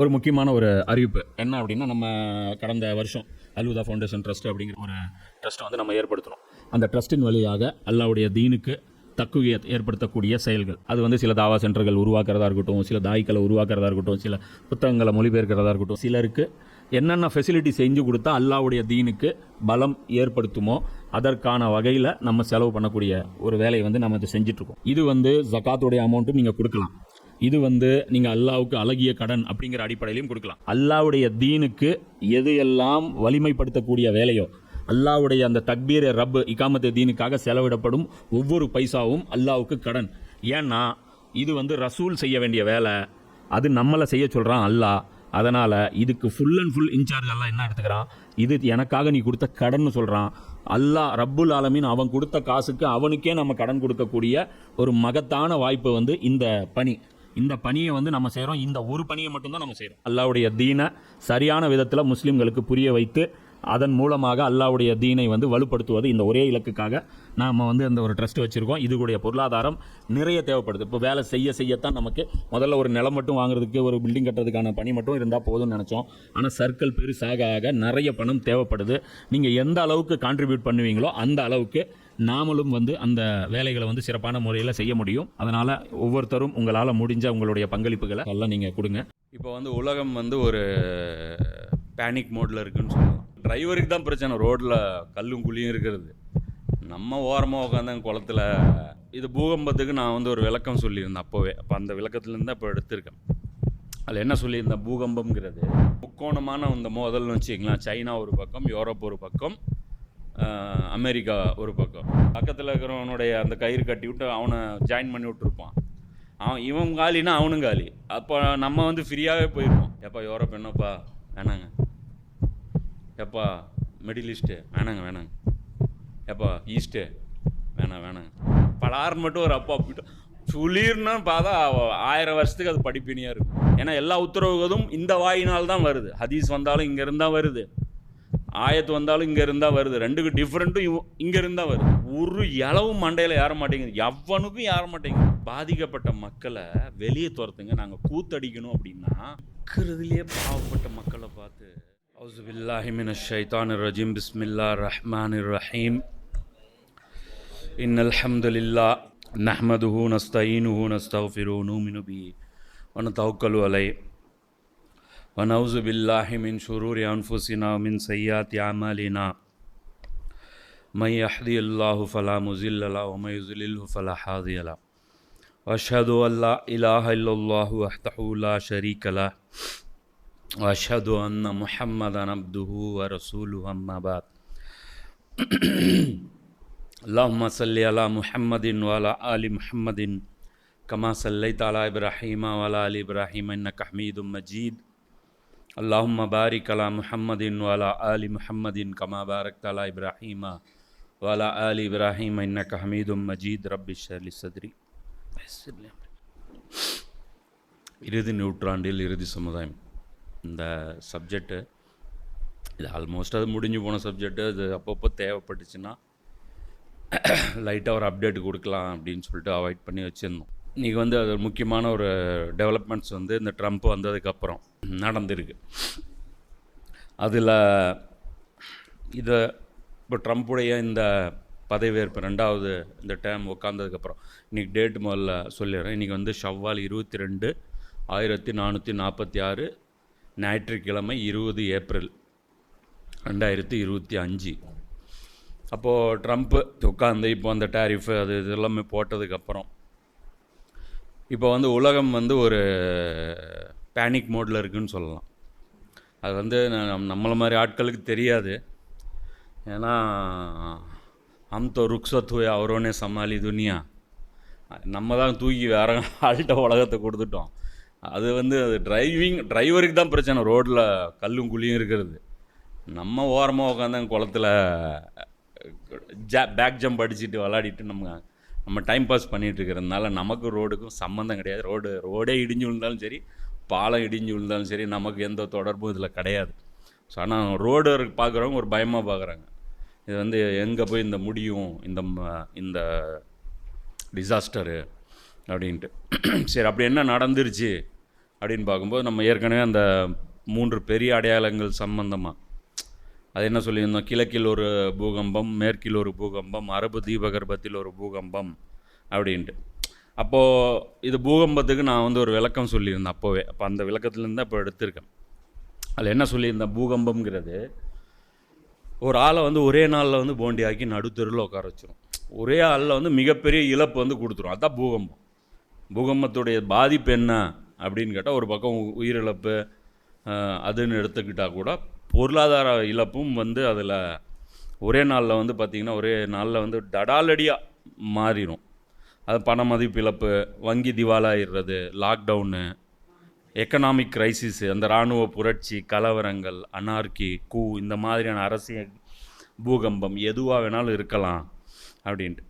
ஒரு முக்கியமான ஒரு அறிவிப்பு என்ன அப்படின்னா, நம்ம கடந்த வருஷம் அல்ஹுதா ஃபவுண்டேஷன் ட்ரஸ்ட் அப்படிங்கிற ஒரு ட்ரஸ்ட்டை வந்து நம்ம ஏற்படுத்தணும். அந்த ட்ரஸ்ட்டின் வழியாக அல்லாஹ்வுடைய தீனுக்கு தக்குவியத் ஏற்படுத்தக்கூடிய செயல்கள், அது வந்து சில தாவா சென்டர்கள் உருவாக்குறதா இருக்கட்டும், சில தாய்க்களை உருவாக்குறதா இருக்கட்டும், சில புத்தகங்களை மொழிபெயர்க்கிறதா இருக்கட்டும், சிலருக்கு என்னென்ன ஃபெசிலிட்டி செஞ்சு கொடுத்தா அல்லாஹ்வுடைய தீனுக்கு பலம் ஏற்படுத்துமோ அதற்கான வகையில் நம்ம செலவு பண்ணக்கூடிய ஒரு வேலையை வந்து நம்ம இதை செஞ்சிட்ருக்கோம். இது வந்து ஜகாத்துடைய அமௌண்ட்டும் நீங்கள் கொடுக்கலாம். இது வந்து நீங்கள் அல்லாஹ்வுக்கு அழகிய கடன் அப்படிங்கிற அடிப்படையிலையும் கொடுக்கலாம். அல்லாஹ்வுடைய தீனுக்கு எது எல்லாம் வலிமைப்படுத்தக்கூடிய வேலையோ, அல்லாஹ்வுடைய அந்த தக்பீர் ரப் இகாமத்து தீனுக்காக செலவிடப்படும் ஒவ்வொரு பைசாவும் அல்லாஹ்வுக்கு கடன். ஏன்னா இது வந்து ரசூல் செய்ய வேண்டிய வேலை, அது நம்மளை செய்ய சொல்கிறான் அல்லாஹ். அதனால் இதுக்கு ஃபுல் அண்ட் ஃபுல் இன்சார்ஜ் அல்லாஹ் என்ன எடுத்துக்கிறான், இது எனக்காக நீ கொடுத்த கடன் சொல்கிறான். அல்லாஹ் ரப்புல் ஆலமீன் அவன் கொடுத்த காசுக்கு அவனுக்கே நம்ம கடன் கொடுக்கக்கூடிய ஒரு மகத்தான வாய்ப்பு வந்து இந்த பணி. இந்த பணியை வந்து நம்ம செய்கிறோம். இந்த ஒரு பணியை மட்டும்தான் நம்ம செய்கிறோம். அல்லாஹ்வுடைய தீனை சரியான விதத்தில் முஸ்லீம்களுக்கு புரிய வைத்து அதன் மூலமாக அல்லாஹ்வுடைய தீனை வந்து வலுப்படுத்துவது, இந்த ஒரே இலக்குக்காக நாம் வந்து அந்த ஒரு ட்ரஸ்ட் வச்சுருக்கோம். இதுடைய பொருளாதாரம் நிறைய தேவைப்படுது. இப்போ வேலை செய்யத்தான் நமக்கு முதல்ல ஒரு நிலம் மட்டும் வாங்குறதுக்கு, ஒரு பில்டிங் கட்டுறதுக்கான பணி மட்டும் இருந்தால் போதும்னு நினச்சோம். ஆனால் சர்க்கிள் பெருசாக ஆக நிறைய பணம் தேவைப்படுது. நீங்கள் எந்த அளவுக்கு கான்ட்ரிபியூட் பண்ணுவீங்களோ அந்த அளவுக்கு நாமளும் வந்து அந்த வேலைகளை வந்து சிறப்பான முறையில் செய்ய முடியும். அதனால் ஒவ்வொருத்தரும் உங்களால் முடிஞ்ச உங்களுடைய பங்களிப்புகளை எல்லாம் நீங்கள் கொடுங்க. இப்போ வந்து உலகம் வந்து ஒரு பேனிக் மோடில் இருக்குதுன்னு சொல்லுவோம். டிரைவருக்கு தான் பிரச்சனை, ரோட்டில் கல்லும் குழியும் இருக்கிறது. நம்ம ஓரமாக உட்காந்து குளத்தில் இது பூகம்பத்துக்கு நான் வந்து ஒரு விளக்கம் சொல்லியிருந்தேன் அப்போவே. அப்போ அந்த விளக்கத்துலேருந்து இப்போ எடுத்திருக்கேன். அதில் என்ன சொல்லியிருந்தேன், பூகம்பம்ங்கிறது முக்கோணமான இந்த மோதல்னு வச்சுக்கலாம். சைனா ஒரு பக்கம், யூரோப் ஒரு பக்கம், அமெரிக்கா ஒரு பக்கம். பக்கத்தில் இருக்கிறவனுடைய அந்த கயிறு கட்டி விட்டு அவனை ஜாயின் பண்ணி விட்டுருப்பான். இவன் காலினா அவனும் காலி. அப்போ நம்ம வந்து ஃப்ரீயாகவே போயிருப்போம். எப்போ யூரோப் என்னப்பா வேணாங்க, எப்பா மிடில் ஈஸ்ட்டு வேணாங்க, எப்பா ஈஸ்ட்டு வேணாங்க பலார்னு மட்டும் ஒரு அப்பா போய்ட்டு சுளீர்னு பார்த்தா 1000 வருஷத்துக்கு அது படிப்பினியாக இருக்கும். ஏன்னா எல்லா உத்தரவுகளும் இந்த வாயினால் தான் வருது. ஹதீஸ் வந்தாலும் இங்கே இருந்தால் வருது, ஆயத்து வந்தாலும் இங்கே இருந்தால் வருது. ரெண்டுக்கும் டிஃப்ரெண்ட்டும் இங்கே இருந்தால் வருது. ஒரு இளவும் மண்டையில் ஏற மாட்டேங்குது, எவனுக்கும் ஏற மாட்டேங்குது. பாதிக்கப்பட்ட மக்களை வெளியே துரத்துங்க, நாங்கள் கூத்தடிக்கணும் அப்படின்னா இருக்கிறதுலேயே பாவப்பட்ட மக்களை பார்த்து அவுஸு பில்லாஹி மினஷ் ஷைத்தானிர் ரஜீம் பிஸ்மில்லாஹிர் ரஹ்மானிர் ரஹீம் இன்னல் ஹம்துலில்லாஹ் நஹ்மதுஹு நஸ்தஈனுஹு நஸ்தக்ஃபிருஹு நுமினு பிஹி வ நதவக்கலு அலைஹி வ நஊஸு பில்லாஹி மின் ஷுரூரி அன்ஃபுஸினா வ மின் ஸய்யிஆத்தி அமாலினா மை யஹ்திஹில்லாஹு ஃபலா முஸில்ல லஹு வ மை யுضللஹு ஃபலா ஹாதிய லஹு வ அஷ்ஹது அல்லா இலாஹ இல்லல்லாஹு வஹ்தஹு லா ஷரீக லஹு வ அஷ்ஹது அன்ன முஹம்மதன் அப்துஹு வ ரசூலுஹு அம்மா பஅத். அல்லாஹும்ம ஸல்லி அலா முஹம்மதின் வ அலா ஆலி முஹம்மதின் கமா ஸல்லைத அலா இப்ராஹீம வ அலா ஆலி இப்ராஹீம இன்னக ஹமீதும் மஜீத். அல்லாஹும்ம பாரிக் அலா முஹம்மதின் வ அலா ஆலி முஹம்மதின் கமா பாரக்த அலா இப்ராஹீம வ அலா ஆலி இப்ராஹீம இன்னக ஹமீதும் மஜீத். ரப்பி ஷ்ரஹ் லி ஸத்ரி. இறுதி நூற்றாண்டில் இறுதி சமுதாயம், இந்த சப்ஜெக்டு இது ஆல்மோஸ்ட் அது முடிஞ்சு போன சப்ஜெக்டு. அது அப்பப்போ தேவைப்பட்டுச்சுன்னா லைட்டாக ஒரு அப்டேட் கொடுக்கலாம் அப்படின்னு சொல்லிட்டு அவாய்ட் பண்ணி வச்சுருந்தோம். இன்றைக்கி வந்து அது முக்கியமான ஒரு டெவலப்மெண்ட்ஸ் வந்து இந்த ட்ரம்ப் வந்ததுக்கப்புறம் நடந்திருக்கு. அதில் இதை இப்போ ட்ரம்ப்புடைய இந்த பதவியேற்பு 2வது இந்த டேர்ம் உட்காந்ததுக்கப்புறம் இன்றைக்கி டேட் முதல்ல சொல்லிடுறேன். இன்றைக்கி வந்து ஷவ்வால் 22 1446 ஞாயிற்றுக்கிழமை 20 ஏப்ரல் 2025. அப்போது ட்ரம்ப்பு உட்காந்து இப்போ அந்த டேரிஃபு அது இது எல்லாமே போட்டதுக்கப்புறம் இப்போ வந்து உலகம் வந்து ஒரு பேனிக் மோடில் இருக்குதுன்னு சொல்லலாம். அது வந்து நம்மளை மாதிரி ஆட்களுக்கு தெரியாது. ஏன்னா ஹம் தோ ருக்ஸத் ஹுயே அவரோனே சமாளி துனியா, நம்ம தான் தூக்கி வேற ஆள்கிட்ட உலகத்தை கொடுத்துட்டோம். அது வந்து அது டிரைவருக்கு தான் பிரச்சனை, ரோட்டில் கல்லும் குழியும் இருக்கிறது. நம்ம ஓரமாக உட்காந்து குளத்தில் பேக் ஜம்ப் அடிச்சுட்டு விளாடிட்டு நம்ம டைம் பாஸ் பண்ணிகிட்டு இருக்கிறதுனால நமக்கு ரோடுக்கும் சம்மந்தம் கிடையாது. ரோடே இடிஞ்சு விழுந்தாலும் சரி, பாலம் இடிஞ்சு விழுந்தாலும் சரி, நமக்கு எந்த தொடர்பும் இதில் கிடையாது. ஸோ ஆனால் ரோடு பார்க்குறவங்க ஒரு பயமாக பார்க்குறாங்க, இது வந்து எங்கே போய் இந்த முடியும் இந்த டிசாஸ்டரு அப்படின்ட்டு. சரி, அப்படி என்ன நடந்துருச்சு அப்படின்னு பார்க்கும்போது நம்ம ஏற்கனவே அந்த 3 பெரிய அடையாளங்கள் சம்பந்தமாக அது என்ன சொல்லியிருந்தோம், கிழக்கில் ஒரு பூகம்பம், மேற்கில் ஒரு பூகம்பம், அரபு தீபகற்பத்தில் ஒரு பூகம்பம் அப்படின்ட்டு. அப்போது இது பூகம்பத்துக்கு நான் வந்து ஒரு விளக்கம் சொல்லியிருந்தேன் அப்போவே. அப்போ அந்த விளக்கத்துலேருந்து இப்போ எடுத்திருக்கேன். அதில் என்ன சொல்லியிருந்தேன், பூகம்பம்ங்கிறது ஒரு ஆளை வந்து ஒரே நாளில் வந்து போண்டி ஆக்கி நடுத்தெருவில் உட்கார வச்சிரும். ஒரே ஆளில் வந்து மிகப்பெரிய இழப்பு வந்து கொடுத்துரும். அதுதான் பூகம்பம். பூகம்பத்துடைய பாதிப்பு என்ன அப்படின்னு கேட்டால், ஒரு பக்கம் உயிரிழப்பு அதுன்னு எடுத்துக்கிட்டால் கூட பொருளாதார இழப்பும் வந்து அதில் ஒரே நாளில் வந்து பார்த்திங்கன்னா ஒரே நாளில் வந்து டடாலடியாக மாறிடும். அது பண மதிப்பு இழப்பு, வங்கி திவாலாயிடுறது, லாக்டவுனு, எக்கனாமிக் க்ரைசிஸு, அந்த இராணுவ புரட்சி, கலவரங்கள், அனார்கி, இந்த மாதிரியான அரசியல் பூகம்பம் எதுவாக வேணாலும் இருக்கலாம் அப்படின்ட்டு.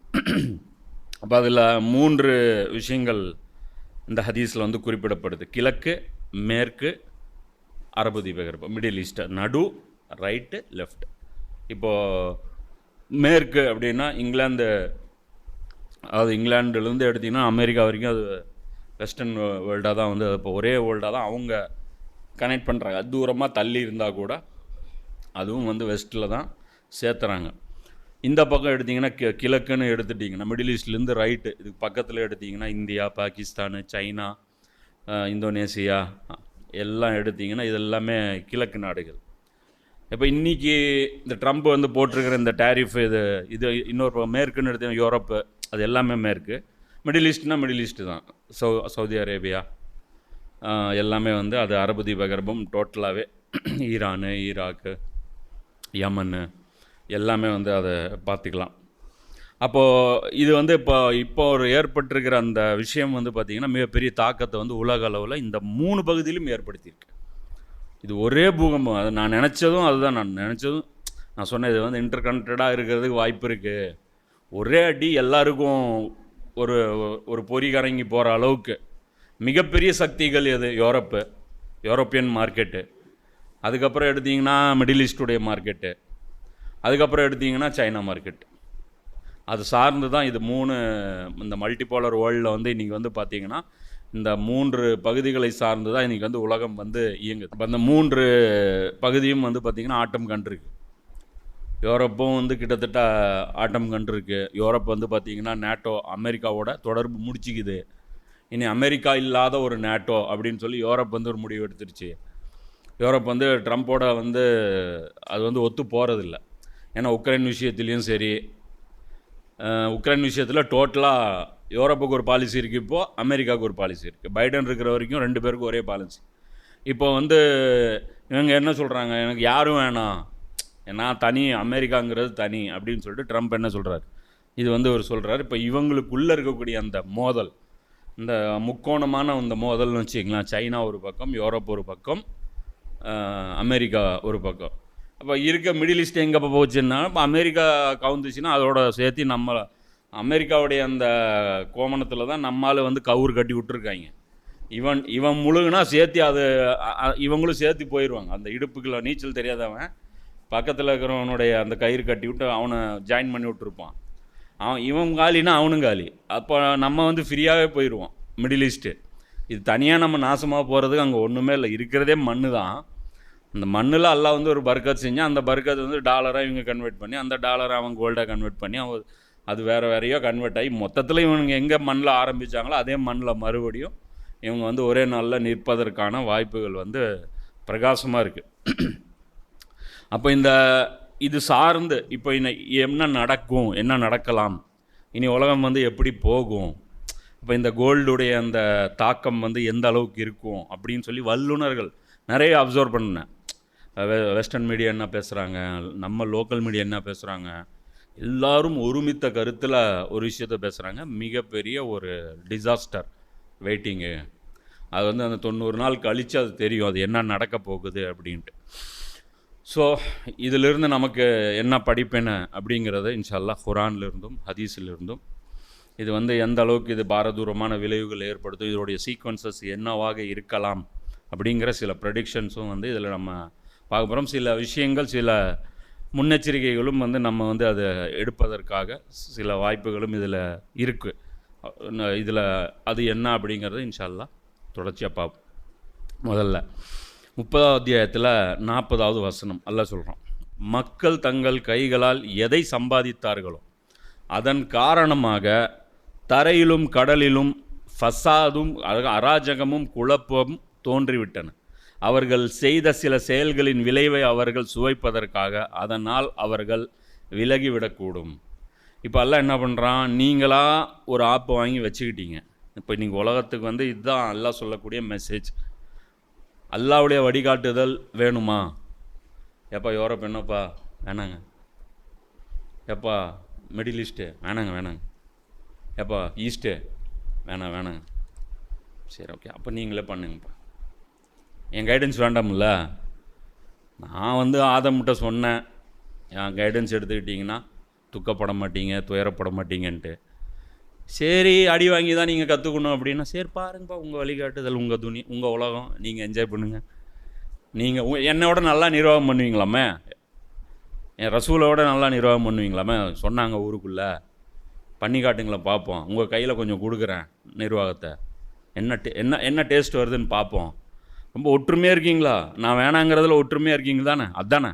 அப்போ அதில் 3 விஷயங்கள் இந்த ஹதீஸில் வந்து குறிப்பிடப்படுது. கிழக்கு, மேற்கு, அரபு தீபகற்பம், மிடில் ஈஸ்ட், நடு, ரைட்டு, லெஃப்ட். இப்போது மேற்கு அப்படின்னா இங்கிலாந்து, அதாவது இங்கிலாண்டுலேருந்து எடுத்திங்கன்னா அமெரிக்கா வரைக்கும் அது வெஸ்டர்ன் வேர்ல்டாக தான் வந்து இப்போ ஒரே வேர்ல்டாக தான் அவங்க கனெக்ட் பண்ணுறாங்க. அது தூரமாக தள்ளி இருந்தால் கூட அதுவும் வந்து வெஸ்ட்டில் தான் சேர்த்துறாங்க. இந்த பக்கம் எடுத்திங்கன்னா கிழக்குன்னு எடுத்துட்டிங்கன்னா மிடில் ஈஸ்ட்லேருந்து ரைட்டு இதுக்கு பக்கத்தில் எடுத்திங்கன்னா இந்தியா, பாகிஸ்தானு, சைனா, இந்தோனேசியா எல்லாம் எடுத்திங்கன்னா இது எல்லாமே கிழக்கு நாடுகள். இப்போ இன்றைக்கி இந்த ட்ரம்ப் வந்து போட்டிருக்கிற இந்த டேரிஃப் இது இன்னொரு மேற்குன்னு எடுத்தீங்கன்னா யூரோப்பு, அது எல்லாமே மேற்கு. மிடில் ஈஸ்ட்னால் மிடில் ஈஸ்ட்டு தான், சவுதி அரேபியா எல்லாமே வந்து அது அரபு தீபகற்பம் டோட்டலாகவே. ஈரானு, ஈராக்கு, யமனு எல்லாமே வந்து அதை பார்த்துக்கலாம். அப்போது இது வந்து இப்போ ஒரு ஏற்பட்டிருக்கிற அந்த விஷயம் வந்து பார்த்திங்கன்னா மிகப்பெரிய தாக்கத்தை வந்து உலக அளவில் இந்த 3 பகுதியிலும் ஏற்படுத்தியிருக்கு. இது ஒரே பூகம்பம். அது நான் நினச்சதும் அதுதான், நான் சொன்னேன் இது வந்து இன்டர் கனெக்டடாக இருக்கிறதுக்கு வாய்ப்பு இருக்குது. ஒரே அடி எல்லாருக்கும் ஒரு பொறி கரங்கி போகிற அளவுக்கு மிகப்பெரிய சக்திகள் எது, யூரோப்பியன் மார்க்கெட்டு, அதுக்கப்புறம் எடுத்திங்கன்னா மிடில் ஈஸ்டுடைய மார்க்கெட்டு, அதுக்கப்புறம் எடுத்திங்கன்னா சைனா மார்க்கெட். அது சார்ந்து தான் இது 3 இந்த மல்டிபோலர் வேர்ல்டில் வந்து இன்றைக்கி வந்து பார்த்திங்கன்னா இந்த 3 பகுதிகளை சார்ந்து தான் இன்றைக்கி வந்து உலகம் வந்து இயங்குது. இப்போ அந்த 3 பகுதியும் வந்து பார்த்திங்கன்னா ஆட்டம் கண்டிருக்கு. யூரோப்பும் வந்து கிட்டத்தட்ட ஆட்டம் கண்டிருக்கு. யூரோப் வந்து பார்த்திங்கன்னா நேட்டோ அமெரிக்காவோட தொடர்பு முடிச்சிக்குது. இனி அமெரிக்கா இல்லாத ஒரு நேட்டோ அப்படின்னு சொல்லி யூரோப் வந்து ஒரு முடிவு எடுத்துருச்சு. யூரோப் வந்து ட்ரம்ப்போட வந்து அது வந்து ஒத்து போகிறதில்ல. ஏன்னா உக்ரைன் விஷயத்துலேயும் சரி, உக்ரைன் விஷயத்தில் டோட்டலாக யூரோப்புக்கு ஒரு பாலிசி இருக்குது, இப்போது அமெரிக்காவுக்கு ஒரு பாலிசி இருக்குது. பைடன் இருக்கிற வரைக்கும் 2 பேருக்கும் ஒரே பாலிசி. இப்போ வந்து இவங்க என்ன சொல்கிறாங்க, எனக்கு யாரும் வேணாம், நான் தனி, அமெரிக்காங்கிறது தனி அப்படின்னு சொல்லிட்டு ட்ரம்ப் என்ன சொல்கிறார், இது வந்து அவர் சொல்கிறார். இப்போ இவங்களுக்குள்ளே இருக்கக்கூடிய அந்த மோதல், இந்த முக்கோணமான இந்த மோதல்னு வச்சுக்கலாம், சைனா ஒரு பக்கம், யூரோப் ஒரு பக்கம், அமெரிக்கா ஒரு பக்கம். அப்போ இருக்க மிடில் ஈஸ்ட் எங்கே போச்சுன்னா, இப்போ அமெரிக்கா கவுந்துச்சுன்னா அதோட சேர்த்து நம்ம அமெரிக்காவுடைய அந்த கோமணத்தில் தான் நம்மளால் வந்து கவுறு கட்டி விட்டுருக்காங்க. இவன் முழுகுனா சேர்த்து அது இவங்களும் சேர்த்து போயிடுவாங்க. அந்த இடுப்புக்குள்ள நீச்சல் தெரியாதவன் பக்கத்தில் இருக்கிறவனுடைய அந்த கயிறு கட்டி விட்டு அவனை ஜாயின் பண்ணி விட்டுருப்பான். இவன் காலினா அவனும் காலி. அப்போ நம்ம வந்து ஃப்ரீயாகவே போயிடுவோம் மிடில் ஈஸ்ட்டு. இது தனியாக நம்ம நாசமாக போகிறதுக்கு அங்கே ஒன்றுமே இல்லை, இருக்கிறதே மண் தான். அந்த மண்ணில் அல்லாஹ் வந்து ஒரு பர்க்கத் செஞ்சால் அந்த பர்க்கத் வந்து டாலராக இவங்க கன்வெர்ட் பண்ணி, அந்த டாலரை அவன் கோல்டாக கன்வெர்ட் பண்ணி அது வேறையோ கன்வெர்ட் ஆகி மொத்தத்தில் இவங்க எங்கே மண்ணில் ஆரம்பித்தாங்களோ அதே மண்ணில் மறுபடியும் இவங்க வந்து ஒரே நாளில் நிற்பதற்கான வாய்ப்புகள் வந்து பிரகாசமாக இருக்குது. அப்போ இது சார்ந்து இப்போ என்ன நடக்கும், என்ன நடக்கலாம், இனி உலகம் வந்து எப்படி போகும், இப்போ இந்த கோல்டுடைய அந்த தாக்கம் வந்து எந்த அளவுக்கு இருக்கும் அப்படின்னு சொல்லி வல்லுநர்கள் நிறைய அப்சர்வ் பண்ணேன். வெஸ்டர்ன் மீடியா என்ன பேசுகிறாங்க, நம்ம லோக்கல் மீடியா என்ன பேசுகிறாங்க, எல்லாரும் ஒருமித்த கருத்தில் ஒரு விஷயத்த பேசுகிறாங்க. மிகப்பெரிய ஒரு டிசாஸ்டர் வெயிட்டிங்கு. அது வந்து அந்த 90 நாள் கழித்து அது தெரியும் அது என்ன நடக்க போகுது அப்படின்ட்டு. ஸோ இதிலிருந்து நமக்கு என்ன படிப்பேன அப்படிங்கிறத இன்ஷா அல்லாஹ் குரான்லேருந்தும் ஹதீஸிலிருந்தும் இது வந்து எந்த அளவுக்கு இது பாரதூரமான விளைவுகள் ஏற்படுத்தும், இதோடைய சீக்வன்சஸ் என்னவாக இருக்கலாம் அப்படிங்கிற சில ப்ரெடிக்ஷன்ஸும் வந்து இதில் நம்ம பார்க்க போகிறோம். சில விஷயங்கள், சில முன்னெச்சரிக்கைகளும் வந்து நம்ம வந்து அதை எடுப்பதற்காக சில வாய்ப்புகளும் இதில் இருக்குது. இதில் அது என்ன அப்படிங்கிறது இன்ஷா அல்லாஹ் தொடர்ச்சியாக பார்ப்போம். முதல்ல 30வது அத்தியாயத்தில் 40வது வசனம் அல்லாஹ் சொல்கிறான், மக்கள் தங்கள் கைகளால் எதை சம்பாதித்தார்களோ அதன் காரணமாக தரையிலும் கடலிலும் ஃபசாதும் அராஜகமும் குழப்பமும் தோன்றிவிட்டன. அவர்கள் செய்த சில செயல்களின் விளைவை அவர்கள் சுவைப்பதற்காக அதனால் அவர்கள் விலகிவிடக்கூடும். இப்போ எல்லாம் என்ன பண்ணுறான், நீங்களாக ஒரு ஆப்பை வாங்கி வச்சுக்கிட்டீங்க. இப்போ நீங்கள் உலகத்துக்கு வந்து இதுதான் அல்லாஹ் சொல்லக்கூடிய மெசேஜ். அல்லாஹ்வுடைய வழிகாட்டுதல் வேணுமா? எப்பா யூரோப் என்னப்பா வேணாங்க, எப்பா மிடில் ஈஸ்ட்டு வேணாங்க, எப்பா ஈஸ்ட்டு வேணாங்க. சரி ஓகே, அப்போ நீங்களே பண்ணுங்கப்பா, என் கைடன்ஸ் வேண்டாம்ல. நான் வந்து ஆதம்கிட்ட சொன்னேன், என் கைடன்ஸ் எடுத்துக்கிட்டிங்கன்னா துக்கப்பட மாட்டீங்க, துயரப்பட மாட்டீங்கன்ட்டு. சரி அடி வாங்கி தான் நீங்கள் கற்றுக்கணும் அப்படின்னா, சரி பாருங்கப்பா உங்கள் வழிகாட்டுதல், உங்கள் துணி, உங்கள் உலகம், நீங்கள் என்ஜாய் பண்ணுங்கள். நீங்கள் என்னோட நல்லா நிர்வாகம் பண்ணுவீங்களாமே, என் ரசூலோட நல்லா நிர்வாகம் பண்ணுவீங்களாமே சொன்னாங்க ஊருக்குள்ளே, பண்ணி காட்டுங்களேன் பார்ப்போம். உங்கள் கையில் கொஞ்சம் கொடுக்குறேன் நிர்வாகத்தை, என்ன டேஸ்ட் வருதுன்னு பார்ப்போம். ரொம்ப ஒற்றுமையாக இருக்கீங்களா? நான் வேணாங்கிறதுல ஒற்றுமையாக இருக்கீங்க தானே? அதுதானே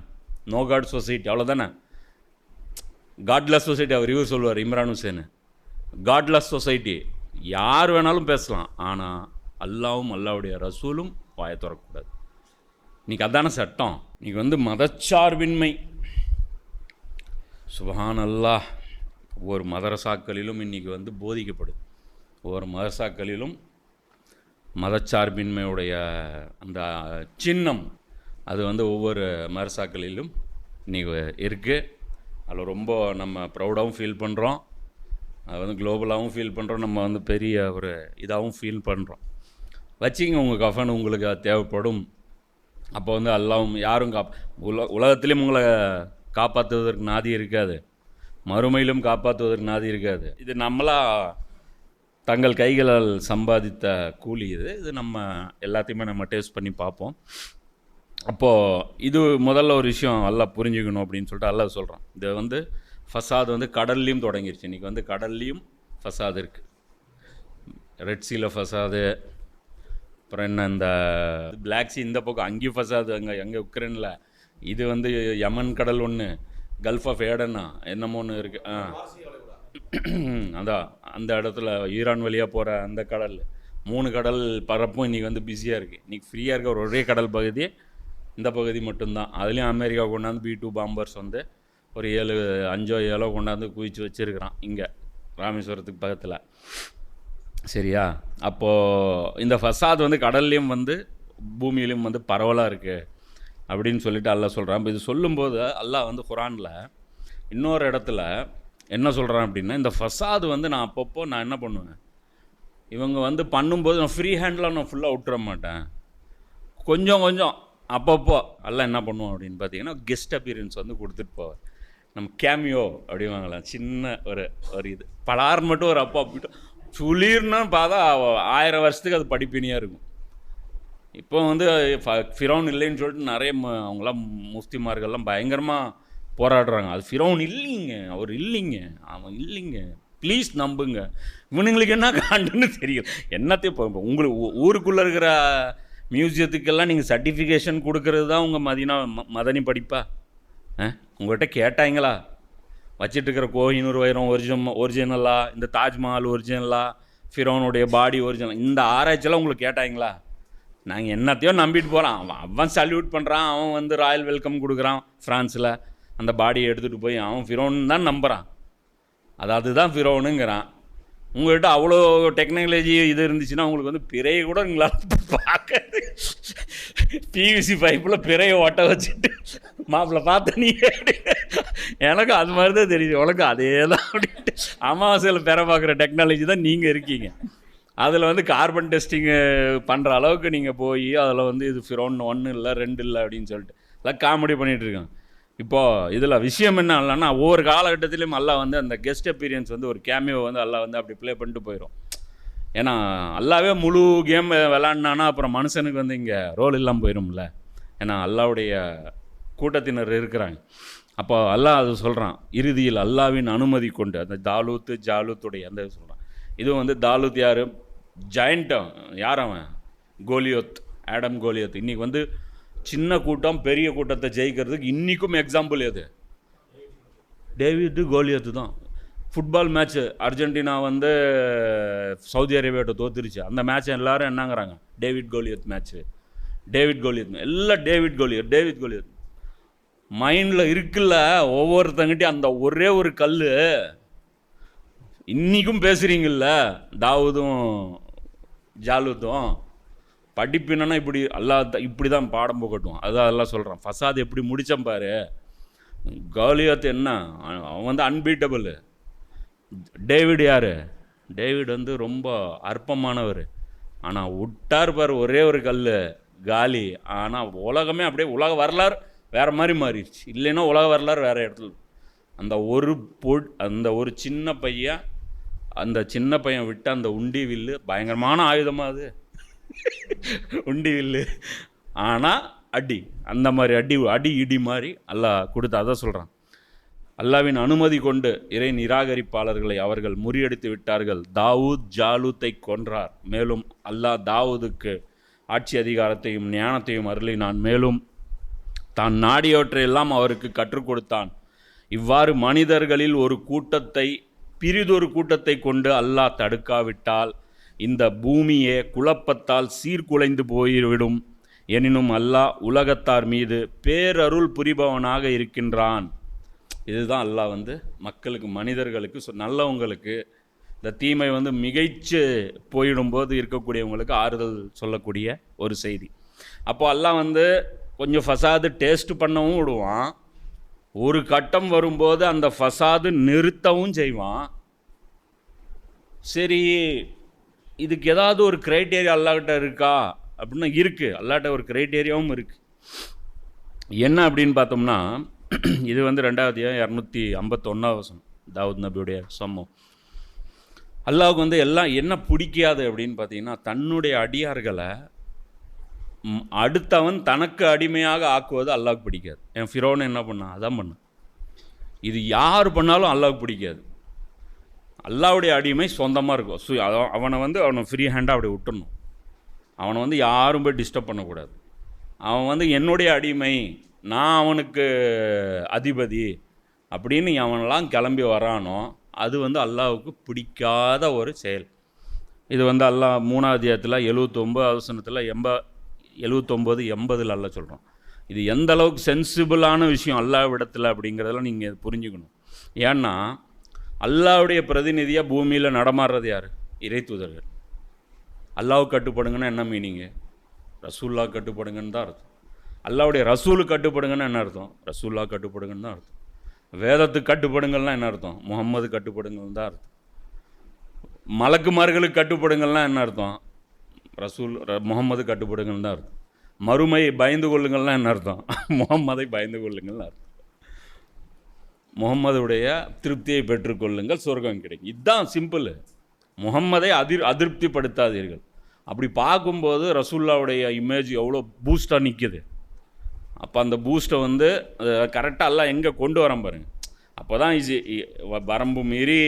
நோ காட் சொசைட்டி, அவ்வளோதானே. காட்லெஸ் சொசைட்டி அவர் இவர் சொல்லுவார் இம்ரான் ஹுசேன், காட்லெஸ் சொசைட்டி. யார் வேணாலும் பேசலாம், ஆனால் அல்லாவும் அல்லாவுடைய ரசூலும் வாயை திறக்கக்கூடாது. இன்றைக்கி அதான சட்டம். இன்றைக்கி வந்து மதச்சார்பின்மை, சுபஹான் அல்லாஹ், ஒவ்வொரு மதரசாக்களிலும் இன்றைக்கி வந்து போதிக்கப்படுது. ஒவ்வொரு மதரசாக்களிலும் மதச்சார்பின்மையுடைய அந்த சின்னம் அது வந்து ஒவ்வொரு மதரசாக்களிலும் இன்றைக்கி இருக்குது. அதில் ரொம்ப நம்ம ப்ரௌடாகவும் ஃபீல் பண்ணுறோம், அது வந்து குளோபலாகவும் ஃபீல் பண்ணுறோம், நம்ம வந்து பெரிய ஒரு இதாகவும் ஃபீல் பண்ணுறோம். வச்சிங்க உங்கள் கஃபன், உங்களுக்கு அது தேவைப்படும். அப்போ வந்து அல்லாவும் யாரும் உலகத்திலையும் உங்களை காப்பாற்றுவதற்கு நாதி இருக்காது, மறுமையிலும் காப்பாற்றுவதற்கு நாதி இருக்காது. இது நம்மளா தங்கள் கைகளால் சம்பாதித்த கூலி. இது நம்ம எல்லாத்தையுமே நம்ம டேஸ்ட் பண்ணி பார்ப்போம். அப்போது இது முதல்ல ஒரு விஷயம் அல்லாஹ் புரிஞ்சுக்கணும் அப்படின்னு சொல்லிட்டு அல்லாஹ் சொல்கிறான். இது வந்து ஃபசாது வந்து கடல்லையும் தொடங்கிருச்சு. இன்றைக்கி வந்து கடல்லையும் ஃபசாது இருக்குது. ரெட் சீல ஃபசாது, அப்புறம் என்ன இந்த பிளாக் சி இந்த பக்கம் அங்கேயும் ஃபசாது, அங்கே உக்ரைனில். இது வந்து யமன் கடல் ஒன்று, கல்ஃப் ஆஃப் ஏடனா என்னமோ ஒன்று இருக்குது. அதான் அந்த இடத்துல ஈரான் வழியாக போகிற அந்த கடல், 3 கடல் பரப்பும் இன்றைக்கி வந்து பிஸியாக இருக்குது. இன்றைக்கி ஃப்ரீயாக இருக்க ஒரே கடல் பகுதி இந்த பகுதி மட்டும்தான். அதுலேயும் அமெரிக்கா கொண்டாந்து B-2 பாம்பர்ஸ் வந்து ஒரு 5-7 கொண்டாந்து குவிச்சு வச்சுருக்கிறான் இங்கே ராமேஸ்வரத்துக்கு பக்கத்தில். சரியா? அப்போது இந்த ஃபசாத் வந்து கடல்லையும் வந்து பூமியிலையும் வந்து பரவலாக இருக்குது அப்படின்னு சொல்லிட்டு அல்லாஹ் சொல்கிறான். இப்போ இது சொல்லும்போது அல்லாஹ் வந்து குரானில் இன்னொரு இடத்துல என்ன சொல்கிறான் அப்படின்னா, இந்த ஃபசாது வந்து நான் அப்பப்போ நான் என்ன பண்ணுவேன், இவங்க வந்து பண்ணும்போது நான் ஃப்ரீ ஹேண்டில் நான் ஃபுல்லாக விட்டுற மாட்டேன், கொஞ்சம் அப்பப்போ எல்லாம் என்ன பண்ணுவோம் அப்படின்னு பார்த்தீங்கன்னா, கெஸ்ட் அப்பியரன்ஸ் வந்து கொடுத்துட்டு போவேன். நம்ம கேமியோ அப்படிவாங்களாம், சின்ன ஒரு இது பலார் மட்டும் ஒரு அப்போ அப்படின்ட்டு சுளீர்னு பார்த்தா 1000 வருஷத்துக்கு அது படிப்பினியாக இருக்கும். இப்போ வந்து ஃபிரௌன் இல்லைன்னு சொல்லிட்டு நிறைய அவங்களாம் முஃப்திமார்கள்லாம் பயங்கரமாக போராடுறாங்க. அது ஃபிரௌன் இல்லைங்க, அவர் இல்லைங்க, அவன் இல்லைங்க, ப்ளீஸ் நம்புங்க. இவனுங்களுக்கு என்ன காண்டுன்னு தெரியும். என்னத்தையும் இப்போ உங்களுக்கு ஊருக்குள்ளே இருக்கிற மியூசியத்துக்கெல்லாம் நீங்கள் சர்டிஃபிகேஷன் கொடுக்கறது தான் உங்கள் மதனி படிப்பா? உங்கள்கிட்ட கேட்டாங்களா வச்சிட்டு இருக்கிற கோஹினூர் வைரம் ஒரிஜினலா, இந்த தாஜ்மஹால் ஒரிஜினலா, ஃபிரௌனுடைய பாடி ஒரிஜினல், இந்த ஆராய்ச்சியெல்லாம் உங்களுக்கு கேட்டாங்களா? நாங்கள் என்னத்தையோ நம்பிட்டு போகிறான். அவன் சல்யூட் பண்ணுறான், அவன் வந்து ராயல் வெல்கம் கொடுக்குறான் ஃப்ரான்ஸில், அந்த பாடியை எடுத்துகிட்டு போய் அவன் ஃபிரௌன் தான் நம்புகிறான், அதுதான் ஃபிரௌனுங்கிறான். உங்கள்கிட்ட அவ்வளோ டெக்னாலஜி இது இருந்துச்சுன்னா உங்களுக்கு வந்து பிறையை கூட உங்களால் பார்க்க, பிவிசி பைப்பில் பிறையை ஒட்ட வச்சுட்டு மாப்பிள்ளை பார்த்த நீ எனக்கு அது மாதிரி தான் தெரியுது, உனக்கு அதே தான் அப்படின்ட்டு அமாவாசையில் பிற பார்க்குற டெக்னாலஜி தான் நீங்கள் இருக்கீங்க. அதில் வந்து கார்பன் டெஸ்டிங்கு பண்ணுற அளவுக்கு நீங்கள் போய் அதில் வந்து இது ஃபிரௌன் 1 இல்லை 2 இல்லை அப்படின்னு சொல்லிட்டு எல்லாம் காமெடி பண்ணிகிட்ருக்காங்க. இப்போது இதில் விஷயம் என்ன இல்லைன்னா, ஒவ்வொரு காலகட்டத்திலையும் அல்லாஹ் வந்து அந்த கெஸ்ட் அப்பீரியன்ஸ் வந்து ஒரு கேமியோ வந்து அல்லாஹ் வந்து அப்படி ப்ளே பண்ணிட்டு போயிடும். ஏன்னா அல்லாவே முழு கேம் விளாட்னானா அப்புறம் மனுஷனுக்கு வந்து இங்கே ரோல் இல்லாமல் போயிடும்ல. ஏன்னா அல்லாவுடைய கூட்டத்தினர் இருக்கிறாங்க. அப்போ அல்லாஹ் அது சொல்கிறான், இறுதியில் அல்லாவின் அனுமதி கொண்டு அந்த ஜாலூத்துடைய அந்த சொல்கிறான். இது வந்து தாலூத் யார்? ஜாயிண்ட்டாக யார் அவன்? Goliath Adam Goliath. இன்றைக்கி வந்து சின்ன கூட்டம் பெரிய கூட்டத்தை ஜெயிக்கிறதுக்கு இன்றைக்கும் எக்ஸாம்பிள் எது? டேவிட்டு கோலியத்து தான். ஃபுட்பால் மேட்ச்சு அர்ஜென்டினா வந்து சவுதி அரேபியாட்ட தோத்துருச்சு. அந்த மேட்ச் எல்லோரும் என்னங்கிறாங்க? டேவிட் கோலியத் மேட்ச்சு, டேவிட் கோலியத், எல்லாம் டேவிட் கோலியத். மைண்டில் இருக்குல்ல ஒவ்வொருத்தங்கிட்டையும் அந்த ஒரே ஒரு கல். இன்றைக்கும் பேசுகிறீங்கல்ல தாவூதும் ஜாலூத்தும். படிப்பினா இப்படி இப்படி தான் பாடம் போகட்டும். அதெல்லாம் சொல்கிறான். ஃபசாத் எப்படி முடித்தான் பாரு. கோலியத் என்ன, அவன் வந்து அன்பீட்டபிள். டேவிட் யார்? டேவிட் வந்து ரொம்ப அற்பமானவர். ஆனால் விட்டார் பார் ஒரே ஒரு கல், காலி. ஆனால் உலகமே அப்படியே உலக வரலாறு வேறு மாதிரி மாறிடுச்சு. இல்லைன்னா உலக வரலாறு வேறு இடத்துல. அந்த ஒரு சின்ன பையன், அந்த சின்ன பையன் விட்ட அந்த உண்டி வில்லு பயங்கரமான ஆயுதமாக அது. உண்டி வில்லு. ஆனால் அடி, அந்த மாதிரி அடி இடி மாதிரி அல்லாஹ் கொடுத்து. அதான் சொல்கிறான், அல்லாவின் அனுமதி கொண்டு இறை நிராகரிப்பாளர்களை அவர்கள் முறியடித்து விட்டார்கள். தாவூத் ஜாலூத்தை கொன்றார். மேலும் அல்லாஹ் தாவூதுக்கு ஆட்சி அதிகாரத்தையும் ஞானத்தையும் அருளினான். மேலும் தான் நாடியவற்றையெல்லாம் அவருக்கு கற்றுக் கொடுத்தான். இவ்வாறு மனிதர்களில் ஒரு கூட்டத்தை பிரிதொரு கூட்டத்தை கொண்டு அல்லாஹ் தடுக்காவிட்டால் இந்த பூமியே குழப்பத்தால் சீர்குலைந்து போய்விடும். எனினும் அல்லாஹ் உலகத்தார் மீது பேரருள் புரிபவனாக இருக்கின்றான். இதுதான் அல்லாஹ் வந்து மக்களுக்கு, மனிதர்களுக்கு, நல்லவங்களுக்கு, இந்த தீமை வந்து மிகைச்சு போயிடும்போது இருக்கக்கூடியவங்களுக்கு ஆறுதல் சொல்லக்கூடிய ஒரு செய்தி. அப்போ அல்லாஹ் வந்து கொஞ்சம் ஃபசாது டேஸ்ட் பண்ணவும் விடுவான். ஒரு கட்டம் வரும்போது அந்த ஃபசாது நிறுத்தவும் செய்வான். சரி, இதுக்கு ஏதாவது ஒரு க்ரைட்டேரியா அல்லாஹ்கிட்ட இருக்கா அப்படின்னா இருக்குது. அல்லாஹ்கிட்ட ஒரு க்ரைட்டேரியாவும் இருக்குது. என்ன அப்படின்னு பார்த்தோம்னா, இது வந்து 251 தாவூத் நபியுடைய சம்பவம். அல்லாஹ்வுக்கு வந்து எல்லாம் என்ன பிடிக்காது அப்படின்னு பார்த்தீங்கன்னா, தன்னுடைய அடியார்களை அடுத்தவன் தனக்கு அடிமையாக ஆக்குவது அல்லாஹ்வுக்கு பிடிக்காது. என் ஃபிரௌன் என்ன பண்ணான்? அதான் பண்ணான். இது யார் பண்ணாலும் அல்லாஹ்வுக்கு பிடிக்காது. அல்லாஹ்வுடைய அடிமை சொந்தமாக இருக்கும். அவனை வந்து அவனை ஃப்ரீ ஹேண்டாக அப்படி விட்டுடணும். அவனை வந்து யாரும் போய் டிஸ்டர்ப் பண்ணக்கூடாது. அவன் வந்து என்னுடைய அடிமை, நான் அவனுக்கு அதிபதி அப்படின்னு அவனெல்லாம் கிளம்பி வரானோ அது வந்து அல்லாஹ்வுக்கு பிடிக்காத ஒரு செயல். இது வந்து அல்லாஹ் 3ஆம் அத்தியாயத்தில் 79 80 அல்லாஹ் சொல்கிறோம். இது எந்த அளவுக்கு சென்சிபிளான விஷயம் அல்லாஹ்விடத்தில் அப்படிங்கிறதெல்லாம் நீங்கள் புரிஞ்சுக்கணும். ஏன்னா அல்லாஹ்வுடைய பிரதிநிதியாக பூமியில் நடமாடுறது யார்? இறை தூதர்கள். அல்லாஹ்வுக்கு கட்டுப்படுங்கன்னா என்ன மீனிங்கு? ரசூல்லா கட்டுப்படுங்கன்னு தான் அர்த்தம். அல்லாஹ்வுடைய ரசூலுக்கு கட்டுப்படுங்கன்னா என்ன அர்த்தம்? ரசூல்லா கட்டுப்படுங்கன்னு தான் அர்த்தம். வேதத்துக்கு கட்டுப்படுங்கள்லாம் என்ன அர்த்தம்? முகம்மது கட்டுப்படுங்கன்னு தான் அர்த்தம். மலக்குமார்களுக்கு கட்டுப்படுங்கள்லாம் என்ன அர்த்தம்? முகம்மது கட்டுப்படுங்கன்னு தான் அர்த்தம். மறுமை பயந்து கொள்ளுங்கள்லாம் என்ன அர்த்தம்? முகம்மதை பயந்து கொள்ளுங்கள்னு அர்த்தம். முகம்மதுடைய திருப்தியை பெற்றுக்கொள்ளுங்கள், சொர்க்கம் கிடைக்கும். இதுதான் சிம்பிள். முகம்மதை அதிருப்திப்படுத்தாதீர்கள். அப்படி பார்க்கும்போது ரசூல்லாவுடைய இமேஜ் எவ்வளோ பூஸ்டாக நிற்கிது. அப்போ அந்த பூஸ்ட்டை வந்து கரெக்டாக எல்லாம் எங்கே கொண்டு வரோம் பாருங்கள். அப்போ தான் வரம்பு மீறி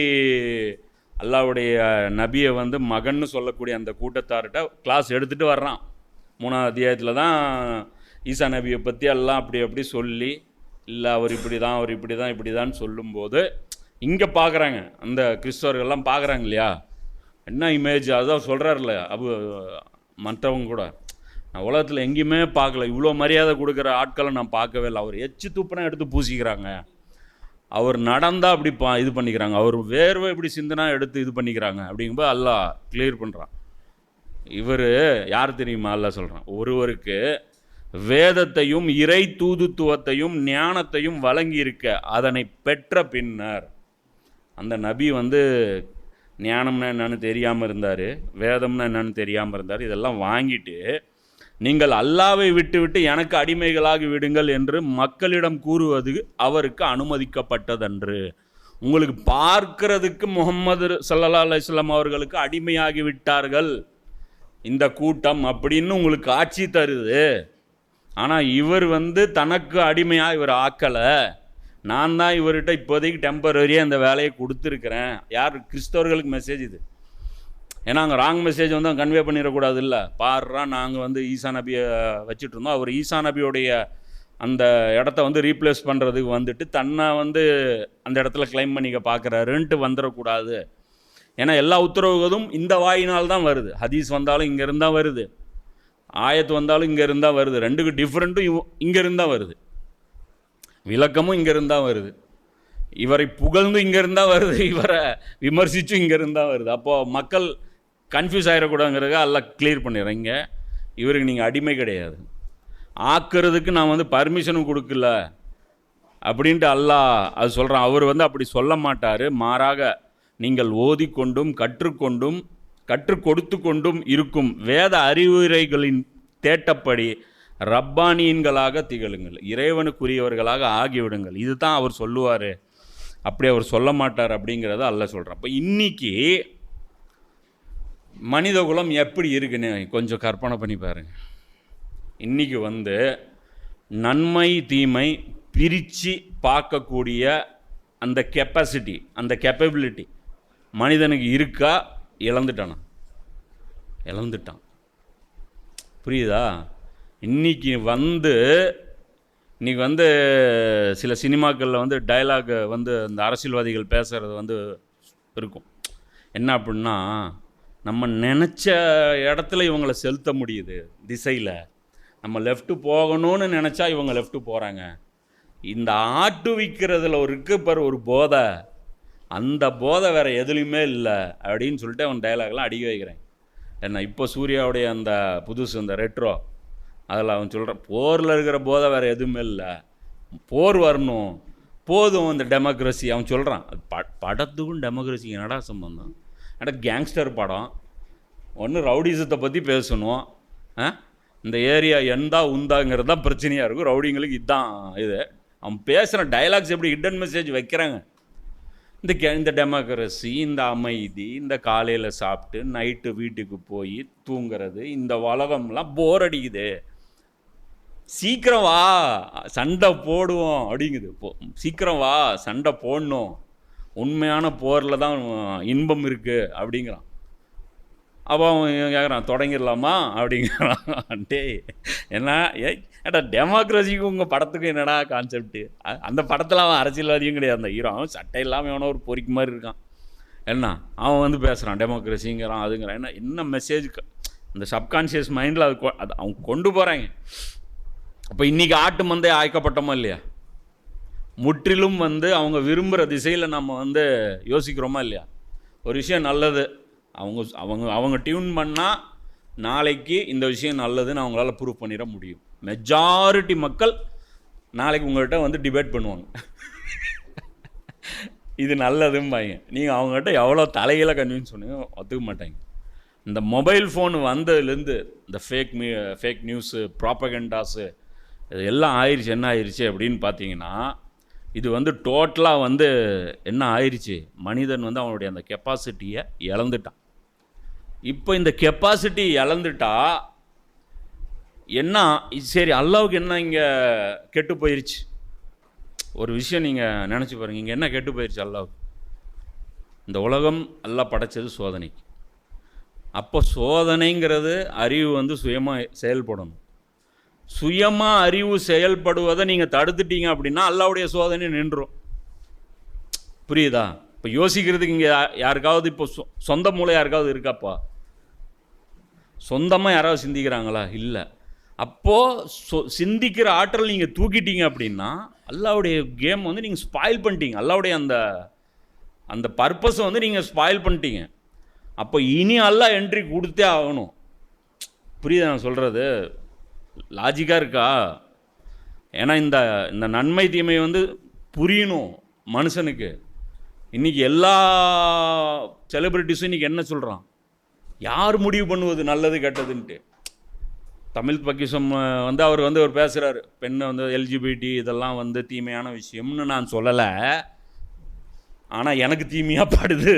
அல்லாஹ்வுடைய நபியை வந்து மகன்னு சொல்லக்கூடிய அந்த கூட்டத்தார்கிட்ட கிளாஸ் எடுத்துகிட்டு வர்றான். 3ஆம் அத்தியாயத்தில் தான் ஈசா நபியை பற்றி எல்லாம் அப்படி சொல்லி, இல்லை அவர் இப்படி தான் சொல்லும்போது இங்கே பார்க்குறாங்க, அந்த கிறிஸ்தவர்கள்லாம் பார்க்குறாங்க இல்லையா, என்ன இமேஜ். அதுதான் சொல்கிறார்ல மற்றவங்க கூட, நான் உலகத்தில் எங்கேயுமே பார்க்கல, இவ்வளோ மரியாதை கொடுக்குற ஆட்களை நான் பார்க்கவே இல்லை. அவர் எச்சு துப்புனா எடுத்து பூசிக்கிறாங்க, அவர் நடந்தால் அப்படி இது பண்ணிக்கிறாங்க, அவர் வேர்வை இப்படி சிந்தனா எடுத்து இது பண்ணிக்கிறாங்க அப்படிங்கும்போது அல்லாஹ் கிளியர் பண்ணுறான். இவர் யார் தெரியுமா? அல்லாஹ் சொல்கிறான், ஒருவருக்கு வேதத்தையும் இறை தூதுத்துவத்தையும் ஞானத்தையும் வழங்கியிருக்க அதனை பெற்ற பின்னர், அந்த நபி வந்து ஞானம்னா என்னன்னு தெரியாமல் இருந்தார், வேதம்னா என்னன்னு தெரியாமல் இருந்தார், இதெல்லாம் வாங்கிட்டு நீங்கள் அல்லாவை விட்டு எனக்கு அடிமைகளாகி விடுங்கள் என்று மக்களிடம் கூறுவது அவருக்கு அனுமதிக்கப்பட்டதன்று. உங்களுக்கு பார்க்கிறதுக்கு முகம்மது ஸல்லல்லாஹு அலைஹி வஸல்லம் அவர்களுக்கு அடிமையாகி விட்டார்கள் இந்த கூட்டம் அப்படின்னு உங்களுக்கு காட்சி தருது. ஆனால் இவர் வந்து தனக்கு அடிமையாக இவர் ஆக்கலை. நான் தான் இவர்கிட்ட இப்போதைக்கு டெம்பரரியாக இந்த வேலையை கொடுத்துருக்கிறேன். யார்? கிறிஸ்தவர்களுக்கு மெசேஜ் இது. ஏன்னா அங்கே ராங் மெசேஜ் வந்து கன்வே பண்ணிடக்கூடாது. இல்லை பாடுறா நாங்கள் வந்து ஈசா நபியை வச்சுட்டு இருந்தோம், அவர் ஈசா நபியோடைய அந்த இடத்த வந்து ரீப்ளேஸ் பண்ணுறதுக்கு வந்துட்டு தன்னை வந்து அந்த இடத்துல கிளைம் பண்ணிக்க பார்க்குறாருன்ட்டு வந்துடக்கூடாது. ஏன்னா எல்லா உத்தரவுகளும் இந்த வாயினால் தான் வருது. ஹதீஸ் வந்தாலும் இங்கே இருந்தால் வருது, ஆயத்து வந்தாலும் இங்கே இருந்தால் வருது. ரெண்டுக்கு டிஃப்ரெண்ட்டும் இங்கே இருந்தால் வருது, விளக்கமும் இங்கே இருந்தால் வருது. இவரை புகழ்ந்து இங்கே இருந்தால் வருது, இவரை விமர்சிச்சும் இங்கே இருந்தால் வருது. அப்போது மக்கள் கன்ஃபியூஸ் ஆகிடக்கூடாதுங்கிறத எல்லாம் கிளியர் பண்ணிடுறேன். இங்கே இவருக்கு நீங்கள் அடிமை கிடையாது, ஆக்கிறதுக்கு நான் வந்து பர்மிஷனும் கொடுக்கல அப்படின்ட்டு அல்லாஹ் அது சொல்கிறான். அவர் வந்து அப்படி சொல்ல மாட்டார். மாறாக நீங்கள் ஓதிக்கொண்டும் கற்றுக் கொடுத்து கொண்டும் இருக்கும் வேத அறிவுரைகளின் தேட்டப்படி ரப்பானியன்களாக திகழுங்கள், இறைவனுக்குரியவர்களாக ஆகிவிடுங்கள். இதுதான் அவர் சொல்லுவார், அப்படி அவர் சொல்ல மாட்டார் அப்படிங்கிறத அல்லாஹ் சொல்கிறான். அப்போ இன்றைக்கி மனித குலம் எப்படி இருக்குன்னு கொஞ்சம் கற்பனை பண்ணி பாருங்க. இன்றைக்கி வந்து நன்மை தீமை பிரித்து பார்க்கக்கூடிய அந்த கெப்பாசிட்டி, அந்த கேப்பபிலிட்டி மனிதனுக்கு இருக்கா? இழந்துட்டான். புரியுதா? இன்றைக்கி வந்து சில சினிமாக்களில் வந்து டைலாக் வந்து அந்த அரசியல்வாதிகள் பேசுகிறது வந்து இருக்கும். என்ன அப்படின்னா, நம்ம நினச்ச இடத்துல இவங்களை செலுத்த முடியுது திசையில். நம்ம லெஃப்ட்டு போகணும்னு நினச்சா இவங்க லெஃப்ட்டு போகிறாங்க. இந்த ஆட்டு விற்கிறதுல ஒரு போதை, அந்த போதை வேறு எதுலேயுமே இல்லை அப்படின்னு சொல்லிட்டு அவன் டைலாக்லாம் அடிக்க வைக்கிறேன். என்ன இப்போ சூர்யாவுடைய அந்த புதுசு அந்த ரெட்ரோ அதில் அவன் சொல்கிறான், போரில் இருக்கிற போதை வேறு எதுவுமே இல்லை, போர் வரணும், போதும் அந்த டெமோக்ரஸி. அவன் சொல்கிறான். படத்துக்கும் டெமோக்ரஸிக்கு என்னடா சம்பந்தம்? கேங்ஸ்டர் படம் ஒன்று, ரவுடிசத்தை பற்றி பேசணும், இந்த ஏரியா எந்தா உந்தாங்கிறது தான் பிரச்சனையாக இருக்கும். ரவுடிங்களுக்கு இதுதான் இது. அவன் பேசுகிற டைலாக்ஸ் எப்படி ஹிடன் மெசேஜ் வைக்கிறாங்க. இந்த டெமோக்ரஸி, இந்த அமைதி, இந்த காலையில் சாப்பிட்டு நைட்டு வீட்டுக்கு போய் தூங்குறது, இந்த உலகம்லாம் போர் அடிக்குது, சீக்கிரம் வா சண்டை போடுவோம் அப்படிங்குது. சீக்கிரம் வா சண்டை போடணும், உண்மையான போரில் தான் இன்பம் இருக்குது அப்படிங்கிறான். அப்போ அவன் கேட்குறான், தொடங்கிடலாமா அப்படிங்கிறான். டே என்ன ஏட்டா டெமோக்ரஸிக்கு உங்கள் படத்துக்கு என்னடா கான்செப்ட்டு? அந்த படத்தில் அவன் அரசியல்வாதியும் கிடையாது, அந்த ஹீரோ அவன் சட்டை இல்லாமல் எவனோ ஒரு பொறிக்கு மாதிரி இருக்கான். என்ன அவன் வந்து பேசுகிறான் டெமோக்ரஸிங்கிறான் அதுங்கிறான். என்ன மெசேஜ் அந்த சப்கான்ஷியஸ் மைண்டில் அது அவங்க கொண்டு போகிறாங்க. அப்போ இன்றைக்கி ஆட்டு மந்தை ஆய்க்கப்பட்டோமா இல்லையா? முற்றிலும் வந்து அவங்க விரும்புகிற திசையில் நம்ம வந்து யோசிக்கிறோமா இல்லையா? ஒரு விஷயம் நல்லது, அவங்க டியூன் பண்ணால் நாளைக்கு இந்த விஷயம் நல்லதுன்னு அவங்களால ப்ரூவ் பண்ணிட முடியும். மெஜாரிட்டி மக்கள் நாளைக்கு உங்கள்கிட்ட வந்து டிபேட் பண்ணுவாங்க, இது நல்லதும்பாங்க. நீங்கள் அவங்ககிட்ட எவ்வளோ தலையில் கன்வின்ஸ் பண்ணுங்க ஒத்துக்க மாட்டாங்க. இந்த மொபைல் ஃபோன் வந்ததுலேருந்து இந்த ஃபேக் நியூஸு, ப்ராப்பகண்டாஸு இது எல்லாம் ஆயிடுச்சு. என்ன ஆயிடுச்சு அப்படின்னு பார்த்தீங்கன்னா, இது வந்து டோட்டலாக வந்து என்ன ஆயிடுச்சு, மனிதன் வந்து அவனுடைய அந்த கெப்பாசிட்டியை இழந்துட்டான். இப்போ இந்த கெப்பாசிட்டி இழந்துட்டா என்ன சரி, அல்லாவுக்கு என்ன இங்கே கெட்டு போயிடுச்சு? ஒரு விஷயம் நீங்கள் நினச்சி பாருங்கள், இங்கே என்ன கெட்டு போயிடுச்சு அல்லாவுக்கு? இந்த உலகம் எல்லாம் படைச்சது சோதனைக்கு. அப்போ சோதனைங்கிறது அறிவு வந்து சுயமாக செயல்படணும். சுயமாக அறிவு செயல்படுவதை நீங்கள் தடுத்துட்டீங்க அப்படின்னா அல்லாவுடைய சோதனை நின்றும். புரியுதா? இப்போ யோசிக்கிறதுக்கு இங்கே யாருக்காவது இப்போ சொந்த மூளை யாருக்காவது இருக்காப்பா? சொந்தமாக யாராவது சிந்திக்கிறாங்களா? இல்லை. அப்போது சிந்திக்கிற ஆற்றல் நீங்கள் தூக்கிட்டீங்க அப்படின்னா அல்லாவுடைய கேம் வந்து நீங்கள் ஸ்பாயில் பண்ணிட்டீங்க. அல்லாவுடைய அந்த பர்பஸை வந்து நீங்கள் ஸ்பாயில் பண்ணிட்டீங்க. அப்போ இனி அல்லாஹ் என்ட்ரி கொடுத்தே ஆகணும். புரியுதா நான் சொல்கிறது? லாஜிக்காக இருக்கா? ஏன்னா இந்த நன்மை தீமை வந்து புரியணும் மனுஷனுக்கு. இன்றைக்கி எல்லா செலிப்ரிட்டிஸும் இன்றைக்கி என்ன சொல்கிறான், யார் முடிவு பண்ணுவது நல்லது கெட்டதுன்ட்டு? தமிழ் பக்கிசம் வந்து அவர் வந்து அவர் பேசுகிறாரு, பெண்ணை வந்து எல்ஜிபிடி இதெல்லாம் வந்து தீமையான விஷயம்னு நான் சொல்லலை, ஆனால் எனக்கு தீமையாக படுது.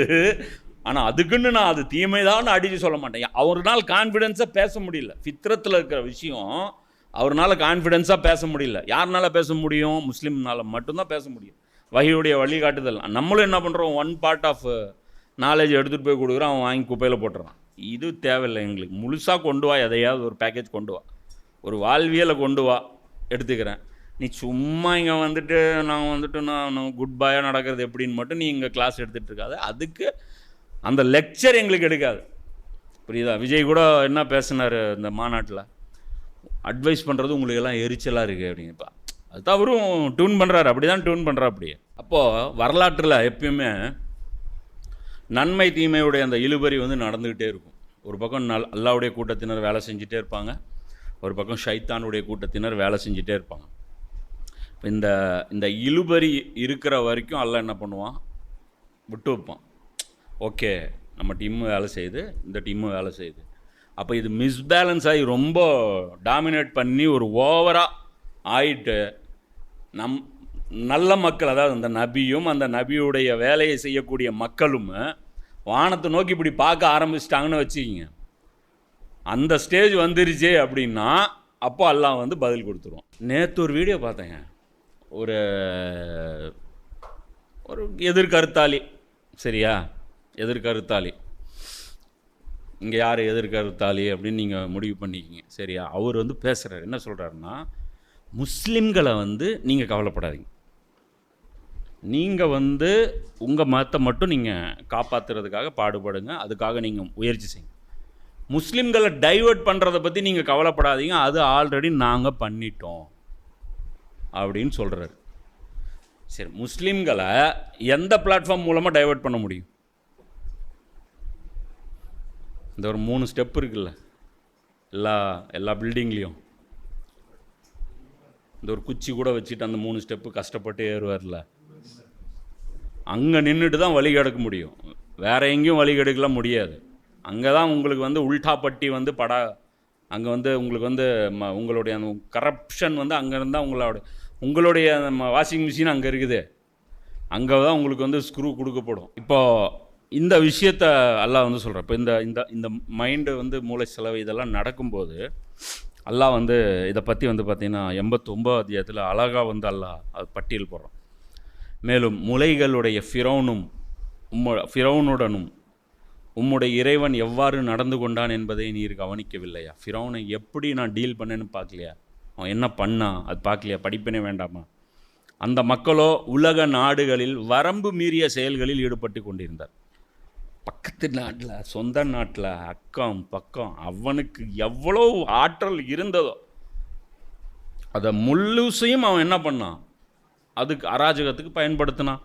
ஆனால் அதுக்குன்னு நான் அது தீமை தான் அடித்து சொல்ல மாட்டேன். அவர்னால் கான்ஃபிடென்ஸாக பேச முடியல. ஃபித்ரத்தில் இருக்கிற விஷயம் அவர்னால் கான்ஃபிடென்ஸாக பேச முடியல. யாருனால பேச முடியும்? முஸ்லீம்னால் மட்டும்தான் பேச முடியும். வஹீயுடைய வழிகாட்டுதல். நம்மளும் என்ன பண்ணுறோம், ஒன் பார்ட் ஆஃப் நாலேஜ் எடுத்துகிட்டு போய் கொடுக்குறான், அவன் வாங்கி குப்பையில் போட்டுறான். இது தேவையில்லை எங்களுக்கு. முழுசாக கொண்டு வா, எதையாவது ஒரு பேக்கேஜ் கொண்டு வா, ஒரு வாழ்வியலை கொண்டு வா, எடுத்துக்கிறேன். நீ சும்மா இங்கே வந்துட்டு நான் குட் பாயாக நடக்கிறது எப்படின்னு மட்டும் நீ இங்கே கிளாஸ் எடுத்துகிட்டு இருக்காது. அதுக்கு அந்த லெக்சர் எங்களுக்கு எடுக்காது. புரியுதா? விஜய் கூட என்ன பேசினார் இந்த மாநாட்டில், அட்வைஸ் பண்ணுறது உங்களுக்கு எல்லாம் எரிச்சலாக இருக்குது அப்படிங்கப்பா. அதுதான் அவரும் டியூன் பண்ணுறாரு, அப்படி தான் டியூன் பண்ணுறா. அப்படியே அப்போது வரலாற்றில் எப்பயுமே நன்மை தீமையுடைய அந்த இழுபறி வந்து நடந்துக்கிட்டே இருக்கும். ஒரு பக்கம் அல்லாவுடைய கூட்டத்தினர் வேலை செஞ்சுட்டே இருப்பாங்க, ஒரு பக்கம் ஷைத்தானுடைய கூட்டத்தினர் வேலை செஞ்சுட்டே இருப்பாங்க. இந்த இந்த இழுபறி இருக்கிற வரைக்கும் அல்லாஹ் என்ன பண்ணுவான், விட்டு வைப்பான். ஓகே, நம்ம டீமும் வேலை செய்யுது, இந்த டீமும் வேலை செய்யுது. அப்போ இது மிஸ்பேலன்ஸ் ஆகி ரொம்ப டாமினேட் பண்ணி ஒரு ஓவராக ஆயிட்டு நல்ல மக்கள், அதாவது அந்த நபியும் அந்த நபியுடைய வேலையை செய்யக்கூடிய மக்களும் வானத்தை நோக்கி இப்படி பார்க்க ஆரம்பிச்சிட்டாங்கன்னு வச்சுக்கிங்க. அந்த ஸ்டேஜ் வந்துருச்சு அப்படின்னா அப்போ அல்லாஹ் வந்து பதில் கொடுத்துருவோம். நேற்று ஒரு வீடியோ பார்த்தேங்க, ஒரு ஒரு எதிர்கருத்தாளி, சரியா, எதிர்கருத்தாளி, இங்கே யார் எதிர்கருத்தாளி அப்படின்னு நீங்கள் முடிவு பண்ணிக்கிங்க, சரியா. அவர் வந்து பேசுகிறார், என்ன சொல்கிறாருன்னா, முஸ்லீம்களை வந்து நீங்கள் கவலைப்படாதீங்க, நீங்கள் வந்து உங்கள் மதத்தை மட்டும் நீங்கள் காப்பாற்றுறதுக்காக பாடுபடுங்க, அதுக்காக நீங்கள் முயற்சி செய்யுங்க. முஸ்லீம்களை டைவர்ட் பண்ணுறதை பற்றி நீங்கள் கவலைப்படாதீங்க, அது ஆல்ரெடி நாங்கள் பண்ணிட்டோம் அப்படின்னு சொல்கிறாரு. சரி, முஸ்லீம்களை எந்த பிளாட்ஃபார்ம் மூலமாக டைவர்ட் பண்ண முடியும்? இந்த ஒரு 3 ஸ்டெப் இருக்குல்ல எல்லா பில்டிங்லேயும், இந்த ஒரு குச்சி கூட வச்சுட்டு அந்த 3 ஸ்டெப்பு கஷ்டப்பட்டு ஏறுவார்ல, அங்கே நின்றுட்டு தான் வழி கெடுக்க முடியும், வேறு எங்கேயும் வழி கெடுக்கலாம் முடியாது. அங்கே தான் உங்களுக்கு வந்து உல்டா பட்டி வந்து அங்கே வந்து உங்களுக்கு வந்து உங்களுடைய அந்த கரப்ஷன் வந்து அங்கே இருந்தால் உங்களுடைய வாஷிங் மிஷின் அங்கே இருக்குது, அங்கே தான் உங்களுக்கு வந்து ஸ்க்ரூ கொடுக்கப்படும். இப்போது இந்த விஷயத்தை அல்லாஹ் வந்து சொல்கிறேன். இப்போ இந்த இந்த இந்த மைண்டு வந்து மூளை செலவு இதெல்லாம் நடக்கும்போது அல்லாஹ் வந்து இதை பற்றி வந்து பார்த்திங்கன்னா 89 அத்தியாயத்தில் அழகாக வந்து அல்லாஹ் அது பட்டியல் போடுறோம். மேலும் முலைகளுடைய ஃபிரௌனுடனும் உம்முடைய இறைவன் எவ்வாறு நடந்து கொண்டான் என்பதை நீர் கவனிக்கவில்லையா? ஃபிரௌனை எப்படி நான் டீல் பண்ணேன்னு பார்க்கலையா? அவன் என்ன பண்ணான் அது பார்க்கலையா? படிப்பனே வேண்டாமா? அந்த மக்களோ உலக நாடுகளில் வரம்பு மீறிய செயல்களில் ஈடுபட்டு கொண்டிருந்தார். பக்கத்து நாட்டில், சொந்த நாட்டில், அக்கம் பக்கம் அவனுக்கு எவ்வளோ ஆற்றல் இருந்ததோ அதை முழுசையும் அவன் என்ன பண்ணான், அதுக்கு அராஜகத்துக்கு பயன்படுத்தினான்.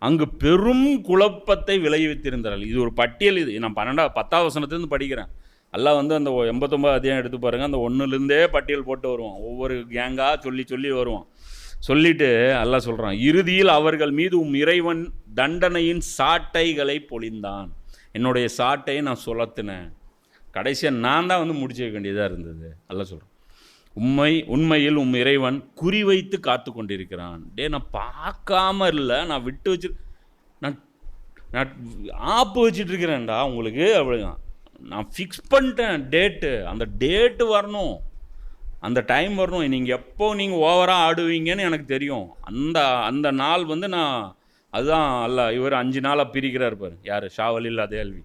அங்கு பெரும் குழப்பத்தை விளைவித்திருந்தார்கள். இது ஒரு பட்டியல். இது நான் 10ஆம் வசனத்துலேருந்து படிக்கிறேன். அல்லாஹ் வந்து அந்த 89 அத்தியாயம் எடுத்து பாருங்கள், அந்த 1லேருந்தே பட்டியல் போட்டு வருவான், ஒவ்வொரு கேங்காக சொல்லி வருவான். சொல்லிட்டு அல்லாஹ் சொல்கிறான், இறுதியில் அவர்கள் மீது இறைவன் தண்டனையின் சாட்டைகளை பொழிந்தான். என்னுடைய சாட்டையை நான் சுலத்தினேன், கடைசியாக நான் தான் வந்து முடிச்சு வைக்க வேண்டியதாக இருந்தது. அல்லாஹ் சொல்கிறான், உண்மையில் இறைவன் குறிவைத்து காத்து கொண்டிருக்கிறான். நான் பார்க்காம இல்லை, நான் விட்டு வச்சு நான் ஆப்பு வச்சுட்டு இருக்கிறேன்டா உங்களுக்கு, அப்படிதான் நான் ஃபிக்ஸ் பண்ணிட்டேன் டேட்டு. அந்த டேட்டு வரணும், அந்த டைம் வரணும். நீங்கள் எப்போ நீங்கள் ஓவராக ஆடுவீங்கன்னு எனக்கு தெரியும். அந்த நாள் வந்து நான் அதுதான் அல்லாஹ் இவர் 5 நாளாக பிரிக்கிறார் பாரு. யார்? ஷாவலில் அதே அல்வி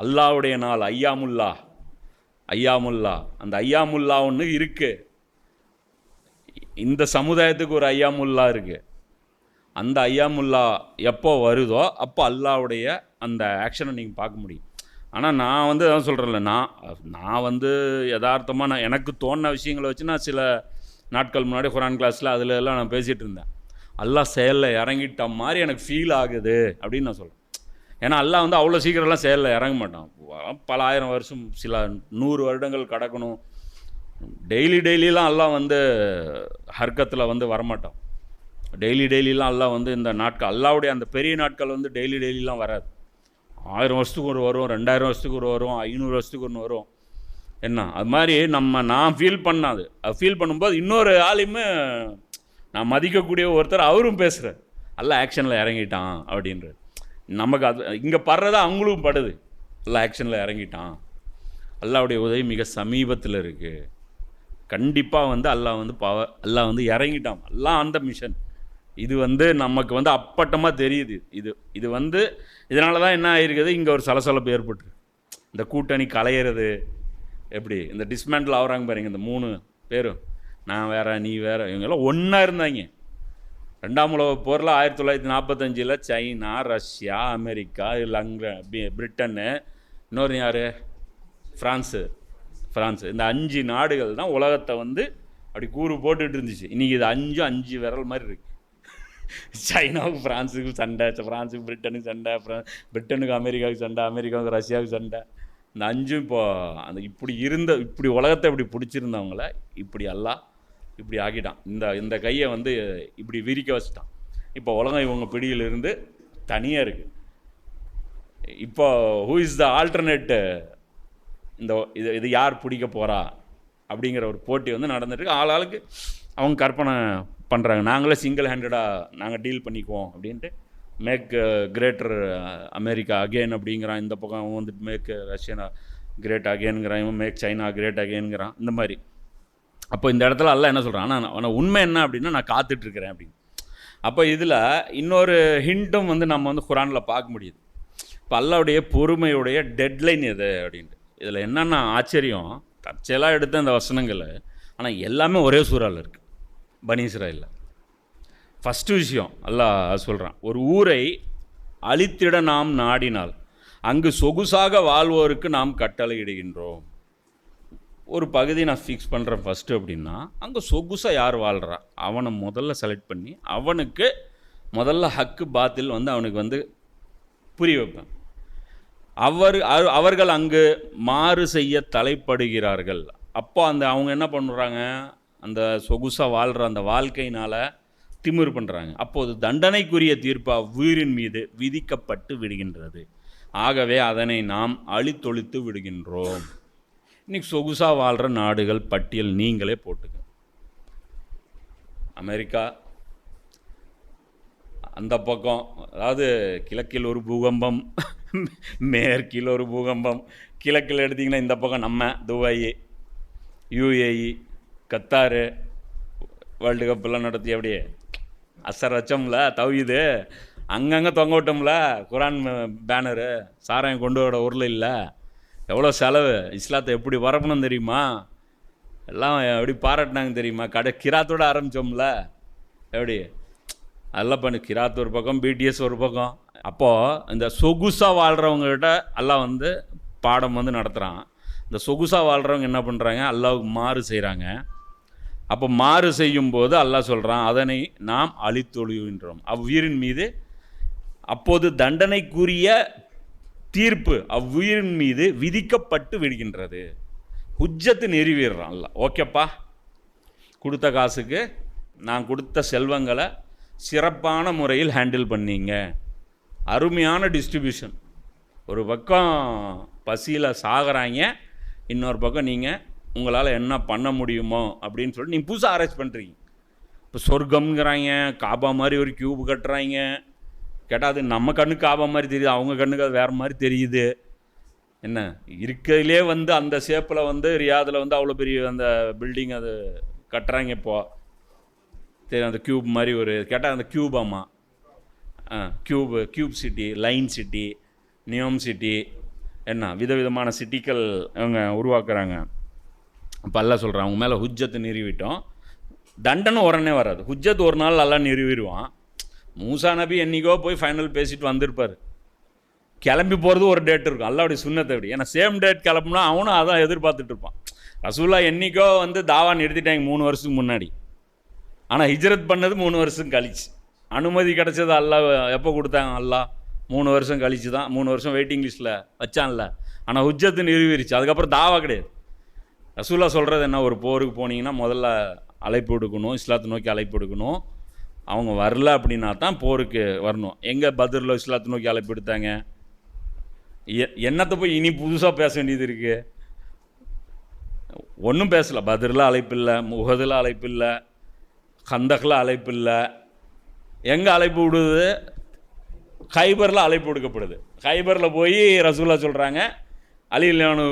அல்லாவுடைய நாள் ஐயாமுல்லா. அந்த ஐயாமுல்லா ஒன்று இருக்குது. இந்த சமுதாயத்துக்கு ஒரு ஐயாமுல்லா இருக்குது. அந்த ஐயாமுல்லா எப்போ வருதோ அப்போ அல்லாவுடைய அந்த ஆக்ஷனை நீங்கள் பார்க்க முடியும். ஆனால் நான் வந்து அதான் சொல்கிறேன்ல, நான் வந்து யதார்த்தமாக எனக்கு தோணின விஷயங்களை வச்சு நான் சில நாட்கள் முன்னாடி குரான் கிளாஸில் அதில் எல்லாம் நான் பேசிகிட்டு இருந்தேன். அல்லாஹ் செயலில் இறங்கிட்ட மாதிரி எனக்கு ஃபீல் ஆகுது அப்படின்னு நான் சொல்கிறேன். ஏன்னா அல்லாஹ் வந்து அவ்வளோ சீக்கிரம்லாம் செயலில் இறங்க மாட்டான். பல 1000 வருஷம், சில 100 வருடங்கள் கடக்கணும். டெய்லிலாம் அல்லாஹ் வந்து ஹர்க்கத்தில் வந்து வரமாட்டான். டெய்லிலாம் அல்லாஹ் வந்து இந்த நாட்கள், அல்லாவுடைய அந்த பெரிய நாட்கள் வந்து டெய்லிலாம் வராது. 1000 வருஷத்துக்கு ஒரு வரும், 2000 வருஷத்துக்கு ஒரு வரும், 500 வருஷத்துக்கு ஒன்று வரும். என்ன அது மாதிரி நான் ஃபீல் பண்ணாது. அது ஃபீல் பண்ணும்போது இன்னொரு ஆளுமே நான் மதிக்கக்கூடிய ஒருத்தர் அவரும் பேசுகிறார், அல்லாஹ் ஆக்ஷனில் இறங்கிட்டான் அப்படின்றது. நமக்கு அது இங்கே படுறதா அவங்களும் படுது, அல்லாஹ் ஆக்ஷனில் இறங்கிட்டான், அல்லாவுடைய உதவி மிக சமீபத்தில் இருக்குது. கண்டிப்பாக வந்து அல்லாஹ் வந்து அல்லாஹ் வந்து இறங்கிட்டான், அல்லாஹ் அந்த மிஷன் இது வந்து நமக்கு வந்து அப்பட்டமாக தெரியுது. இது வந்து இதனால தான் என்ன ஆகிருக்குது, இங்கே ஒரு சலசலப்பு ஏற்பட்டு இந்த கூட்டணி கலையிறது எப்படி இந்த டிஸ்மேண்டில் ஆகுறாங்க பாருங்க. இந்த 3 பேரும், நான் வேற நீ வேற, இவங்கெல்லாம் ஒன்றா இருந்தாங்க. 2ஆம் உலகப் போரில் 1945 சைனா, ரஷ்யா, அமெரிக்கா, பிரிட்டனு, இன்னொரு யார், ஃப்ரான்ஸு. இந்த 5 நாடுகள் தான் உலகத்தை வந்து அப்படி கூறு போட்டுட்டு இருந்துச்சு. இன்றைக்கி இது 5 விரல் மாதிரி இருக்குது. சைனாவுக்கு ஃப்ரான்ஸுக்கு சண்டை, ஃப்ரான்ஸுக்கு பிரிட்டனுக்கு சண்டை, பிரிட்டனுக்கு அமெரிக்காவுக்கு சண்டை, அமெரிக்காவுக்கு ரஷ்யாவுக்கு சண்டை. இந்த 5 இப்போது அந்த இப்படி உலகத்தை இப்படி பிடிச்சிருந்தவங்கள இப்படி ஆக்கிட்டான். இந்த கையை வந்து இப்படி விரிக்க வச்சுட்டான். இப்போ உலகம் இவங்க பிடியிலிருந்து தனியாக இருக்குது. இப்போ ஹூ இஸ் த ஆல்டர்னேட், இது யார் பிடிக்க போகிறா அப்படிங்கிற ஒரு போட்டி வந்து நடந்துட்டுருக்கு. ஆளாளுக்கு அவங்க கற்பனை பண்ணுறாங்க. நாங்களே சிங்கிள் ஹேண்டடாக நாங்கள் டீல் பண்ணிக்குவோம் அப்படின்ட்டு. மேக் கிரேட்டர் அமெரிக்கா அகெயின் அப்படிங்கிறான். இந்த பக்கம் அவன் வந்துட்டு மேக் ரஷ்யா கிரேட் அகெயின்ங்கிறான். இவன் மேக் சைனா கிரேட் அகெயின்ங்கிறான். இந்த மாதிரி. அப்போ இந்த இடத்துல எல்லாம் என்ன சொல்கிறான், ஆனால் உண்மை என்ன அப்படின்னா நான் காத்துட்ருக்கிறேன் அப்படின்னு. அப்போ இதில் இன்னொரு ஹிண்ட்டும் வந்து நம்ம வந்து குரானில் பார்க்க முடியுது. இப்போ அல்லாவுடைய பொறுமையுடைய டெட்லைன் எது அப்படின்ட்டு. இதில் என்னென்ன ஆச்சரியம், தற்செயலாக எடுத்த இந்த வசனங்கள் ஆனால் எல்லாமே ஒரே சூறாவில் இருக்குது. பனி இஸ்ராயேலில் ஃபஸ்ட்டு விஷயம் அல்லாஹ் சொல்கிறான், ஒரு ஊரை அழித்திட நாம் நாடினால் அங்கு சொகுசாக வாழ்வோருக்கு நாம் கட்டளையிடுகின்றோம். ஒரு பகுதி நான் ஃபிக்ஸ் பண்ணுறேன் ஃபஸ்ட்டு அப்படின்னா, அங்கே சொகுசாக யார் வாழ்கிறா அவனை முதல்ல செலக்ட் பண்ணி அவனுக்கு முதல்ல ஹக்கு பாத்தில் வந்து அவனுக்கு வந்து புரிய வைப்பேன். அவர்கள் அங்கு மாறு செய்ய தலைப்படுகிறார்கள். அப்போ அவங்க என்ன பண்ணுறாங்க, அந்த சொகுசாக வாழ்கிற அந்த வாழ்க்கையினால் திமிர் பண்ணுறாங்க. அப்போது தண்டனைக்குரிய தீர்ப்பாக உயிரின் மீது விதிக்கப்பட்டு விடுகின்றது. ஆகவே அதனை நாம் அழித்தொழித்து விடுகின்றோம். இன்றைக்கி சொகுசாக வாழ்கிற நாடுகள் பட்டியல் நீங்களே போட்டுங்க. அமெரிக்கா அந்த பக்கம், அதாவது கிழக்கில் ஒரு பூகம்பம், மேற்கில் ஒரு பூகம்பம். கிழக்கில் எடுத்திங்கன்னா இந்த பக்கம் நம்ம துபாய், யூஏஇ, கத்தாரு வேர்ல்டு கப்பெல்லாம் நடத்தி அப்படியே அசர் வச்சோம்ல தவிது, அங்கங்கே தொங்க விட்டோம்ல குரான் பேனரு, சாராயம் கொண்டு வர ஊரில் இல்லை. எவ்வளோ செலவு, இஸ்லாத்தை எப்படி வரப்பணும் தெரியுமா, எல்லாம் எப்படி பாராட்டினாங்க தெரியுமா, கிராத்தோடு ஆரம்பித்தோம்ல எப்படி, அதெல்லாம் பண்ணு. கிராத் ஒரு பக்கம், பிடிஎஸ் ஒரு பக்கம். அப்போது இந்த சொகுசாக வாழ்கிறவங்ககிட்ட எல்லாம் வந்து பாடம் வந்து நடத்துகிறான். இந்த சொகுசாக வாழ்கிறவங்க என்ன பண்ணுறாங்க, அல்லாவுக்கு மாறு செய்கிறாங்க. அப்போ மாறு செய்யும்போது அல்லாஹ் சொல்கிறான், அதனை நாம் அழித்தொழிகின்றோம் அவ்வுயிரின் மீது. அப்போது தண்டனைக்குரிய தீர்ப்பு அவ்வுயிரின் மீது விதிக்கப்பட்டு விடுகின்றது. ஹுஜ்ஜத்து நிறைவேறான் அல்லாஹ். ஓகேப்பா, கொடுத்த காசுக்கு நான் கொடுத்த செல்வங்களை சிறப்பான முறையில் ஹேண்டில் பண்ணீங்க, அருமையான டிஸ்ட்ரிபியூஷன். ஒரு பக்கம் பசியில் சாகிறாங்க, இன்னொரு பக்கம் நீங்கள் உங்களால் என்ன பண்ண முடியுமோ அப்படின்னு சொல்லிட்டு நீங்கள் புதுசாக அரேஞ்ச் பண்ணுறீங்க. இப்போ சொர்க்கம்ங்கிறாங்க, காபா மாதிரி ஒரு கியூப் கட்டுறாங்க. கேட்டால் அது நம்ம கண்ணுக்கு காபா மாதிரி தெரியுது, அவங்க கண்ணுக்கு அது வேறு மாதிரி தெரியுது. என்ன இருக்கிறதுலே வந்து அந்த ஷேப்பில் வந்து ரியாதில் வந்து அவ்வளோ பெரிய அந்த பில்டிங் அது கட்டுறாங்க. இப்போது சரி, அந்த க்யூப் மாதிரி ஒரு கேட்டால் அந்த க்யூபாமா, cube city, line city, Neom city, என்ன விதவிதமான சிட்டிகள் அவங்க உருவாக்குறாங்க. இப்போ எல்லாம் சொல்கிறான், அவங்க மேலே ஹுஜ்ஜத்து நிறுவிட்டோம், தண்டனை உடனே வராது. ஹுஜ்ஜத் ஒரு நாள் நல்லா நிறுவிடுவான். மூசா நபி என்றைக்கோ போய் ஃபைனல் பேசிட்டு வந்திருப்பார். கிளம்பி போகிறது ஒரு டேட் இருக்கும், அல்லாவுடைய சுன்னத்தை எப்படி. ஏன்னா சேம் டேட் கிளம்புனா அவனும் அதான் எதிர்பார்த்துட்டு இருப்பான். ரசூல்லா என்றைக்கோ வந்து தாவா நிறுத்திட்டாங்க 3 வருஷத்துக்கு முன்னாடி. ஆனால் ஹிஜ்ரத் பண்ணது 3 வருஷம் கழிச்சு. அனுமதி கிடச்சது அல்லாஹ் எப்போ கொடுத்தாங்க, அல்லாஹ் 3 வருஷம் கழிச்சு தான். 3 வருஷம் வெயிட்டிங் லிஸ்ட்டில் வச்சான்ல. ஆனால் ஹுஜ்ஜத்து நிறுவிருச்சு, அதுக்கப்புறம் தாவா கிடையாது. ரசூல்லா சொல்கிறது என்ன, ஒரு போருக்கு போனீங்கன்னா முதல்ல அழைப்பு எடுக்கணும், இஸ்லாத்தை நோக்கி அழைப்பு எடுக்கணும். அவங்க வரல அப்படின்னா தான் போருக்கு வரணும். எங்கே பத்ரில் இஸ்லாத்தை நோக்கி அழைப்பு எடுத்தாங்க? என்னத்தை போய் இனி புதுசாக பேச வேண்டியது இருக்குது? ஒன்றும் பேசலை. பத்ரில் அழைப்பு இல்லை, உஹதில் அழைப்பு இல்லை, கந்தகில் அழைப்பு இல்லை. எங்கே அழைப்பு விடுது? ஹைபரில் அழைப்பு விடுக்கப்படுது. ஹைபரில் போய் ரசூல்லா சொல்கிறாங்க, அலியல்லானு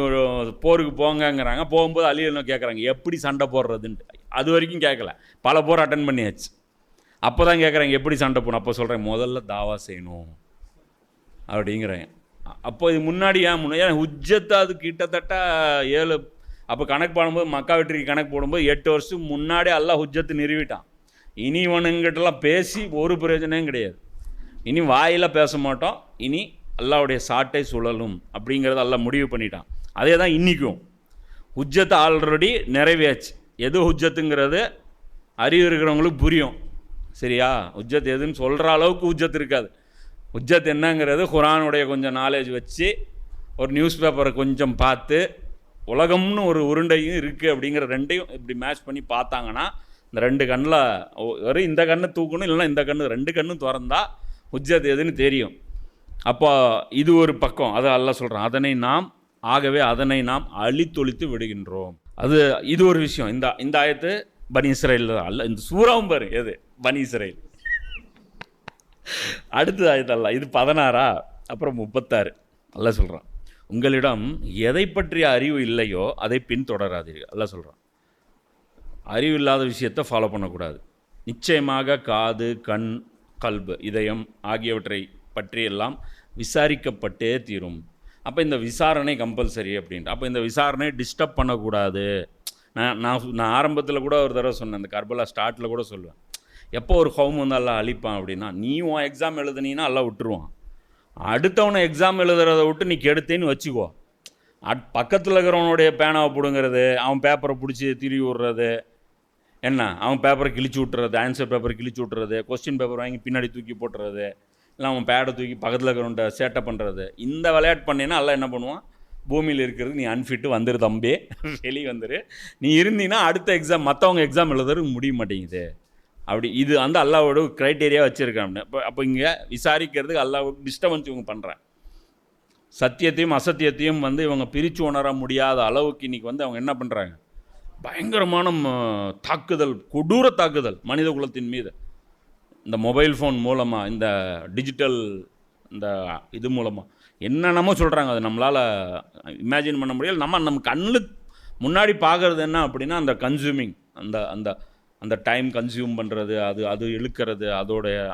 போருக்கு போங்கங்கிறாங்க. போகும்போது அலியல்லானு கேட்குறாங்க எப்படி சண்டை போடுறதுன்ட்டு. அது வரைக்கும் கேட்கல, பல போர் அட்டன் பண்ணியாச்சு. அப்போ தான் கேட்குறாங்க எப்படி சண்டை போகணும். அப்போ சொல்கிறேன் முதல்ல தாவா செய்யணும் அப்படிங்கிறேன். அப்போ இது முன்னாடி ஏன் ஹுஜ்ஜத்து அது கிட்டத்தட்ட 7 அப்போ கணக்கு போடும்போது மக்கா வெற்றிக்கு கணக்கு போடும்போது 8 வருஷத்துக்கு முன்னாடி அல்லாஹ் ஹுஜ்ஜத்து நிறுவிட்டான். இனி இவனுங்கிட்டலாம் பேசி ஒரு பிரயோஜனம் கிடையாது. இனி வாயில் பேச மாட்டோம், இனி அல்லாஹ்வுடைய சாட்டை சுழலும் அப்படிங்கிறத அல்லாஹ் முடிவு பண்ணிட்டான். அதே தான் இன்றைக்கும் ஹுஜ்ஜத்து ஆல்ரெடி நிறைவேச்சு. எது ஹுஜ்ஜத்துங்கிறது அறிவு இருக்கிறவங்களுக்கு புரியும். சரியா? ஹுஜ்ஜத் எதுன்னு சொல்கிற அளவுக்கு ஹுஜ்ஜத் இருக்காது. ஹுஜ்ஜத் என்னங்கிறது குர்ஆனுடைய கொஞ்சம் நாலேஜ் வச்சு ஒரு நியூஸ் பேப்பரை கொஞ்சம் பார்த்து உலகம்னு ஒரு உருண்டையும் இருக்குது அப்படிங்கிற ரெண்டையும் இப்படி மேட்ச் பண்ணி பார்த்தாங்கன்னா இந்த 2 கண்ணில் வெறும் இந்த கண்ணை தூக்கணும், இல்லைன்னா இந்த கண்ணு 2 கண்ணும் திறந்தா ஹுஜ்ஜத் எதுன்னு தெரியும். அப்போ இது ஒரு பக்கம். அதை அல்லாஹ் சொல்கிறான், அதனை நாம் அழித்தொழித்து விடுகின்றோம். இது ஒரு விஷயம். இந்த ஆயத்து பனி இஸ்ராயேல் தான். அல்ல இந்த சூறாவும் பாரு எது பனி இஸ்ராயேல். அடுத்தது ஆயத்து அல்லாஹ் இது 16 அப்புறம் 36 அல்லாஹ் சொல்கிறான், உங்களிடம் எதை பற்றிய அறிவு இல்லையோ அதை பின்தொடராதீர்கள். அல்லாஹ் சொல்கிறான், அறிவு இல்லாத விஷயத்தை ஃபாலோ பண்ணக்கூடாது. நிச்சயமாக காது, கண், கல்பு, இதயம் ஆகியவற்றை பற்றியெல்லாம் விசாரிக்கப்பட்டே தீரும். அப்போ இந்த விசாரணை கம்பல்சரி அப்படின்ட்டு. அப்போ இந்த விசாரணையை டிஸ்டர்ப் பண்ணக்கூடாது. நான் ஆரம்பத்தில் கூட ஒரு தடவை சொன்னேன், இந்த கர்பலா ஸ்டார்ட்டில் கூட சொல்லுவேன், எப்போ ஒரு ஹோம் வந்து எல்லாம் அழிப்பான் அப்படின்னா, நீ உன் எக்ஸாம் எழுதுனீன்னா எல்லாம் விட்டுருவான். அடுத்தவனை எக்ஸாம் எழுதுறதை விட்டு நீ கெடுத்தேன்னு வச்சுக்கோ, பக்கத்தில் இருக்கிறவனுடைய பேனாவை பிடுங்கிறது, அவன் பேப்பரை பிடிச்சி திருவி விட்றது, என்ன அவன் பேப்பரை கிழிச்சு விட்டுறது, ஆன்சர் பேப்பரை கிழிச்சு விட்டுறது, கொஸ்டின் பேப்பர் வாங்கி பின்னாடி தூக்கி போட்டுறது, இல்லை அவன் பேடை தூக்கி பக்கத்தில் இருக்கிறவன்ட்ட சேட்டை பண்ணுறது, இந்த விளையாட்டு பண்ணேன்னா எல்லாம் என்ன பண்ணுவான், பூமியில் இருக்கிறது நீ அன்ஃபிட்டு வந்துரு தம்பி, வெளியே வந்துரு, நீ இருந்தீங்கன்னா அடுத்த எக்ஸாம் மற்றவங்க எக்ஸாம் எழுதுறதுக்கு முடிய மாட்டேங்குது. அப்படி இது வந்து அல்லாவோட க்ரைட்டேரியா வச்சுருக்காங்க. அப்போ இங்கே விசாரிக்கிறதுக்கு அல்லாவுக்கு டிஸ்டர்பன்ஸ் இவங்க பண்ணுறேன். சத்தியத்தையும் அசத்தியத்தையும் வந்து இவங்க பிரித்து உணர முடியாத அளவுக்கு இன்றைக்கி வந்து அவங்க என்ன பண்ணுறாங்க, பயங்கரமான தாக்குதல், கொடூர தாக்குதல் மனித குலத்தின் மீது. இந்த மொபைல் ஃபோன் மூலமாக, இந்த டிஜிட்டல் இந்த இது மூலமாக என்னென்னமோ சொல்கிறாங்க. அது நம்மளால் இமேஜின் பண்ண முடியல. நம்ம கண்ணுக்கு முன்னாடி பார்க்குறது என்ன அப்படின்னா, அந்த கன்சியூமிங், அந்த அந்த அந்த டைம் கன்சியூம் பண்ணுறது, அது இழுக்கிறது,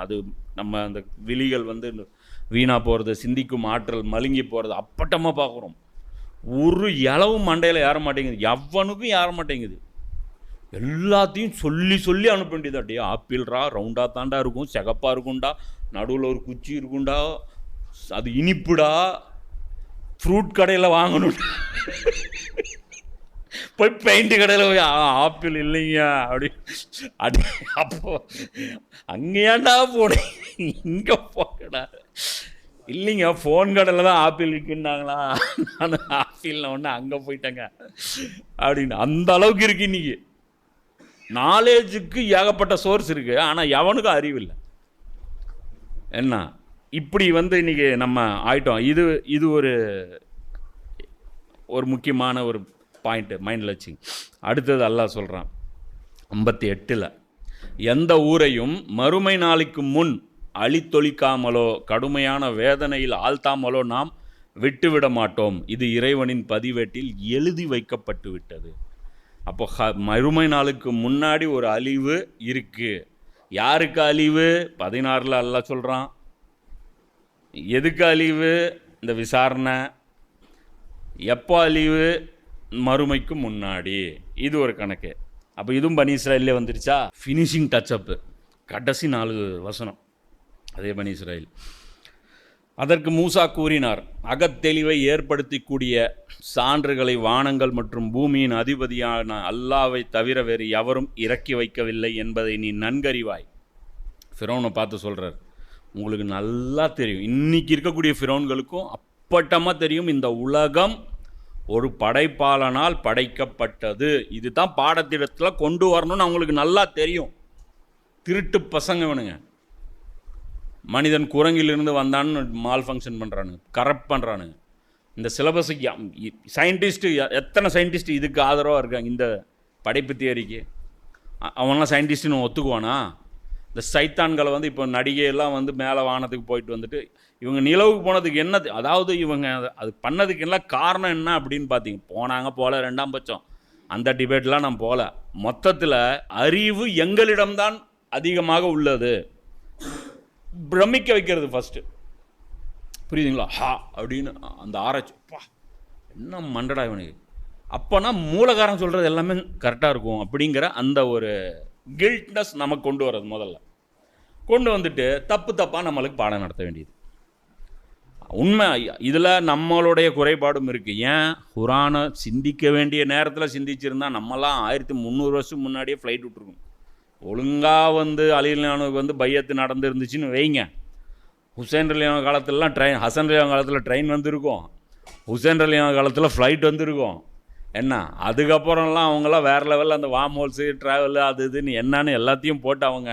அது நம்ம அந்த விழிகள் வந்து வீணாக போகிறது, சிந்திக்கும் ஆற்றல் மழுங்கி போகிறது அப்பட்டமாக பார்க்குறோம். ஒரு இளவும் மண்டையில் ஏற மாட்டேங்குது, எவனுக்கும் ஏற மாட்டேங்குது. எல்லாத்தையும் சொல்லி சொல்லி அனுப்ப வேண்டியது. அப்படியே ஆப்பிள்ரா ரவுண்டாக தாண்டா இருக்கும், சிகப்பாக இருக்கும்டா, நடுவில் ஒரு குச்சி இருக்கும்டா, அது இனிப்புடா, ஃப்ரூட் கடையில் வாங்கணும், போய் பெயிண்ட் கடையில் போய் ஆப்பிள் இல்லைங்க அப்படி அப்போ அங்கேயாண்டா போனேன், இங்கே போகடா, இல்லைங்க ஃபோன் கடையில் தான் ஆப்பிள் இருக்குன்னாங்களா, நான் ஆப்பிள்ல ஒன்று அங்கே போயிட்டேங்க அப்படின்னு. அந்த அளவுக்கு இருக்குது இன்றைக்கி. நாலேஜுக்கு ஏகப்பட்ட சோர்ஸ் இருக்குது, ஆனால் எவனுக்கும் அறிவில்லை. என்ன இப்படி வந்து இன்றைக்கி நம்ம ஆயிட்டோம். இது ஒரு முக்கியமான ஒரு பாயிண்ட்டு மைண்டில் வச்சு. அடுத்தது அல்லாஹ் சொல்கிறான் 58, எந்த ஊரையும் மறுமை நாளைக்கு முன் அழித்தொழிக்காமலோ கடுமையான வேதனையில் ஆழ்த்தாமலோ நாம் விட்டுவிட மாட்டோம், இது இறைவனின் பதிவேட்டில் எழுதி வைக்கப்பட்டு விட்டது. அப்போ மறுமை நாளுக்கு முன்னாடி ஒரு அழிவு இருக்குது. யாருக்கு அழிவு? 16 அல்லாஹ் சொல்கிறான். எதுக்கு அழிவு? இந்த விசாரணை. எப்போ அழிவு? மறுமைக்கு முன்னாடி. இது ஒரு கணக்கு. அப்போ இதுவும் பனி இஸ்ராயல்லே வந்துருச்சா? ஃபினிஷிங் டச்சப்பு, கடைசி 4 வசனம் அதே பனி இஸ்ராயல். அதற்கு மூசா கூறினார், அகத்தெளிவை ஏற்படுத்திக்கூடிய சான்றுகளை வானங்கள் மற்றும் பூமியின் அதிபதியான அல்லாவை தவிர வேறு எவரும் இறக்கி வைக்கவில்லை என்பதை நீ நன்கறிவாய். ஃபிரௌனை பார்த்து சொல்கிறார், உங்களுக்கு நல்லா தெரியும், இன்றைக்கி இருக்கக்கூடிய ஃபிரௌன்களுக்கும் அப்பட்டமாக தெரியும், இந்த உலகம் ஒரு படைப்பாளனால் படைக்கப்பட்டது. இது தான் பாடத்திட்டத்தில் கொண்டு வரணும்னு அவங்களுக்கு நல்லா தெரியும். திருட்டு பசங்க வேணுங்க. மனிதன் குரங்கிலிருந்து வந்தான்னு மால் ஃபங்க்ஷன் பண்ணுறானுங்க, கரப்ட் பண்ணுறானுங்க. இந்த சிலபஸுக்கு சயின்டிஸ்ட்டு எத்தனை சயின்டிஸ்ட் இதுக்கு ஆதரவாக இருக்காங்க, இந்த படைப்பு தியரிக்கு. அவன்லாம் சயின்டிஸ்ட்டுன்னு ஒத்துக்குவானா? இந்த சைத்தான்களை வந்து இப்போ நடிகையெல்லாம் வந்து மேலே வானத்துக்கு போயிட்டு வந்துட்டு இவங்க நிலவுக்கு போனதுக்கு என்ன, அதாவது இவங்க அது பண்ணதுக்கு எல்லாம் காரணம் என்ன அப்படின்னு பார்த்தீங்க, போனாங்க போல 2ஆம் பட்சம், அந்த டிபேட்லாம் நான் போகல. மொத்தத்தில் அறிவு எங்களிடம்தான் அதிகமாக உள்ளது. பிரமிக்க வைக்கிறது ஃபஸ்ட்டு, புரியுதுங்களா? ஹா அப்படின்னு அந்த ஆராய்ச்சி, பா என்ன மண்டடா இவனுக்கு, அப்போனா மூலகாரம் சொல்கிறது எல்லாமே கரெக்டாக இருக்கும் அப்படிங்கிற அந்த ஒரு கில்ட்னஸ் நமக்கு கொண்டு வர்றது முதல்ல. கொண்டு வந்துட்டு தப்பாக நம்மளுக்கு பாடம் நடத்த வேண்டியது. உண்மை இதில் நம்மளுடைய குறைபாடும் இருக்குது. ஏன் குரானை சிந்திக்க வேண்டிய நேரத்தில் சிந்திச்சிருந்தா நம்மலாம் 1300 வருஷம் முன்னாடியே ஃப்ளைட் விட்டுருக்கோம். ஒழுங்காக வந்து அலிலானுக்கு வந்து பையத்து நடந்துருந்துச்சுன்னு வைங்க, ஹுசைன் ரலியான காலத்திலலாம் ட்ரெயின், ஹசன் ரலியான காலத்தில் ட்ரெயின் வந்திருக்கும், ஹுசைன் ரலியான காலத்தில் ஃப்ளைட் வந்திருக்கும். என்ன அதுக்கப்புறம்லாம் அவங்களாம் வேறு லெவலில் அந்த வார்ம் ஹோல்ஸு ட்ராவலு அது இதுன்னு என்னன்னு எல்லாத்தையும் போட்டு அவங்க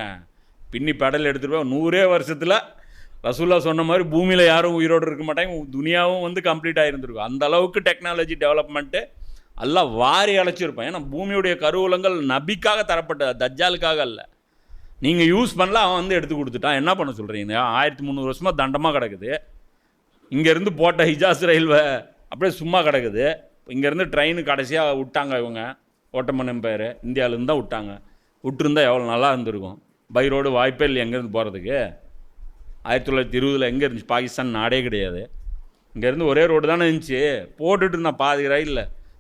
பின்னி பெடல் எடுத்துகிட்டு போய் 100 வருஷத்தில் ரசூல்லா சொன்ன மாதிரி பூமியில் யாரும் உயிரோடு இருக்க மாட்டாங்க, துனியாவும் வந்து கம்ப்ளீட் ஆகிருந்துருக்கும். அந்த அளவுக்கு டெக்னாலஜி டெவலப்மெண்ட்டு எல்லாம் வாரி அழைச்சிருப்பேன். ஏன்னா பூமியுடைய கருவூலங்கள் நபிக்காக தரப்பட்ட, தஜ்ஜாலுக்காக அல்ல. நீங்கள் யூஸ் பண்ணல, அவன் வந்து எடுத்து கொடுத்துட்டான். என்ன பண்ண சொல்கிறீங்க? 1300 வருஷமாக தண்டமாக கிடக்குது. இங்கேருந்து போட்ட ஹிஜாஸ் ரயில்வே அப்படியே சும்மா கிடக்குது. இங்கேருந்து ட்ரெயின் கடைசியாக விட்டாங்க இவங்க, ஓட்டமன் எம்பையர் இந்தியாவிலேருந்து தான் விட்டாங்க. விட்டுருந்தா எவ்வளோ நல்லா இருந்திருக்கும். பை ரோடு வாய்ப்பே இல்லை எங்கேருந்து போகிறதுக்கு. 1920 எங்கே இருந்துச்சு? பாகிஸ்தான் நாடே கிடையாது. இங்கேருந்து ஒரே ரோடு தானே இருந்துச்சு. போட்டுட்டு இருந்தான்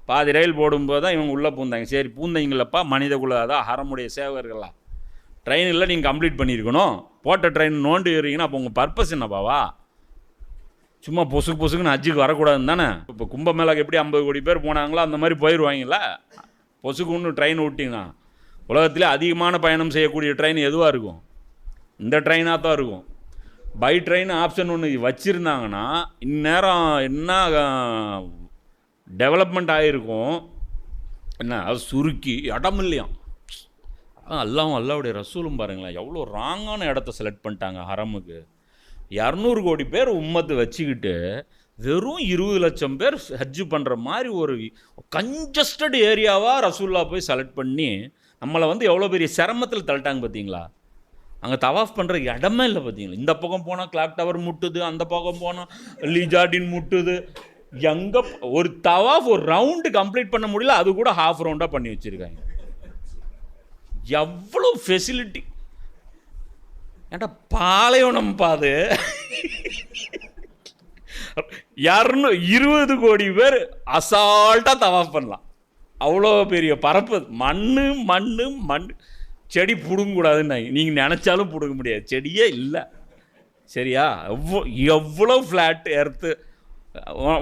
பாதி ரயில் போடும்போது தான் இவங்க உள்ளே பூந்தாங்க. சரி பூந்தீங்களப்பா, மனித குல அதான் ஹரமுடைய சேவகர்களா, ட்ரெயினில் நீங்கள் கம்ப்ளீட் பண்ணியிருக்கணும். போட்ட ட்ரெயின் நோண்டு ஏறீங்கன்னா அப்போ உங்கள் பர்பஸ் என்னப்பாவா? சும்மா பொசுக்குன்னு ஹஜ்ஜுக்கு வரக்கூடாதுன்னு தானே. இப்போ கும்பமேளாக்கு எப்படி 50 கோடி பேர் போனாங்களோ அந்த மாதிரி போயிடுவாங்களா? பொசுக்குன்னு ட்ரெயின் விட்டிங்கன்னா உலகத்திலே அதிகமான பயணம் செய்யக்கூடிய ட்ரெயின் எதுவாக இருக்கும்? இந்த ட்ரெயினாக தான் இருக்கும். பை ட்ரெயின் ஆப்ஷன் ஒன்று வச்சுருந்தாங்கன்னா இந்நேரம் என்ன டெவலப்மெண்ட் ஆகிருக்கும். என்ன அது சுருக்கி இடம் இல்லையாம். அல்லாவுடைய ரசூலும் பாருங்களேன் எவ்வளோ ராங்கான இடத்த செலக்ட் பண்ணிட்டாங்க ஹரமுக்கு. 200 கோடி பேர் உம்மத்து வச்சுக்கிட்டு வெறும் 20 லட்சம் பேர் ஹஜ்ஜு பண்ணுற மாதிரி ஒரு கன்ஜஸ்டட் ஏரியாவாக ரசூல்லா போய் செலக்ட் பண்ணி நம்மளை வந்து எவ்வளோ பெரிய சிரமத்தில் தள்ளிட்டாங்க பார்த்தீங்களா? அங்கே தவாஃப் பண்ணுற இடமே இல்லை பார்த்தீங்களா? இந்த பக்கம் போனால் கிளாக் டவர் முட்டுது, அந்த பக்கம் போனால் லீஜார்டின் முட்டுது. எங்கே ஒரு தவாஃப் ஒரு ரவுண்டு கம்ப்ளீட் பண்ண முடியல, அது கூட ஹாஃப் ரவுண்டாக பண்ணி வச்சுருக்காங்க. எவ்வளோ ஃபெசிலிட்டி! ஏன்டா பாலைவனம் பாது 220 கோடி பேர் அசால்ட்டாக தவாஃப் பண்ணலாம். அவ்வளோ பெரிய பரப்பு, மண் செடி பிடுங்கக்கூடாதுன்னு நீங்கள் நினச்சாலும் பிடுங்க முடியாது, செடியே இல்லை. சரியா? எவ்வளோ ஃப்ளாட் எர்த்து.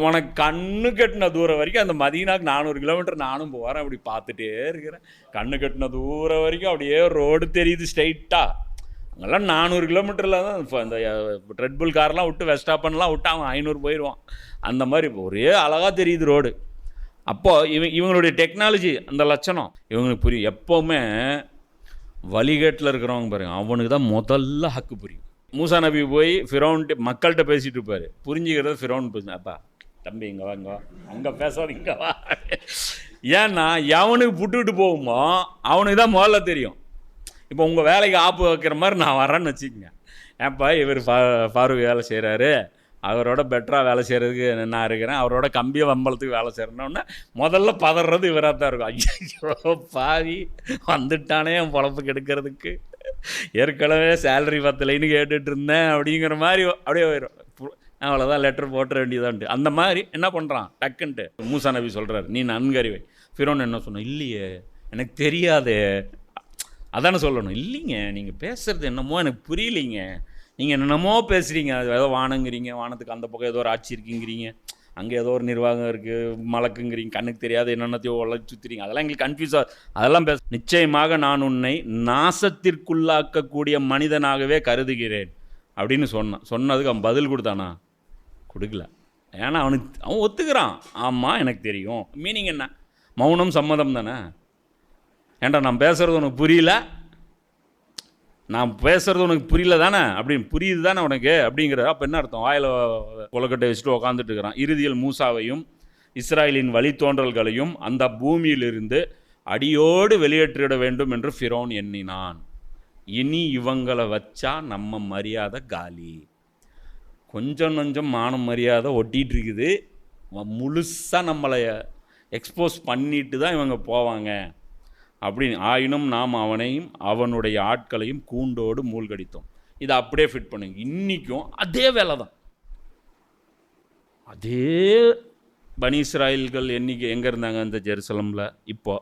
உனக்கு கண்ணு கட்டின தூரம் வரைக்கும் அந்த மதீனாக்கு 400 கிலோமீட்டர் நானும் போகிறேன், அப்படி பார்த்துட்டே இருக்கிறேன். கண்ணு கட்டின தூரம் வரைக்கும் அப்படியே ரோடு தெரியுது ஸ்ட்ரைட்டாக. அங்கெல்லாம் 400 கிலோமீட்டரில் தான் இந்த ரெட்புல் கார்லாம் விட்டு வெஸ்டாப்பன்லாம் விட்டு அவன் 500 போயிடுவான். அந்த மாதிரி ஒரே அழகாக தெரியுது ரோடு. அப்போது இவங்களுடைய டெக்னாலஜி அந்த லட்சணம் இவங்களுக்கு புரியும். எப்போவுமே வழிகேட்டில் இருக்கிறவங்க பாருங்கள், அவனுக்கு தான் முதல்ல ஹக்கு புரியும். மூசா நபி போய் ஃபிரௌன்ட்டு மக்கள்கிட்ட பேசிகிட்டு இருப்பார், புரிஞ்சுக்கிறது ஃபிரௌன் பேசுனா, அப்பா தம்பி இங்கே வா, இங்கே வா, அங்கே பேசாது, இங்கே வா. ஏன்னா எவனுக்கு புட்டுக்கிட்டு போகுமோ அவனுக்கு தான் முதல்ல தெரியும். இப்போ உங்கள் வேலைக்கு ஆப்பு வைக்கிற மாதிரி நான் வரேன்னு வச்சுக்கோங்க. ஏன்ப்பா இவர் ஃபாரூக் வேலை செய்கிறாரு, அவரோட பெட்டராக வேலை செய்கிறதுக்கு நான் இருக்கிறேன், அவரோட கம்பியை வம்பளத்துக்கு வேலை செய்கிறேன்னொன்னே முதல்ல பதறது இவராக தான் இருக்கும். ஐயோ பாவி வந்துட்டானே என் பொழப்பு கெடுக்கிறதுக்கு, ஏற்கனவே சேலரி 10 லைன்னு கேட்டுட்டு இருந்தேன் அப்படிங்கிற மாதிரி அப்படியே போயிடும். அவ்வளோதான், லெட்டர் போட்டுற வேண்டியதான்ட்டு. அந்த மாதிரி என்ன பண்ணுறான் டக்குன்ட்டு. மூசா நபி சொல்கிறார், நீ நன்கறிவை. ஃபிரௌன் என்ன சொன்ன? இல்லையே எனக்கு தெரியாதே. அதானே சொல்லணும். இல்லைங்க நீங்கள் பேசுகிறது என்னமோ எனக்கு புரியலைங்க, நீங்கள் என்னென்னமோ பேசுகிறீங்க, அது ஏதோ வானங்கிறீங்க, வானத்துக்கு அந்த பக்கம் ஏதோ ஒரு ஆட்சி இருக்குங்கிறீங்க, அங்கே ஏதோ ஒரு நிர்வாகம் இருக்குது, மலக்குங்கிறீங்க, கண்ணுக்கு தெரியாத என்னென்னத்தையோ உலக சுற்றுறீங்க, அதெல்லாம் எங்களுக்கு கன்ஃபியூஸாக, அதெல்லாம் நிச்சயமாக நான் உன்னை நாசத்திற்குள்ளாக்கக்கூடிய மனிதனாகவே கருதுகிறேன் அப்படின்னு சொன்னதுக்கு அவன் பதில் கொடுத்தானா? கொடுக்கல. ஏன்னா அவன் ஒத்துக்கிறான், ஆமாம் எனக்கு தெரியும். மீனிங் என்ன? மௌனம் சம்மதம் தானே. ஏன்டா நான் பேசுகிறது உனக்கு புரியல, நான் பேசுகிறது உனக்கு புரியல தானே, அப்படின்னு புரியுது தானே உனக்கு அப்படிங்கிற. அப்போ என்ன அர்த்தம்? வாயில் கொலக்கட்டை வச்சுட்டு உக்காந்துட்டு இருக்கிறான். இறுதியில் மூசாவையும் இஸ்ராயலின் வழித்தோன்றல்களையும் அந்த பூமியிலிருந்து அடியோடு வெளியேற்றிட வேண்டும் என்று ஃபிரௌன் எண்ணினான். இனி இவங்களை வச்சா நம்ம மரியாதை காலி. கொஞ்சம் மானம் மரியாதை ஒட்டிகிட்டு இருக்குது, முழுசாக நம்மளை எக்ஸ்போஸ் பண்ணிட்டு தான் இவங்க போவாங்க அப்படின்னு ஆயினும் நாம் அவனையும் அவனுடைய ஆட்களையும் கூண்டோடு மூழ்கடித்தோம். இதை அப்படியே ஃபிட் பண்ணுங்க. இன்றைக்கும் அதே வேலை தான். அதே பனி இஸ்ராயல்கள் என்னைக்கு எங்கே இருந்தாங்க இந்த ஜெருசலமில்? இப்போ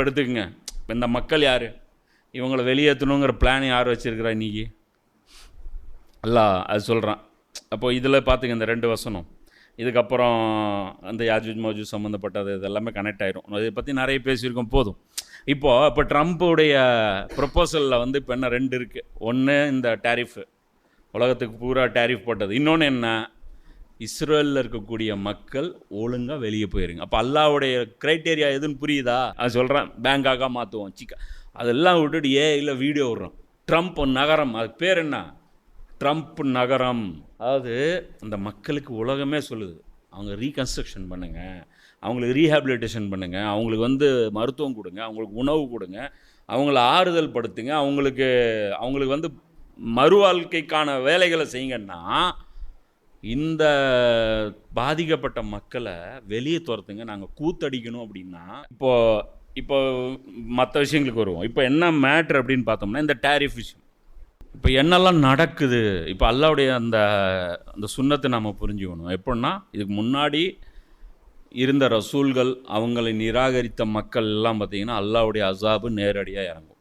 எடுத்துக்கங்க. இப்போ இந்த மக்கள் யார்? இவங்களை வெளியேற்றணுங்கிற பிளான் யார் வச்சுருக்கிறா இன்றைக்கி? அல்லாஹ் அது சொல்கிறான். அப்போது இதில் பார்த்துங்க இந்த 2 வசனம், இதுக்கப்புறம் அந்த யாஜூஜ் மௌஜூஜ் சம்மந்தப்பட்டது இதெல்லாமே கனெக்ட் ஆயிரும். இதை பற்றி நிறைய பேசியிருக்கோம். போதும். இப்போ ட்ரம்ப்புடைய ப்ரொப்போசலில் வந்து இப்போ என்ன 2 இருக்குது. ஒன்று இந்த டேரிஃப், உலகத்துக்கு பூரா டேரிஃப் போட்டது. இன்னொன்று என்ன, இஸ்ரேலில் இருக்கக்கூடிய மக்கள் ஒழுங்காக வெளியே போயிருங்க. அப்போ அல்லாவுடைய க்ரைட்டேரியா எதுன்னு புரியுதா? அது சொல்கிறேன். பேங்காக மாற்றுவோம், அதெல்லாம் விட்டுட்டு இல்லை வீடியோ விட்றோம். ட்ரம்ப் நகரம், அது பேர் என்ன? ட்ரம்ப் நகரம். அதாவது அந்த மக்களுக்கு உலகமே சொல்லுது, அவங்க ரீகன்ஸ்ட்ரக்ஷன் பண்ணுங்கள், அவங்களுக்கு ரீஹாபிலிட்டேஷன் பண்ணுங்கள், அவங்களுக்கு வந்து மருத்துவம் கொடுங்க, அவங்களுக்கு உணவு கொடுங்க, அவங்கள ஆறுதல் படுத்துங்க, அவங்களுக்கு வந்து மறுவாழ்க்கைக்கான வேலைகளை செய்யுங்கன்னா இந்த பாதிக்கப்பட்ட மக்களை வெளியே துரத்துங்க, நாங்கள் கூத்தடிக்கணும் அப்படின்னா. இப்போ மற்ற விஷயங்களுக்கு வருவோம். இப்போ என்ன மேட்ரு அப்படின்னு பார்த்தோம்னா இந்த டேரிஃப் விஷயம். இப்போ என்னெல்லாம் நடக்குது? இப்போ அல்லாவுடைய அந்த சுன்னத்தை நம்ம புரிஞ்சுக்கணும். எப்படின்னா, இதுக்கு முன்னாடி இருந்த ரசூல்கள், அவங்களை நிராகரித்த மக்கள் எல்லாம் பார்த்திங்கன்னா அல்லாவுடைய அசாபு நேரடியாக இறங்கும்.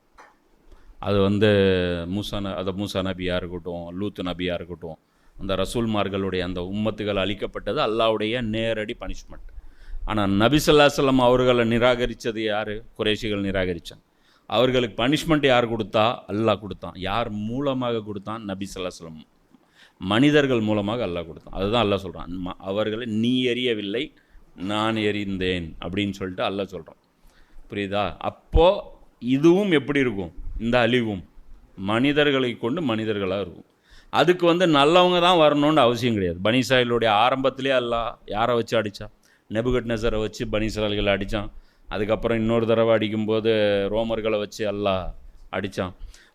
அது வந்து மூசா நபியாக இருக்கட்டும், லூத்து நபியாக இருக்கட்டும், அந்த ரசூல்மார்களுடைய அந்த உம்மத்துகள் அளிக்கப்பட்டது அல்லாவுடைய நேரடி பனிஷ்மெண்ட். ஆனால் நபி ஸல்லல்லாஹு அலைஹி வஸல்லம் அவர்களை நிராகரித்தது யார்? குறைஷிகள் நிராகரித்தாங்க. அவர்களுக்கு பனிஷ்மெண்ட் யார் கொடுத்தா? அல்லாஹ் கொடுத்தான். யார் மூலமாக கொடுத்தான்? நபி ஸல்லல்லாஹு அலைஹி வஸல்லம் மனிதர்கள் மூலமாக அல்லாஹ் கொடுத்தான். அதுதான் அல்லாஹ் சொல்கிறான். அவர்களை நீ எறியவில்லை, நான் எறிந்தேன் அப்படின்னு சொல்லிட்டு அல்லாஹ் சொல்கிறான். புரியுதா? அப்போது இதுவும் எப்படி இருக்கும்? இந்த அழிவும் மனிதர்களை கொண்டு மனிதர்களாக இருக்கும். அதுக்கு வந்து நல்லவங்க தான் வரணும்னு அவசியம் கிடையாது. பனி இஸ்ராயலுடைய ஆரம்பத்திலே அல்லாஹ் யாரை வச்சு அடித்தான்? நெபுகட்நெசரை வச்சு பனி இஸ்ராயல்களை அடித்தான். அதுக்கப்புறம் இன்னொரு தடவை அடிக்கும்போது ரோமர்களை வச்சு அல்லாஹ் அடித்தான்.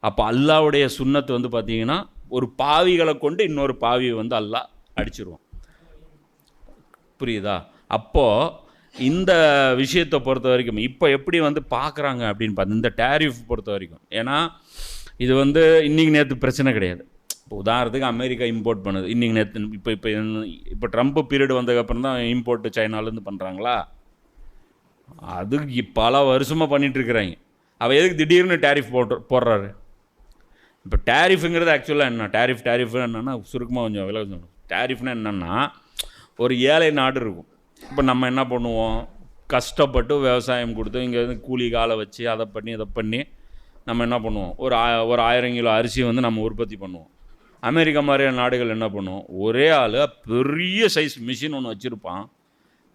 அப்போ அல்லாவுடைய சுன்னத்து வந்து பார்த்திங்கன்னா, ஒரு பாவிகளை கொண்டு இன்னொரு பாவியை வந்து அல்லாஹ் அடிச்சிருவான். புரியுதா? அப்போது இந்த விஷயத்தை பொறுத்த வரைக்கும் இப்போ எப்படி வந்து பார்க்குறாங்க அப்படின்னு பார்த்து, இந்த டேரிஃப் பொறுத்த வரைக்கும், ஏன்னா இது வந்து இன்றைக்கி நேற்று பிரச்சனை கிடையாது. இப்போ உதாரணத்துக்கு அமெரிக்கா இம்போர்ட் பண்ணுது இன்றைக்கி நேற்று. இப்போ ட்ரம்ப் பீரியட் வந்ததுக்கப்புறம் தான் இம்போர்ட்டு சைனாலேருந்து பண்ணுறாங்களா? அதுக்கு பல வருஷமாக பண்ணிகிட்ருக்குறாங்க. அவள் எதுக்கு திடீர்னு டேரிஃப் போடுறாரு? இப்போ டேரிஃபுங்கிறது ஆக்சுவலாக என்ன? டேரிஃப் என்னென்னா, சுருக்கமாக கொஞ்சம் விலை சொல்லணும். டேரிஃப்னா என்னென்னா, ஒரு ஏழை நாடு இருக்கும். இப்போ நம்ம என்ன பண்ணுவோம்? கஷ்டப்பட்டு விவசாயம் கொடுத்து இங்கே வந்து கூலி காலை வச்சு அதை பண்ணி நம்ம என்ன பண்ணுவோம்? ஒரு 1000 கிலோ அரிசி வந்து நம்ம உற்பத்தி பண்ணுவோம். அமெரிக்கா மாதிரியான நாடுகள் என்ன பண்ணுவோம்? ஒரே ஆள் பெரிய சைஸ் மிஷின் ஒன்று வச்சுருப்பான்.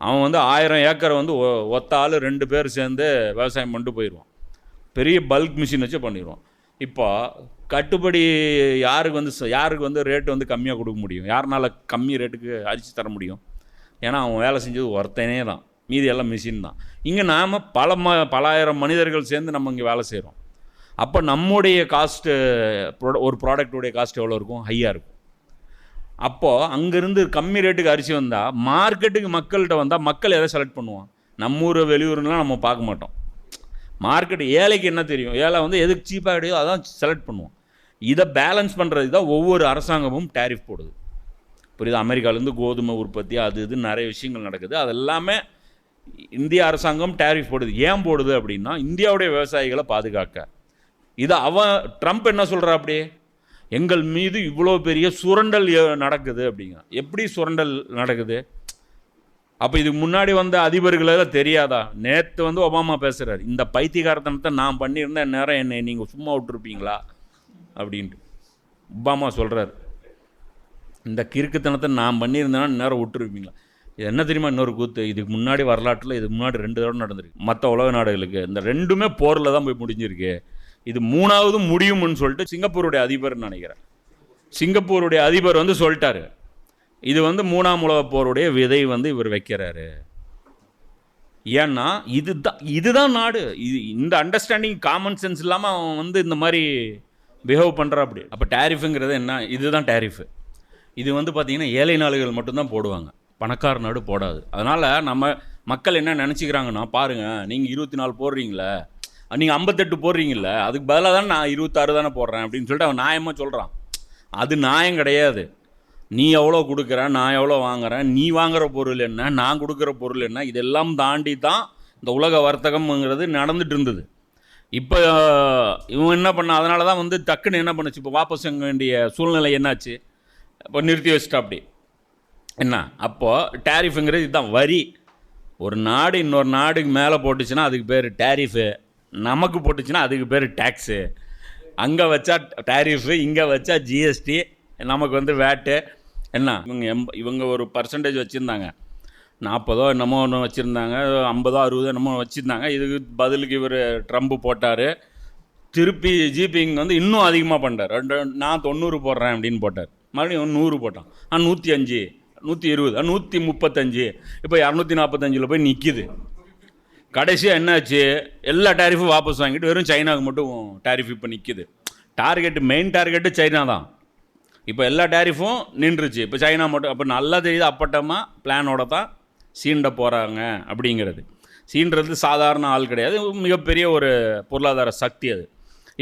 அவன் வந்து 1000 ஏக்கரை வந்து ஒத்த ஆள் 2 பேர் சேர்ந்து விவசாயம் பண்ணிட்டு போயிடுவான். பெரிய பல்க் மிஷின் வச்சு பண்ணிடுவான். இப்போ கட்டுப்படி யாருக்கு வந்து ரேட்டு வந்து கம்மியாக கொடுக்க முடியும்? யாருனால கம்மி ரேட்டுக்கு அரிசி தர முடியும்? ஏன்னா அவன் வேலை செஞ்சது ஒருத்தனே தான், மீதி எல்லாம் மிஷின் தான். இங்கே நாம் பல ஆயிரம் மனிதர்கள் சேர்ந்து நம்ம இங்கே வேலை செய்கிறோம். அப்போ நம்முடைய காஸ்ட்டு, ஒரு ப்ராடக்டுடைய காஸ்ட் எவ்வளோ இருக்கும்? ஹையாக இருக்கும். அப்போது அங்கேருந்து கம்மி ரேட்டுக்கு அரிசி வந்தால் மார்க்கெட்டுக்கு மக்கள்கிட்ட வந்தால் மக்கள் எதை செலக்ட் பண்ணுவான்? நம்ம ஊர் வெளியூர்லாம் நம்ம பார்க்க மாட்டோம். மார்க்கெட் ஏழைக்கு என்ன தெரியும்? ஏழை வந்து எதுக்கு சீப்பாக கிடையாது அதான் செலக்ட் பண்ணுவோம். இதை பேலன்ஸ் பண்ணுறதுக்கு தான் ஒவ்வொரு அரசாங்கமும் டேரிஃப் போடுது. புரியுது? அமெரிக்காவிலேருந்து கோதுமை உற்பத்தி அது இது நிறைய விஷயங்கள் நடக்குது. அது எல்லாமே இந்திய அரசாங்கம் டேரிஃப் போடுது. ஏன் போடுது அப்படின்னா, இந்தியாவுடைய விவசாயிகளை பாதுகாக்க. இதை ட்ரம்ப் என்ன சொல்கிறா? அப்படியே எங்கள் மீது இவ்வளோ பெரிய சுரண்டல் நடக்குது அப்படிங்கிறான். எப்படி சுரண்டல் நடக்குது? அப்போ இதுக்கு முன்னாடி வந்த அதிபர்களெல்லாம் தெரியாதா? நேற்று வந்து ஒபாமா பேசுகிறார், இந்த பைத்தியகாரத்தனத்தை நான் பண்ணியிருந்தேன் நேரம் என்னை நீங்கள் சும்மா விட்டுருப்பீங்களா அப்படின்ட்டு ஒபாமா சொல்கிறார். இந்த கிறுக்குத்தனத்தை நான் பண்ணியிருந்தேன்னா நேரம் விட்டுருப்பீங்களா? இது என்ன தெரியுமா? இன்னொரு கூத்து, இதுக்கு முன்னாடி வரலாற்றில் இதுக்கு முன்னாடி 2 தடவை நடந்திருக்கு மற்ற உலக நாடுகளுக்கு. இந்த 2மே போரில் தான் போய் முடிஞ்சிருக்கு. இது 3வது முடியும்னு சொல்லிட்டு சிங்கப்பூருடைய அதிபர்னு நினைக்கிறேன். சிங்கப்பூருடைய அதிபர் வந்து சொல்லிட்டாரு, இது வந்து 3ஆம் உலக போருடைய விதை வந்து இவர் வைக்கிறாரு. ஏன்னா இதுதான் நாடு. இந்த அண்டர்ஸ்டாண்டிங் காமன் சென்ஸ் இல்லாமல் அவன் வந்து இந்த மாதிரி பிஹேவ் பண்ணுறா. அப்படி அப்போ டேரிஃபுங்கிறது என்ன? இதுதான் டேரிஃபு. இது வந்து பார்த்திங்கன்னா ஏழை நாடுகள் மட்டும்தான் போடுவாங்க, பணக்கார நாடு போடாது. அதனால் நம்ம மக்கள் என்ன நினச்சிக்கிறாங்கன்னா, பாருங்கள் நீங்கள் 24 போடுறீங்களே, நீங்கள் 58 போடுறீங்கள, அதுக்கு பதிலாக தான் நான் 26 தானே போடுறேன் அப்படின்னு சொல்லிட்டு அவன் நியாயமாக சொல்கிறான். அது நியாயம் கிடையாது. நீ எவ்வளோ கொடுக்குற, நான் எவ்வளோ வாங்குறேன், நீ வாங்குகிற பொருள் என்ன, நான் கொடுக்குற பொருள் என்ன, இதெல்லாம் தாண்டி தான் இந்த உலக வர்த்தகம்ங்கிறது நடந்துட்டு இருந்தது. இப்போ இவன் என்ன பண்ண, அதனால தான் வந்து டக்குன்னு என்ன பண்ணுச்சு, இப்போ வாபஸ் வாங்க வேண்டிய சூழ்நிலை என்னாச்சு, இப்போ நிறுத்தி வச்சுட்டா அப்படி என்ன. அப்போது டேரிஃபுங்கிறது இதுதான், வரி. ஒரு நாடு இன்னொரு நாடுக்கு மேலே போட்டுச்சுன்னா அதுக்கு பேர் டேரிஃபு, நமக்கு போட்டுச்சுன்னா அதுக்கு பேர் டேக்ஸு. அங்கே வச்சா டேரிஃபு, இங்கே வச்சா ஜிஎஸ்டி, நமக்கு வந்து வேட்டு என்ன. இவங்க ஒரு பர்சன்டேஜ் வச்சுருந்தாங்க, 40 என்னமோ ஒன்று வச்சுருந்தாங்க, 50 60 என்னமோ வச்சுருந்தாங்க. இதுக்கு பதிலுக்கு இவர் ட்ரம்ப் போட்டார். திருப்பி ஜிபிங் வந்து இன்னும் அதிகமாக பண்ணிட்டார். நான் 90 போடுறேன் அப்படின்னு போட்டார். மறுபடியும் 100 போட்டான். 105, 120, 135, இப்போ 245 போய் நிற்கிது. கடைசியாக என்னாச்சு, எல்லா டேரிஃபும் வாபஸ் வாங்கிட்டு வெறும் சைனாவுக்கு மட்டும் டேரிஃப் இப்போ நிற்கிது. மெயின் டார்கெட்டு சைனா தான். இப்போ எல்லா டேரிஃபும் நின்றுச்சு. இப்போ சைனா மட்டும். அப்போ நல்லா தெரியுது, அப்பட்டமாக பிளானோட தான் சீண்ட போகிறாங்க அப்படிங்கிறது. சீன்றது சாதாரண ஆள் கிடையாது, மிகப்பெரிய ஒரு பொருளாதார சக்தி அது.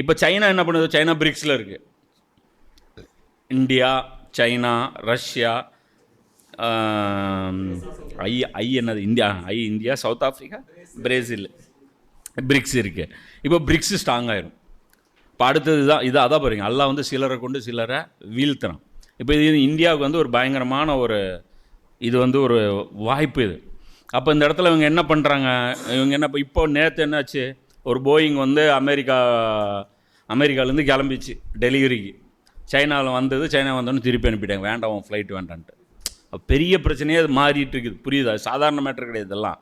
இப்போ சைனா என்ன பண்ணுது, சைனா பிரிக்ஸில் இருக்குது. இந்தியா, சைனா, ரஷ்யா, என்னது India, south Africa, Brazil, BRICS இருக்குது. இப்போ பிரிக்ஸ் ஸ்ட்ராங் ஆயிரும். இப்போ அடுத்தது தான் இது. அதான் பாருங்க, எல்லாம் வந்து சிலரை கொண்டு சிலரை வீழ்த்துறான். இப்போ இது இந்தியாவுக்கு வந்து ஒரு பயங்கரமான ஒரு இது வந்து ஒரு வாய்ப்பு இது. அப்போ இந்த இடத்துல இவங்க என்ன பண்ணுறாங்க, இவங்க என்ன இப்போ நேற்று என்னாச்சு, ஒரு போயிங் வந்து அமெரிக்காவிலேருந்து கிளம்பிச்சு டெலிவரிக்கு. சைனாவில் வந்தது, சைனா வந்தோன்னு திருப்பி அனுப்பிட்டாங்க, வேண்டாம் உன் ஃப்ளைட் வேண்டான்ட்டு. பெரிய பிரச்சனையே அது மாறிட்டு இருக்குது, புரியுதா? சாதாரண மேட்டர் கிடையாது இதெல்லாம்.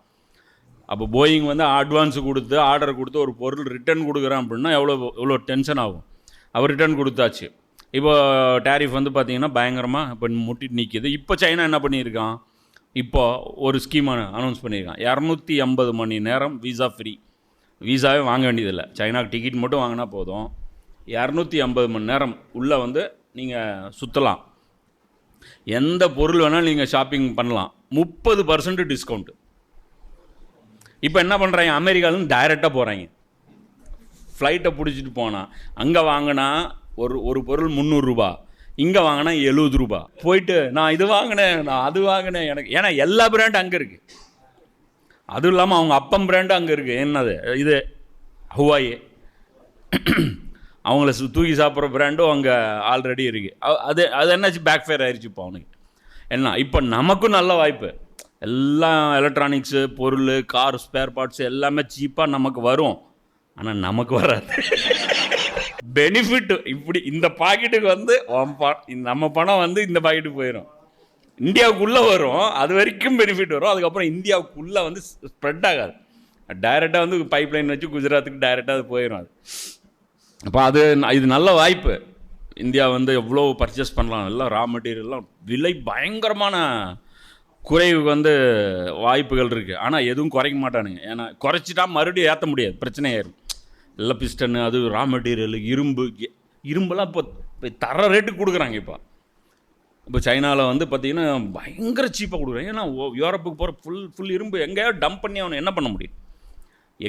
அப்போ போயிங் வந்து அட்வான்ஸு கொடுத்து ஆர்டர் கொடுத்து ஒரு பொருள் ரிட்டர்ன் கொடுக்குறான் அப்படின்னா எவ்வளோ டென்ஷன் ஆகும். அவர் ரிட்டர்ன் கொடுத்தாச்சு. இப்போ டேரிஃப் வந்து பார்த்திங்கன்னா பயங்கரமாக இப்போ முட்டிட்டு நிற்கிது. இப்போ சைனா என்ன பண்ணியிருக்கான், இப்போ ஒரு ஸ்கீம் அனௌன்ஸ் பண்ணியிருக்கான். 250 மணி நேரம் வீசா ஃப்ரீ. வீசாவே வாங்க வேண்டியதில்லை, சைனாவுக்கு டிக்கெட் மட்டும் வாங்கினா போதும். 250 மணி நேரம் உள்ளே வந்து நீங்கள் சுற்றலாம், எந்த பொருள் வேணாலும் நீங்கள் ஷாப்பிங் பண்ணலாம், 30% டிஸ்கவுண்ட்டு. இப்போ என்ன பண்ணுறாங்க, அமெரிக்காவிலேருந்து டைரெக்டாக போகிறாங்க. ஃப்ளைட்டை பிடிச்சிட்டு போனால் அங்கே வாங்கினா ஒரு பொருள் 300 ரூபா, இங்கே வாங்கினா 70 ரூபா. போயிட்டு நான் இது வாங்கினேன், நான் அது வாங்கினேன், எனக்கு ஏன்னா எல்லா பிராண்டும் அங்கே இருக்குது. அதுவும் இல்லாமல் அவங்க அப்பம் பிராண்டும் அங்கே இருக்குது. என்னது இது, ஹுவாயே, அவங்கள தூக்கி சாப்பிட்ற பிராண்டும் அங்கே ஆல்ரெடி இருக்குது. அது என்னாச்சு, பேக் ஃபயர் ஆயிடுச்சு இப்போ அவனுக்கு. என்ன இப்போ நமக்கும் நல்ல வாய்ப்பு, எல்லாம் எலக்ட்ரானிக்ஸு பொருள், கார் ஸ்பேர் பார்ட்ஸு எல்லாமே சீப்பாக நமக்கு வரும். ஆனால் நமக்கு வராது. பெனிஃபிட் இப்படி இந்த பாக்கெட்டுக்கு வந்து நம்ம பணம் வந்து இந்த பாக்கெட்டுக்கு போயிடும், இந்தியாவுக்குள்ளே வரும். அது வரைக்கும் பெனிஃபிட் வரும். அதுக்கப்புறம் இந்தியாவுக்குள்ளே வந்து ஸ்ப்ரெட் ஆகாது. டைரெக்டாக வந்து பைப்லைன் வச்சு குஜராத்துக்கு டைரெக்டாக அது போயிடும். அது அப்போ இது நல்ல வாய்ப்பு. இந்தியா வந்து எவ்வளோ பர்ச்சேஸ் பண்ணலாம், எல்லாம் ரா மெட்டீரியல்லாம் விலை பயங்கரமான குறைவு வந்து வாய்ப்புகள் இருக்குது. ஆனால் எதுவும் குறைக்க மாட்டானுங்க. ஏன்னா குறைச்சிட்டா மறுபடியும் ஏற்ற முடியாது, பிரச்சனை ஆயிரும். எல்லாம் பிஸ்டன்னு, அது ரா மெட்டீரியல், இரும்பெல்லாம் இப்போ தர ரேட்டுக்கு கொடுக்குறாங்க. இப்போ சைனாவில் வந்து பார்த்திங்கன்னா பயங்கர சீப்பாக கொடுக்குறாங்க. ஏன்னா யூரோப்புக்கு போகிற ஃபுல் இரும்பு எங்கேயாவது டம்ப் பண்ணி ஆகணும், என்ன பண்ண முடியும்,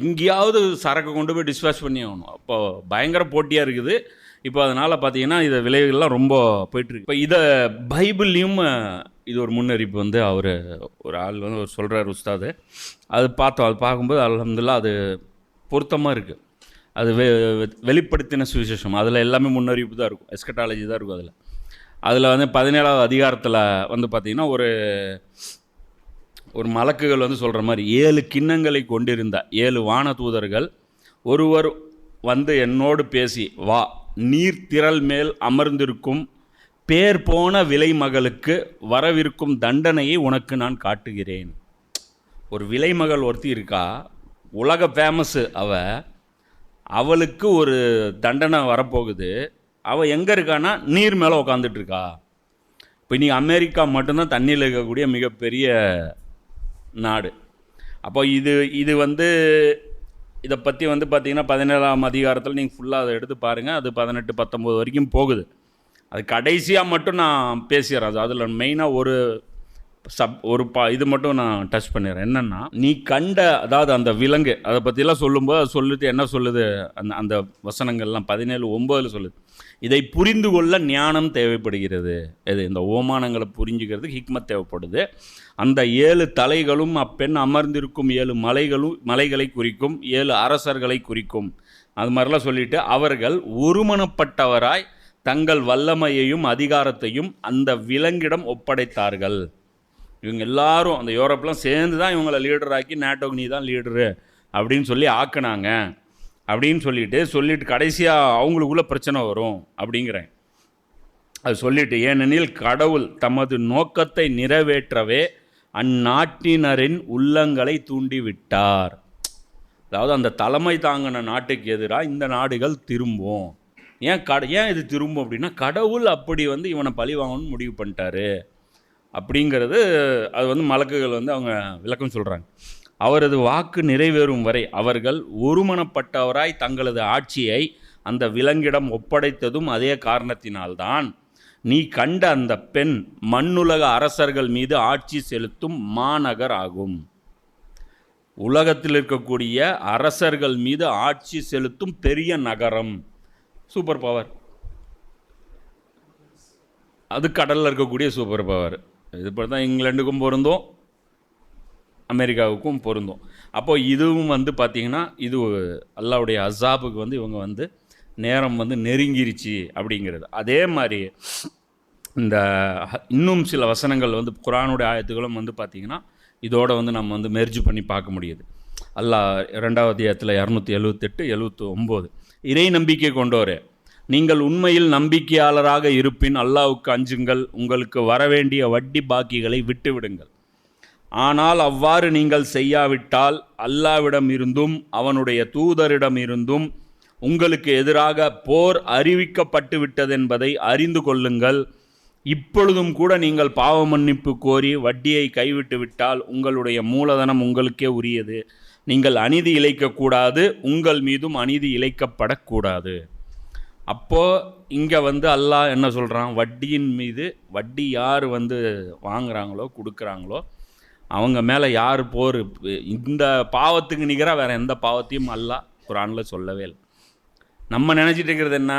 எங்கேயாவது சரக்கு கொண்டு போய் டிஸ்பேச் பண்ணி ஆகணும். அப்போ பயங்கர போட்டியாக இருக்குது. இப்போ அதனால் பார்த்திங்கன்னா இதை விலைகள்லாம் ரொம்ப போய்ட்டுருக்கு. இப்போ இதை பைபிள்லேயும் இது ஒரு முன்னறிப்பு வந்து ஒரு ஆள் வந்து ஒரு சொல்கிறார் உஸ்தாது. அது பார்க்கும்போது அல்ஹம்துலில்லாஹ் அது பொருத்தமாக இருக்குது. அது வெளிப்படுத்தின சுவிசேஷம், அதில் எல்லாமே முன்னறிவிப்பு தான் இருக்கும், எஸ்கட்டாலஜி தான் இருக்கும். அதில் வந்து 17வது அதிகாரத்தில் வந்து பார்த்திங்கன்னா ஒரு மலக்குகள் வந்து சொல்கிற மாதிரி 7 கிண்ணங்களை கொண்டிருந்த 7 வான தூதர்கள் ஒருவர் வந்து என்னோடு பேசி, வா, நீர்த்திரள் மேல் அமர்ந்திருக்கும் பேர் போன விலை மகளுக்கு வரவிருக்கும் தண்டனையை உனக்கு நான் காட்டுகிறேன். ஒரு விலை மகள் ஒருத்தி இருக்கா, உலக ஃபேமஸ்ஸு அவளுக்கு ஒரு தண்டனை வரப்போகுது. அவள் எங்கே இருக்கான்னா நீர் மேலே உட்காந்துட்ருக்கா. இப்போ இன்றைக்கி அமெரிக்கா மட்டும்தான் தண்ணியில் இருக்கக்கூடிய மிகப்பெரிய நாடு. அப்போ இது வந்து இதை பற்றி வந்து பார்த்திங்கன்னா 17ஆம் அதிகாரத்தில் நீங்கள் ஃபுல்லாக அதை எடுத்து பாருங்கள். அது 18 19 வரைக்கும் போகுது. அது கடைசியாக மட்டும் நான் பேசிடுறேன். அதில் மெயினாக இது மட்டும் நான் டச் பண்ணிடுறேன். என்னென்னா, நீ கண்ட அதாவது அந்த விலங்கு அதை பற்றிலாம் சொல்லும்போது அது சொல்லுது என்ன சொல்லுது, அந்த வசனங்கள்லாம் 17:9 சொல்லுது, இதை புரிந்து கொள்ள ஞானம் தேவைப்படுகிறது. இந்த ஓமானங்களை புரிஞ்சுக்கிறதுக்கு ஹிக்மத் தேவைப்படுது. அந்த 7 தலைகளும் அப்பெண் அமர்ந்திருக்கும் 7 மலைகளை குறிக்கும், 7 அரசர்களை குறிக்கும். அது மாதிரிலாம் சொல்லிட்டு அவர்கள் ஒருமனப்பட்டவராய் தங்கள் வல்லமையையும் அதிகாரத்தையும் அந்த விலங்கிடம் ஒப்படைத்தார்கள். இவங்க எல்லாரும் அந்த யூரோப்லாம் சேர்ந்து தான் இவங்களை லீடராக்கி நேட்டோக்கு நீ தான் லீடரு அப்படின்னு சொல்லி ஆக்குனாங்க அப்படின்னு சொல்லிட்டு கடைசியாக அவங்களுக்குள்ள பிரச்சனை வரும் அப்படிங்கிறேன். அது சொல்லிட்டு, ஏனெனில் கடவுள் தமது நோக்கத்தை நிறைவேற்றவே அந்நாட்டினரின் உள்ளங்களை தூண்டிவிட்டார். அதாவது அந்த தலைமை தாங்கின நாட்டுக்கு எதிராக இந்த நாடுகள் திரும்பும். ஏன் இது திரும்பும் அப்படின்னா, கடவுள் அப்படி இவனை பழி வாங்கணும்னு முடிவு பண்ணிட்டாரு அப்படிங்கிறது. அது மலக்குகள் அவங்க விளக்கம் சொல்கிறாங்க. அவரது வாக்கு நிறைவேறும் வரை அவர்கள் ஒருமனப்பட்டவராய் தங்களது ஆட்சியை அந்த விலங்கிடம் ஒப்படைத்ததும் அதே காரணத்தினால்தான் நீ கண்ட அந்த பெண் மண்ணுலக அரசர்கள் மீது ஆட்சி செலுத்தும் மாநகர் ஆகும். உலகத்தில் இருக்கக்கூடிய அரசர்கள் மீது ஆட்சி செலுத்தும் பெரிய நகரம், சூப்பர் பவர். அது கடலில் இருக்கக்கூடிய சூப்பர் பவர். இது போல் தான் இங்கிலாண்டுக்கும் பொருந்தும், அமெரிக்காவுக்கும் பொருந்தும். அப்போது இதுவும் பார்த்திங்கன்னா, இது அல்லாஹ்வுடைய அஸாபுக்கு இவங்க நேரம் நெருங்கிருச்சு அப்படிங்கிறது. அதே மாதிரி இந்த இன்னும் சில வசனங்கள் குர்ஆனுடைய ஆயத்துகளும் பார்த்திங்கன்னா இதோட நம்ம மெர்ஜ் பண்ணி பார்க்க முடியுது. அல்லாஹ் 2வது அத்தியாயத்தில் 278, 79, இறை நம்பிக்கை கொண்டோரே, நீங்கள் உண்மையில் நம்பிக்கையாளராக இருப்பின் அல்லாஹ்வுக்கு அஞ்சுங்கள், உங்களுக்கு வரவேண்டிய வட்டி பாக்கிகளை விட்டுவிடுங்கள். ஆனால் அவ்வாறு நீங்கள் செய்யாவிட்டால் அல்லாஹ்விடம் இருந்தும் அவனுடைய தூதரிடம் இருந்தும் உங்களுக்கு எதிராக போர் அறிவிக்கப்பட்டு விட்டதென்பதை அறிந்து கொள்ளுங்கள். இப்பொழுதும் கூட நீங்கள் பாவ மன்னிப்பு கோரி வட்டியை கைவிட்டு விட்டால் உங்களுடைய மூலதனம் உங்களுக்கே உரியது. நீங்கள் அநீதி இழைக்கக்கூடாது, உங்கள் மீதும் அநீதி இழைக்கப்படக்கூடாது. அப்போது இங்கே அல்லாஹ் என்ன சொல்கிறான், வட்டியின் மீது, வட்டி யார் வாங்குகிறாங்களோ கொடுக்குறாங்களோ அவங்க மேலே யார் போர், இந்த பாவத்துக்கு நிகராக வேறு எந்த பாவத்தையும் அல்லாஹ் குர்ஆனில் சொல்லவே இல்லை. நம்ம நினச்சிட்டு இருக்கிறது என்ன,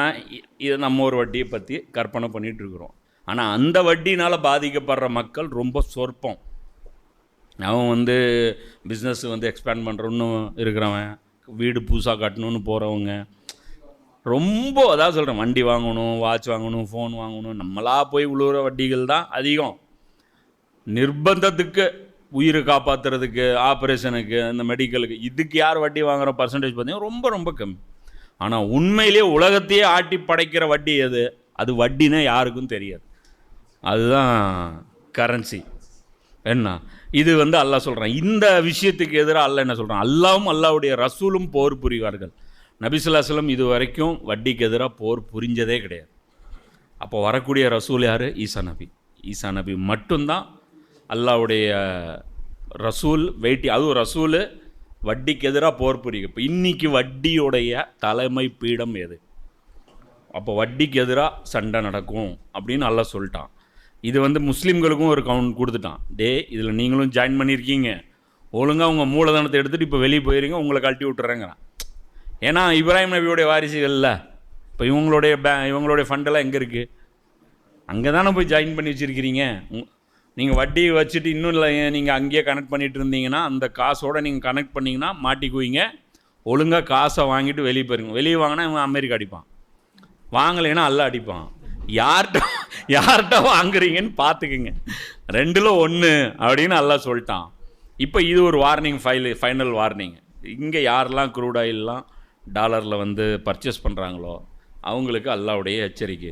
இதை நம்ம ஒரு வட்டியை பற்றி கற்பனை பண்ணிகிட்டு இருக்கிறோம். ஆனால் அந்த வட்டினால் பாதிக்கப்படுற மக்கள் ரொம்ப சொற்பம். அவன் பிஸ்னஸ் எக்ஸ்பேண்ட் பண்ணுறோன்னு இருக்கிறவன், வீடு புதுசாக கட்டணும்னு போகிறவங்க, ரொம்ப அதாவது சொல்கிறேன், வண்டி வாங்கணும், வாட்ச் வாங்கணும், ஃபோன் வாங்கணும், நம்மளா போய் உழுவுற வட்டிகள் தான் அதிகம். நிர்பந்தத்துக்கு, உயிரை காப்பாற்றுறதுக்கு, ஆப்ரேஷனுக்கு, இந்த மெடிக்கலுக்கு, இதுக்கு யார் வட்டி வாங்குகிற பர்சன்டேஜ் பார்த்திங்கன்னா ரொம்ப ரொம்ப கம்மி. ஆனால் உண்மையிலே உலகத்தையே ஆட்டி படைக்கிற வட்டி எது, அது வட்டினா யாருக்கும் தெரியாது. அதுதான் கரன்சி. என்ன இது அல்லாஹ் சொல்கிறான். இந்த விஷயத்துக்கு எதிராக அல்லாஹ் என்ன சொல்கிறான், அல்லாவும் அல்லாஹ்வுடைய ரசூலும் போர் புரிவார்கள். நபி ஸல்லல்லாஹு அலைஹி வஸல்லம் இது வரைக்கும் வட்டிக்கு எதிராக போர் புரிஞ்சதே கிடையாது. அப்போ வரக்கூடிய ரசூல் யார், ஈசா நபி. ஈசா நபி மட்டும்தான் அல்லாஹ்வுடைய ரசூல். அதுவும் ரசூல் வட்டிக்கு எதிராக போர் புரியும். இப்போ இன்றைக்கி வட்டியுடைய தலைமை பீடம் எது, அப்போ வட்டிக்கு எதிராக சண்டை நடக்கும் அப்படின்னு அல்லாஹ் சொல்லிட்டான். இது முஸ்லீம்களுக்கும் ஒரு கவுண்ட் கொடுத்துட்டான். இதில் நீங்களும் ஜாயின் பண்ணியிருக்கீங்க, ஒழுங்காக உங்கள் மூலதனத்தை எடுத்துகிட்டு இப்போ வெளியே போயிருங்க, உங்களை கழட்டி விட்டுறேங்கிறான். ஏன்னா இப்ராஹிம் நபியோடைய வாரிசுகளில் இப்போ இவங்களுடைய ஃபண்டெல்லாம் எங்கே இருக்குது, அங்கே தானே போய் ஜாயின் பண்ணி வச்சுருக்கிறீங்க. நீங்கள் வட்டி வச்சுட்டு இன்னும் இல்லை, நீங்கள் அங்கேயே கனெக்ட் பண்ணிகிட்டு இருந்தீங்கன்னா அந்த காசோடு நீங்கள் கனெக்ட் பண்ணிங்கன்னா மாட்டிக்குவீங்க. ஒழுங்காக காசை வாங்கிட்டு வெளியே போயிருங்க. வெளியே வாங்கினா இவன் அமெரிக்கா அடிப்பான், வாங்கலைன்னா அல்லாஹ் அடிப்பான். யார்கிட்ட வாங்குறீங்கன்னு பார்த்துக்குங்க, 2ல் 1 அப்படின்னு அல்லாஹ் சொல்லிட்டான். இப்போ இது ஒரு வார்னிங், ஃபைனல் வார்னிங். இங்கே யாரெல்லாம் க்ரூட் ஆயிலெலாம் டாலரில் பர்ச்சேஸ் பண்ணுறாங்களோ அவங்களுக்கு அல்லாஹ்வுடைய எச்சரிக்கை.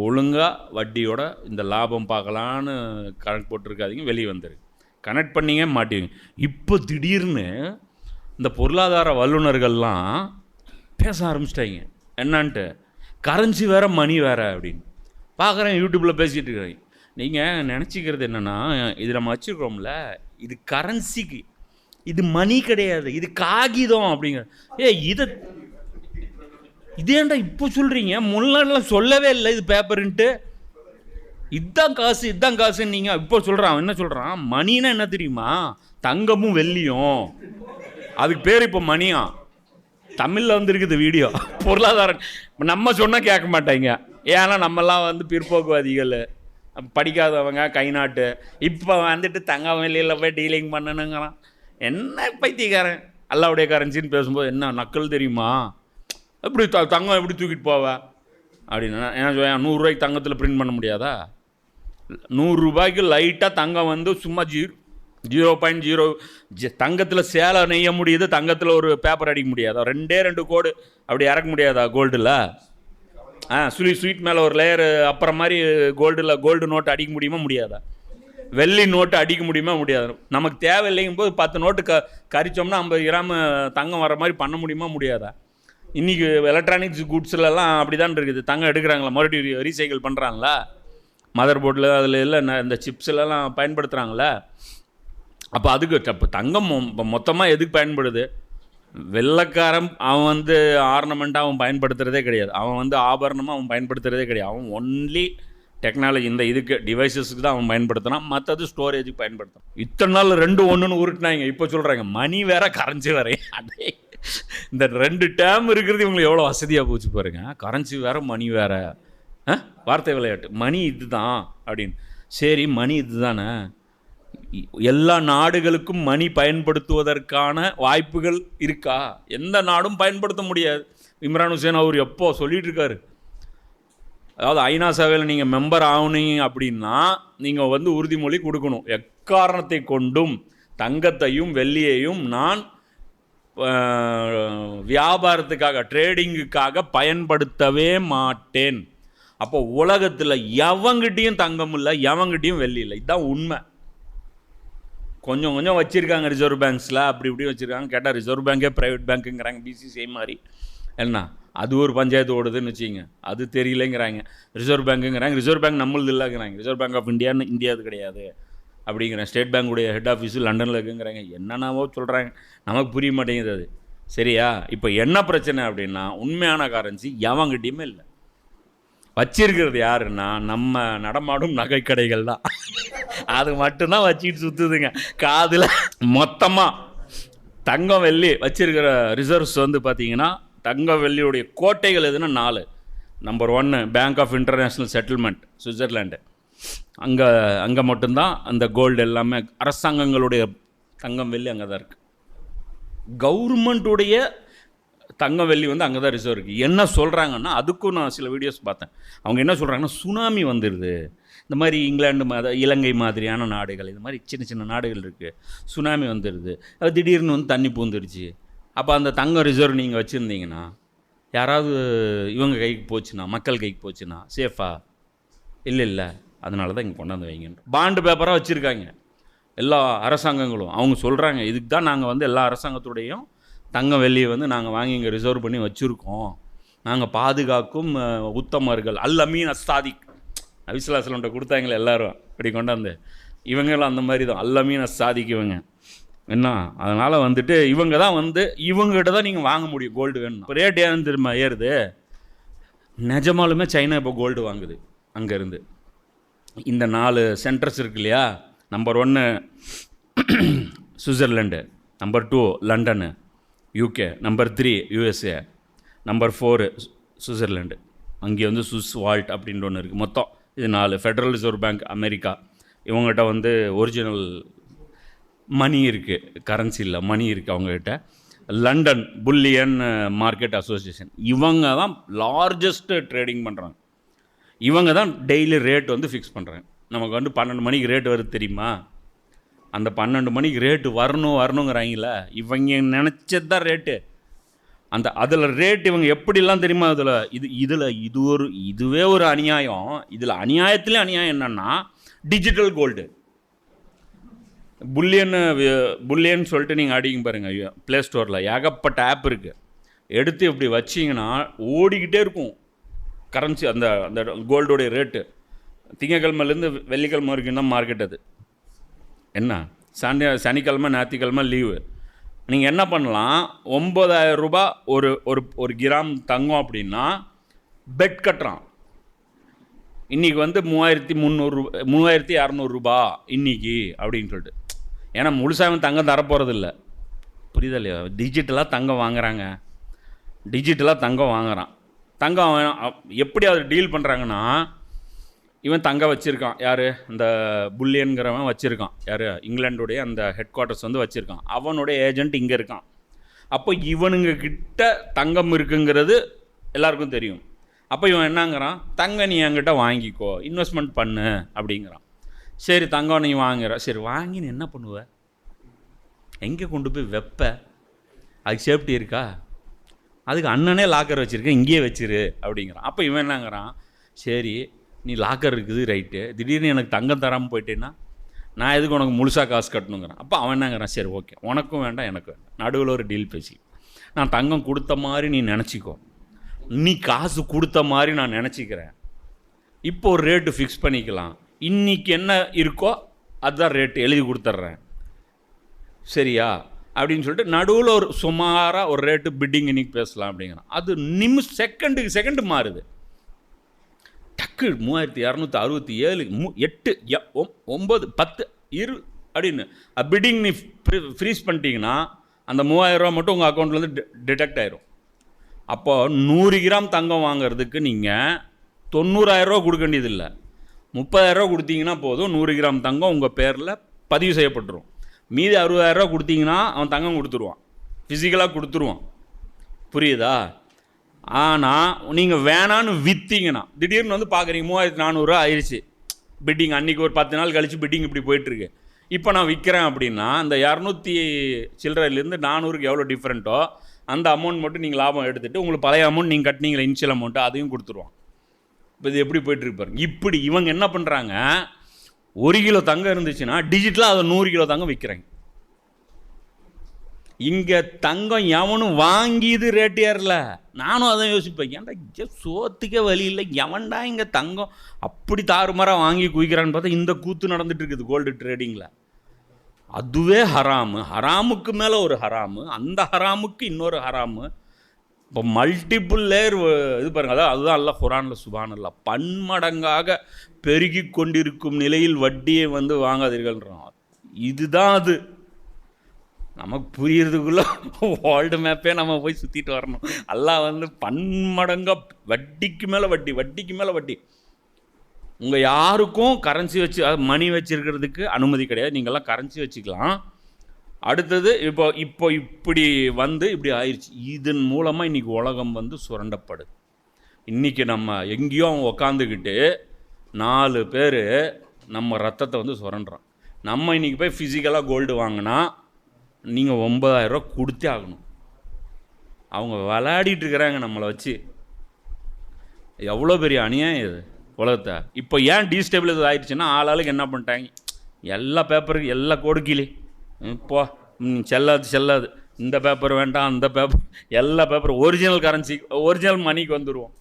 ஒழுங்காக வட்டியோட இந்த லாபம் பார்க்கலான்னு கனெக்ட் போட்டிருக்காதீங்க, வெளியே வந்துருக்கு. கனெக்ட் பண்ணிங்க மாட்டிங்க. இப்போ திடீர்னு இந்த பொருளாதார வல்லுநர்கள்லாம் பேச ஆரம்பிச்சிட்டாங்க. என்னான்ட்டு, கரன்சி வேறு மணி வேறு அப்படின்னு பார்க்குறேன். யூடியூப்பில் பேசிகிட்டு இருக்கிறேன். நீங்கள் நினச்சிக்கிறது என்னென்னா, இது நம்ம வச்சுருக்கோம்ல, இது கரன்சிக்கு, இது மணி கிடையாது, இது காகிதம் அப்படிங்கிற. இதேண்டா இப்போ சொல்கிறீங்க, முன்னாடிலாம் சொல்லவே இல்லை இது பேப்பருன்ட்டு. இதுதான் காசுன்னு நீங்கள் இப்போ சொல்கிறான். அவன் என்ன சொல்கிறான், மணின்னா என்ன தெரியுமா, தங்கமும் வெள்ளியும், அதுக்கு பேர் இப்போ மணியா. தமிழில் வந்துருக்குது வீடியோ. பொருளாதாரம் நம்ம சொன்னால் கேட்க மாட்டாங்க, ஏன்னா நம்மலாம் வந்து பிற்போக்குவாதிகள், படிக்காதவங்க, கை நாட்டு. இப்போ வந்துட்டு தங்க வெளியில் போய் டீலிங் பண்ணணுங்கிறான். என்ன பைத்தியக்காரன். அல்லாவுடைய கரன்சின்னு பேசும்போது என்ன நக்கல் தெரியுமா, எப்படி தங்கம் எப்படி தூக்கிட்டு போவ அப்படின்னா, ஏன்னா 100 ரூபாய்க்கு தங்கத்தில் பிரிண்ட் பண்ண முடியாதா? 100 ரூபாய்க்கு லைட்டாக தங்கம் வந்து சும்மா 0.0 தங்கத்தில் சேலை நெய்ய முடியுது, தங்கத்தில் ஒரு பேப்பர் அடிக்க முடியாதா? 2 கோடு அப்படி இறக்க முடியாதா கோல்டில்? ஸ்வீட் மேலே ஒரு லேயர் அப்புறம் மாதிரி கோல்டு நோட்டு அடிக்க முடியுமா முடியாதா? வெள்ளி நோட்டு அடிக்க முடியுமா முடியாது? நமக்கு தேவையில்லைங்கும் போது 10 நோட்டு கரிச்சோம்னா 50 கிராம் தங்கம் வர மாதிரி பண்ண முடியுமா முடியாதா? இன்றைக்கி எலக்ட்ரானிக்ஸ் குட்ஸ்லலாம் அப்படி தான் இருக்குது. தங்கம் எடுக்கிறாங்களா, மறுபடியும் ரீசைக்கிள் பண்ணுறாங்களா, மதர் போர்டில் அதில் இல்லை இந்த சிப்ஸ்லாம் பயன்படுத்துகிறாங்களா? அப்போ அதுக்கு இப்போ தங்கம் மொத்தமாக எதுக்கு பயன்படுது? வெள்ளைக்காரன் அவன் வந்து ஆர்னமெண்ட்டாக அவன் பயன்படுத்துகிறதே கிடையாது, அவன் வந்து ஆபரணமாக அவன் பயன்படுத்துகிறதே கிடையாது. அவன் ஒன்லி டெக்னாலஜி இந்த இதுக்கு டிவைசஸுக்கு தான் அவன் பயன்படுத்தினான், மற்றது ஸ்டோரேஜுக்கு பயன்படுத்தினான். இத்தனை நாள் 2 1ன்னு உருட்டினாங்க, இப்போ சொல்கிறாங்க மணி வேற கரன்சி வேற. அதே இந்த 2 டேம் இருக்கிறது இவங்களுக்கு எவ்வளோ வசதியாக போச்சு பாருங்க. கரன்சி வேற மணி வேற, வார்த்தை விளையாட்டு. மணி இது தான் அப்படின்னு. சரி, மணி இது தானே, எல்லா நாடுகளுக்கும் மணி பயன்படுத்துவதற்கான வாய்ப்புகள் இருக்கா? எந்த நாடும் பயன்படுத்த முடியாது. இம்ரான் ஹுசேன் அவர் எப்போ சொல்லிட்டு இருக்காரு, அதாவது ஐநா சபையில் நீங்கள் மெம்பர் ஆகணும் அப்படின்னா நீங்கள் வந்து உறுதிமொழி கொடுக்கணும், எக்காரணத்தை கொண்டும் தங்கத்தையும் வெள்ளியையும் நான் வியாபாரத்துக்காக ட்ரேடிங்குக்காக பயன்படுத்தவே மாட்டேன். அப்போ உலகத்தில் எவங்கிட்டையும் தங்கம் இல்லை, எவங்கிட்டையும் வெள்ளி இல்லை. இதுதான் உண்மை. கொஞ்சம் கொஞ்சம் வச்சுருக்காங்க ரிசர்வ் பேங்க்ஸில், அப்படி இப்படி வச்சுருக்காங்க. கேட்டால் ரிசர்வ் பேங்கே ப்ரைவேட் பேங்க்குங்கிறாங்க, பிசிசிஐ மாதிரி. என்ன அது ஒரு பஞ்சாயத்து ஓடுதுன்னு வச்சுங்க, அது தெரியலைங்கிறாங்க. ரிசர்வ் பேங்க்குங்கிறாங்க, ரிசர்வ் பேங்க் நம்மளது இல்லைங்கிறாங்க. ரிசர்வ் பேங்க் ஆஃப் இந்தியான்னு இந்தியாது கிடையாது அப்படிங்கிறேன். ஸ்டேட் பேங்க்குடைய ஹெட் ஆஃபீஸு லண்டனில் இருக்குங்கிறாங்க. என்னென்னவோ சொல்கிறாங்க, நமக்கு புரிய மாட்டேங்குது அது. சரியா? இப்போ என்ன பிரச்சனை அப்படின்னா, உண்மையான கரன்சி எவங்கிட்டையுமே இல்லை. வச்சிருக்கிறது யாருன்னா நம்ம நடமாடும் நகை கடைகள் தான். அது மட்டும்தான் வச்சுக்கிட்டு சுற்றுதுங்க காதில். மொத்தமாக தங்கம் வெள்ளி வச்சிருக்கிற ரிசர்வ்ஸ் வந்து பார்த்திங்கன்னா, தங்கம் வெள்ளியுடைய கோட்டைகள் எதுனா 4. Number 1 bank of international settlement, Switzerland. அங்கே மட்டும்தான் அந்த கோல்டு எல்லாமே. அரசாங்கங்களுடைய தங்கம் வெள்ளி அங்கே தான் இருக்குது. கவர்மெண்ட்டுடைய தங்கம் வெள்ளி வந்து அங்கே தான் ரிசர்வ் இருக்குது. என்ன சொல்கிறாங்கன்னா, அதுக்கும் நான் சில வீடியோஸ் பார்த்தேன். அவங்க என்ன சொல்கிறாங்கன்னா, சுனாமி வந்துடுது, இந்த மாதிரி இங்கிலாந்து இலங்கை மாதிரியான நாடுகள், இது மாதிரி சின்ன சின்ன நாடுகள் இருக்குது, சுனாமி வந்துடுது, அது திடீர்னு வந்து தண்ணி பூந்துருச்சு. அப்போ அந்த தங்கம் ரிசர்வ் நீங்கள் வச்சுருந்தீங்கன்னா, யாராவது இவங்க கைக்கு போச்சுன்னா, மக்கள் கைக்கு போச்சுன்னா சேஃபா? இல்லை. அதனால தான் இங்கே கொண்டாந்து வைங்கன்ற பாண்டு பேப்பராக வச்சுருக்காங்க எல்லா அரசாங்கங்களும். அவங்க சொல்கிறாங்க, இதுக்கு தான் நாங்கள் வந்து எல்லா அரசாங்கத்துடையும் தங்கம் வெள்ளியை வந்து நாங்கள் வாங்கி இங்கே ரிசர்வ் பண்ணி வச்சுருக்கோம், நாங்கள் பாதுகாக்கும் உத்தமர்கள், அல் அமீன் அஸ்தாதிக். நபிசுல்லாஹ்ல கொடுத்தாங்களே எல்லாரும் இப்படி கொண்டாந்து, இவங்களும் அந்த மாதிரி தான், அல் அமீன் அஸ்தாதிக் இவங்க. என்ன அதனால் வந்துட்டு இவங்க தான் வந்து இவங்ககிட்ட தான் நீங்கள் வாங்க முடியும் கோல்டு வேணும். இப்போ ரேட் ஏன்னு திரும்ப ஏறுது. நிஜமாலுமே சைனா இப்போ கோல்டு வாங்குது அங்கேருந்து. இந்த 4 சென்டர்ஸ் இருக்கு இல்லையா, number 1 Switzerland, number 2 London UK, number 3 USA, number 4 Switzerland. அங்கே வந்து சுவிஸ் வால்ட் அப்படின்ற ஒன்று இருக்குது. மொத்தம் இது 4. ஃபெடரல் ரிசர்வ் பேங்க் அமெரிக்கா, இவங்ககிட்ட வந்து ஒரிஜினல் மணி இருக்குது, கரன்சி இல்லை, மணி இருக்குது அவங்ககிட்ட. லண்டன் புல்லியன் மார்க்கெட் அசோசியேஷன், இவங்க தான் லார்ஜஸ்ட் ட்ரேடிங் பண்ணுறாங்க. இவங்க தான் டெய்லி ரேட் வந்து ஃபிக்ஸ் பண்ணுறாங்க. நமக்கு வந்து 12 மணிக்கு ரேட் வருது தெரியுமா, அந்த 12 மணிக்கு ரேட்டு வரணுங்கிறாங்கள, இவங்க நினச்சது தான் ரேட்டு. அதில் ரேட் இவங்க எப்படிலாம் தெரியுமா, இதுவே ஒரு அநியாயம். இதில் அநியாயத்துலேயும் அநியாயம் என்னென்னா, டிஜிட்டல் கோல்டு புல்லியன் சொல்லிட்டு நீங்கள் அடிங்க பாருங்கள், ப்ளே ஸ்டோரில் ஏகப்பட்ட ஆப் இருக்குது. எடுத்து இப்படி வச்சிங்கன்னா ஓடிக்கிட்டே இருக்கும் கரன்சி, அந்த கோல்டோடைய ரேட்டு. திங்கக்கிழமைலேருந்து வெள்ளிக்கிழமை வரைக்கும் தான் மார்க்கெட். அது என்ன சனிக்கிழமை ஞாயிற்றுக்கிழமை லீவு. நீங்கள் என்ன பண்ணலாம், 9,000 ரூபாய் ஒரு கிராம் தங்கம் அப்படின்னா பெட் கட்டுறான். இன்றைக்கி வந்து 3200 ரூபா இன்றைக்கி அப்படின்னு சொல்லிட்டு. ஏன்னா முழுசாக தங்கம் தரப்போகிறதில்ல, புரியுதா இல்லையா? டிஜிட்டலாக தங்கம் வாங்குறாங்க, டிஜிட்டலாக தங்கம் வாங்குறான். தங்கம் எப்படி அதை டீல் பண்ணுறாங்கன்னா, இவன் தங்கம் வச்சுருக்கான், யார் இந்த புல்லியன்கிறவன் வச்சுருக்கான், யார் இங்கிலாண்டுடைய அந்த ஹெட் குவார்ட்டர்ஸ் வந்து வச்சுருக்கான், அவனுடைய ஏஜென்ட் இங்கே இருக்கான். அப்போ இவனுங்க கிட்ட தங்கம் இருக்குங்கிறது எல்லாருக்கும் தெரியும். அப்போ இவன் என்னங்கிறான், தங்கம் நீ என்கிட்ட வாங்கிக்கோ, இன்வெஸ்ட்மெண்ட் பண்ணு அப்படிங்கிறான். சரி தங்கம் நீ வாங்குற, சரி வாங்கி நீ என்ன பண்ணுவ, எங்கே கொண்டு போய் வைப்ப, அதுக்கு சேஃப்டி இருக்கா, அதுக்கு அண்ணனே லாக்கர் வச்சுருக்கேன் இங்கேயே வச்சிரு அப்படிங்கிறான். அப்போ இவன் என்னங்கிறான், சரி நீ லாக்கர் இருக்குது ரைட்டு, திடீர்னு எனக்கு தங்கம் தராமல் போயிட்டேன்னா நான் எதுக்கு உனக்கு முழுசாக காசு கட்டணுங்கிறான். அப்போ அவன் என்னங்கிறான், சரி ஓகே உனக்கும் வேண்டாம் எனக்கு வேண்டாம், நடுவில் ஒரு டீல் பேசி, நான் தங்கம் கொடுத்த மாதிரி நீ நினச்சிக்கோ, நீ காசு கொடுத்த மாதிரி நான் நினச்சிக்கிறேன், இப்போ ஒரு ரேட்டு ஃபிக்ஸ் பண்ணிக்கலாம், இன்றைக்கி என்ன இருக்கோ அதுதான் ரேட்டு எழுதி கொடுத்துட்றேன் சரியா அப்படின்னு சொல்லிட்டு நடுவில் ஒரு சுமாராக ஒரு ரேட்டு பிட்டிங் இன்றைக்கி பேசலாம் அப்படிங்கிறான். அது செகண்டுக்கு செகண்டு மாறுது. டக்கு 3267 8 9 10 20 அப்படின்னு பிட்டிங் நீ ஃப்ரீஸ் பண்ணிட்டீங்கன்னா அந்த 3000 ரூபா மட்டும் உங்கள் அக்கௌண்ட்லேருந்து டிடெக்ட் ஆயிரும். அப்போது 100 கிராம் தங்கம் வாங்கிறதுக்கு நீங்கள் 90,000 ரூபா கொடுக்க வேண்டியதில்லை, 30,000 ரூபா கொடுத்தீங்கன்னா போதும், 100 கிராம் தங்கம் உங்கள் பேரில் பதிவு செய்யப்பட்டுரும். மீதி 60,000 ரூபா கொடுத்தீங்கன்னா அவன் தங்கம் கொடுத்துருவான், ஃபிசிக்கலாக கொடுத்துருவான், புரியுதா? ஆனால் நீங்கள் வேணான்னு விற்றீங்கன்னா திடீர்னு வந்து பார்க்குறீங்க 3,400 ஆயிடுச்சு பிட்டிங், அன்றைக்கி ஒரு 10 நாள் கழித்து பிட்டிங் இப்படி போயிட்டுருக்கு, இப்போ நான் விற்கிறேன் அப்படின்னா அந்த 200 சில்லறையிலேருந்து 400க்கு எவ்வளோ டிஃப்ரெண்ட்டோ அந்த அமௌண்ட் மட்டும் நீங்கள் லாபம் எடுத்துகிட்டு உங்களுக்கு பழைய அமௌண்ட் நீங்கள் கட்டினீங்களா இனிஷியல் அமௌண்ட்டு அதையும் கொடுத்துருவான். இப்போ இது எப்படி போயிட்டுருக்கு பாருங்க. இப்படி இவங்க என்ன பண்ணுறாங்க, 1 கிலோ தங்கம் இருந்துச்சுன்னா டிஜிட்டலாக அதை 100 கிலோ தங்கம் விற்கிறாங்க. இங்கே தங்கம் எவனும் வாங்கிது ரேட் ஏறல. நானும் அதான் யோசிப்பேன், ஏன்டா சோத்துக்கே வழி இல்லை, எவன்டா இங்கே தங்கம் அப்படி தாறுமாறாக வாங்கி குவிக்கிறான்னு பார்த்தா இந்த கூத்து நடந்துட்டு இருக்குது கோல்டு ட்ரேடிங்கில். அதுவே ஹராமு, ஹராமுக்கு மேலே ஒரு ஹராமு, அந்த ஹராமுக்கு இன்னொரு ஹராமு. இப்போ மல்டிப்புள் லேயர் இது பாருங்கள். அதான் அதுதான் அல்ல குரானில் சுபானல்லா பன்மடங்காக பெருகி கொண்டிருக்கும் நிலையில் வட்டியை வந்து வாங்காதீர்கள்ன்றான். இதுதான் அது. நமக்கு புரியறதுக்குள்ளே வேர்ல்டு மேப்பே நம்ம போய் சுற்றிட்டு வரணும். அல்லாஹ் வந்து பன்மடங்காக வட்டிக்கு மேலே வட்டி, வட்டிக்கு மேலே வட்டி. உங்கள் யாருக்கும் கரன்சி வச்சு மணி வச்சுருக்கிறதுக்கு அனுமதி கிடையாது, நீங்கள்லாம் கரன்சி வச்சுக்கலாம். அடுத்தது இப்போ இப்படி வந்து இப்படி ஆயிடுச்சு. இதன் மூலமாக இன்றைக்கி உலகம் வந்து சுரண்டப்படுது. இன்றைக்கி நம்ம எங்கேயோ அவன் உக்காந்துக்கிட்டு 4 பேர் நம்ம ரத்தத்தை வந்து சுரண்டுறான். நம்ம இன்றைக்கி போய் ஃபிசிக்கலாக கோல்டு வாங்கினா நீங்கள் 9,000 ரூபா கொடுத்தே ஆகணும். அவங்க விளையாடிட்டு இருக்கிறாங்க நம்மளை வச்சு. எவ்வளோ பெரிய அநியாயம் இது உலகத்தை. இப்போ ஏன் டீஸ்டேபிளைஸ் ஆகிடுச்சுன்னா ஆளாளுக்கு என்ன பண்ணிட்டாங்க, எல்லா பேப்பருக்கு எல்லா கோடுக்கிலே இப்போ செல்லாது, இந்த பேப்பர் வேண்டாம் அந்த பேப்பர், எல்லா பேப்பர் ஒரிஜினல் கரன்சி ஒரிஜினல் மணிக்கு வந்துடுவோம்.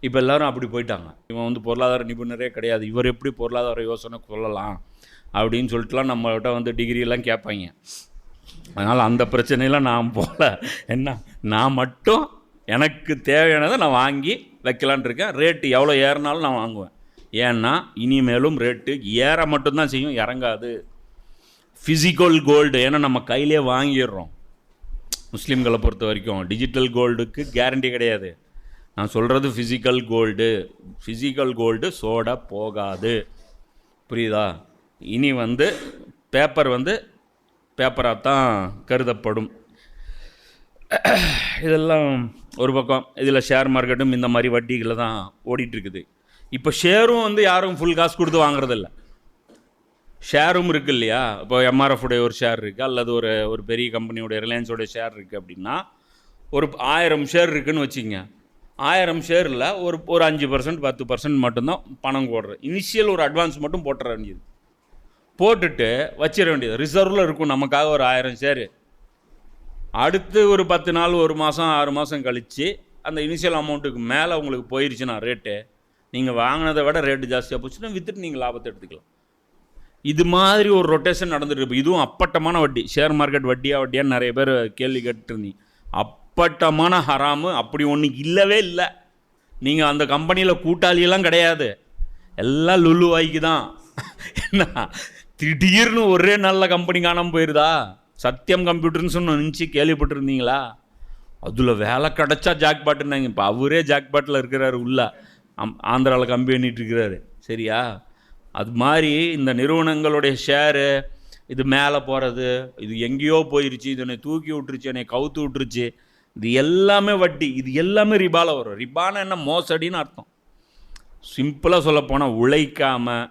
இப்போ எல்லோரும் அப்படி போயிட்டாங்க. இவன் வந்து பொருளாதார நிபுணரே கிடையாது, இவர் எப்படி பொருளாதார யோசனை சொல்லலாம் அப்படின்னு சொல்லிட்டுலாம் நம்மகிட்ட வந்து டிகிரியெல்லாம் கேட்பாங்க. அதனால் அந்த பிரச்சனையெல்லாம் நான் போகல. என்ன, நான் மட்டும் எனக்கு தேவையானதை நான் வாங்கி வைக்கலான் இருக்கேன். ரேட்டு எவ்வளோ ஏறினாலும் நான் வாங்குவேன். ஏன்னா இனிமேலும் ரேட்டு ஏற மட்டும்தான் செய்யும், இறங்காது. ஃபிசிக்கல் கோல்டு ஏன்னா நம்ம கையிலே வாங்கிடுறோம். முஸ்லீம்களை பொறுத்த வரைக்கும் டிஜிட்டல் கோல்டுக்கு கேரண்டி கிடையாது. நான் சொல்கிறது ஃபிசிக்கல் கோல்டு. ஃபிசிக்கல் கோல்டு சோட போகாது, புரியுதா? இனி வந்து பேப்பர் வந்து பேப்பராக தான் கருதப்படும். இதெல்லாம் ஒரு பக்கம். இதில் ஷேர் மார்க்கெட்டும் இந்த மாதிரி வட்டிகளை தான் ஓடிட்டுருக்குது. இப்போ ஷேரும் வந்து யாரும் ஃபுல் காசு கொடுத்து வாங்குறதில்ல. ஷேரும் இருக்குது இல்லையா? இப்போ எம்ஆர்எஃப் உடைய ஒரு ஷேர் இருக்குது, அல்லது ஒரு பெரிய கம்பெனியோடைய ரிலையன்ஸோடைய ஷேர் இருக்குது அப்படின்னா ஒரு 1000 ஷேர் இருக்குதுன்னு வச்சுங்க. 1000 ஷேரில் ஒரு 5% 10% மட்டும்தான் பணம் போடுறது. இனிஷியல் ஒரு அட்வான்ஸ் மட்டும் போட்டுற வேண்டியது, போட்டுட்டு வச்சிட வேண்டியது. ரிசர்வில் இருக்கும் நமக்காக ஒரு 1000 ஷேரு. அடுத்து ஒரு 10 நாள் 1 மாதம் 6 மாதம் கழித்து அந்த இனிஷியல் அமௌண்ட்டுக்கு மேலே உங்களுக்கு போயிடுச்சுன்னா ரேட்டு, நீங்கள் வாங்கினதை விட ரேட்டு ஜாஸ்தியாக போச்சுன்னா விற்றுட்டு நீங்கள் லாபத்தை எடுத்துக்கலாம். இது மாதிரி ஒரு ரொட்டேஷன் நடந்துட்டு இருக்கு. இதுவும் அப்பட்டமான வட்டி. ஷேர் மார்க்கெட் வட்டியான்னு நிறைய பேர் கேள்வி கேட்டுருந்தீங்க. அப்பட்டமான ஹராமு. அப்படி ஒன்று இல்லவே இல்லை. நீங்கள் அந்த கம்பெனியில் கூட்டாளியெல்லாம் கிடையாது. எல்லாம் லுலுவாய்க்கு தான். என்ன திடீர்னு ஒரே நல்ல கம்பெனி காணாமல் போயிருதா? சத்யம் கம்ப்யூட்டர்னு நினச்சி கேள்விப்பட்டிருந்தீங்களா? அதில் வேலை கிடச்சா ஜாக்பாட்டுன்னாங்க. இப்போ அவரே ஜாக்பாட்டில் இருக்கிறாரு, உள்ள ஆந்திராவில் கம்பி பண்ணிட்டு இருக்கிறாரு. சரியா? அது மாதிரி இந்த நிறுவனங்களுடைய ஷேரு இது மேலே போகிறது, இது எங்கேயோ போயிருச்சு, இது என்னை தூக்கி விட்டுருச்சு, என்னை கவுத்து விட்டுருச்சு, இது எல்லாமே வட்டி, இது எல்லாமே ரிபாவில் வரும். ரிபானா என்ன? மோசடின்னு அர்த்தம். சிம்பிளாக சொல்லப்போனால் உழைக்காமல்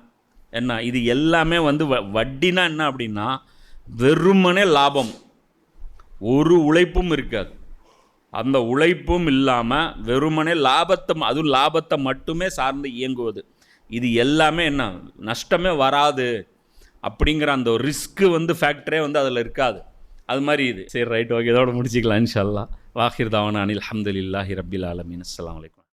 என்ன, இது எல்லாமே வந்து வட்டினா என்ன அப்படின்னா வெறுமனே லாபம், ஒரு உழைப்பும் இருக்காது. அந்த உழைப்பும் இல்லாமல் வெறுமனே லாபத்தை, அதுவும் லாபத்தை மட்டுமே சார்ந்து இயங்குவது, இது எல்லாமே என்ன, நஷ்டமே வராது அப்படிங்கிற அந்த ஒரு ரிஸ்க்கு வந்து ஃபேக்டரே வந்து அதில் இருக்காது. அது மாதிரி இது. சரி, ரைட், ஓகே, இதோட முடிச்சிக்கலாம் இன்ஷா அல்லாஹ். வாஹிர் தாவானா அனில் அல்ஹம்துலில்லாஹி ரப்பில் ஆலமீன். அஸ்ஸலாமு அலைக்கும்.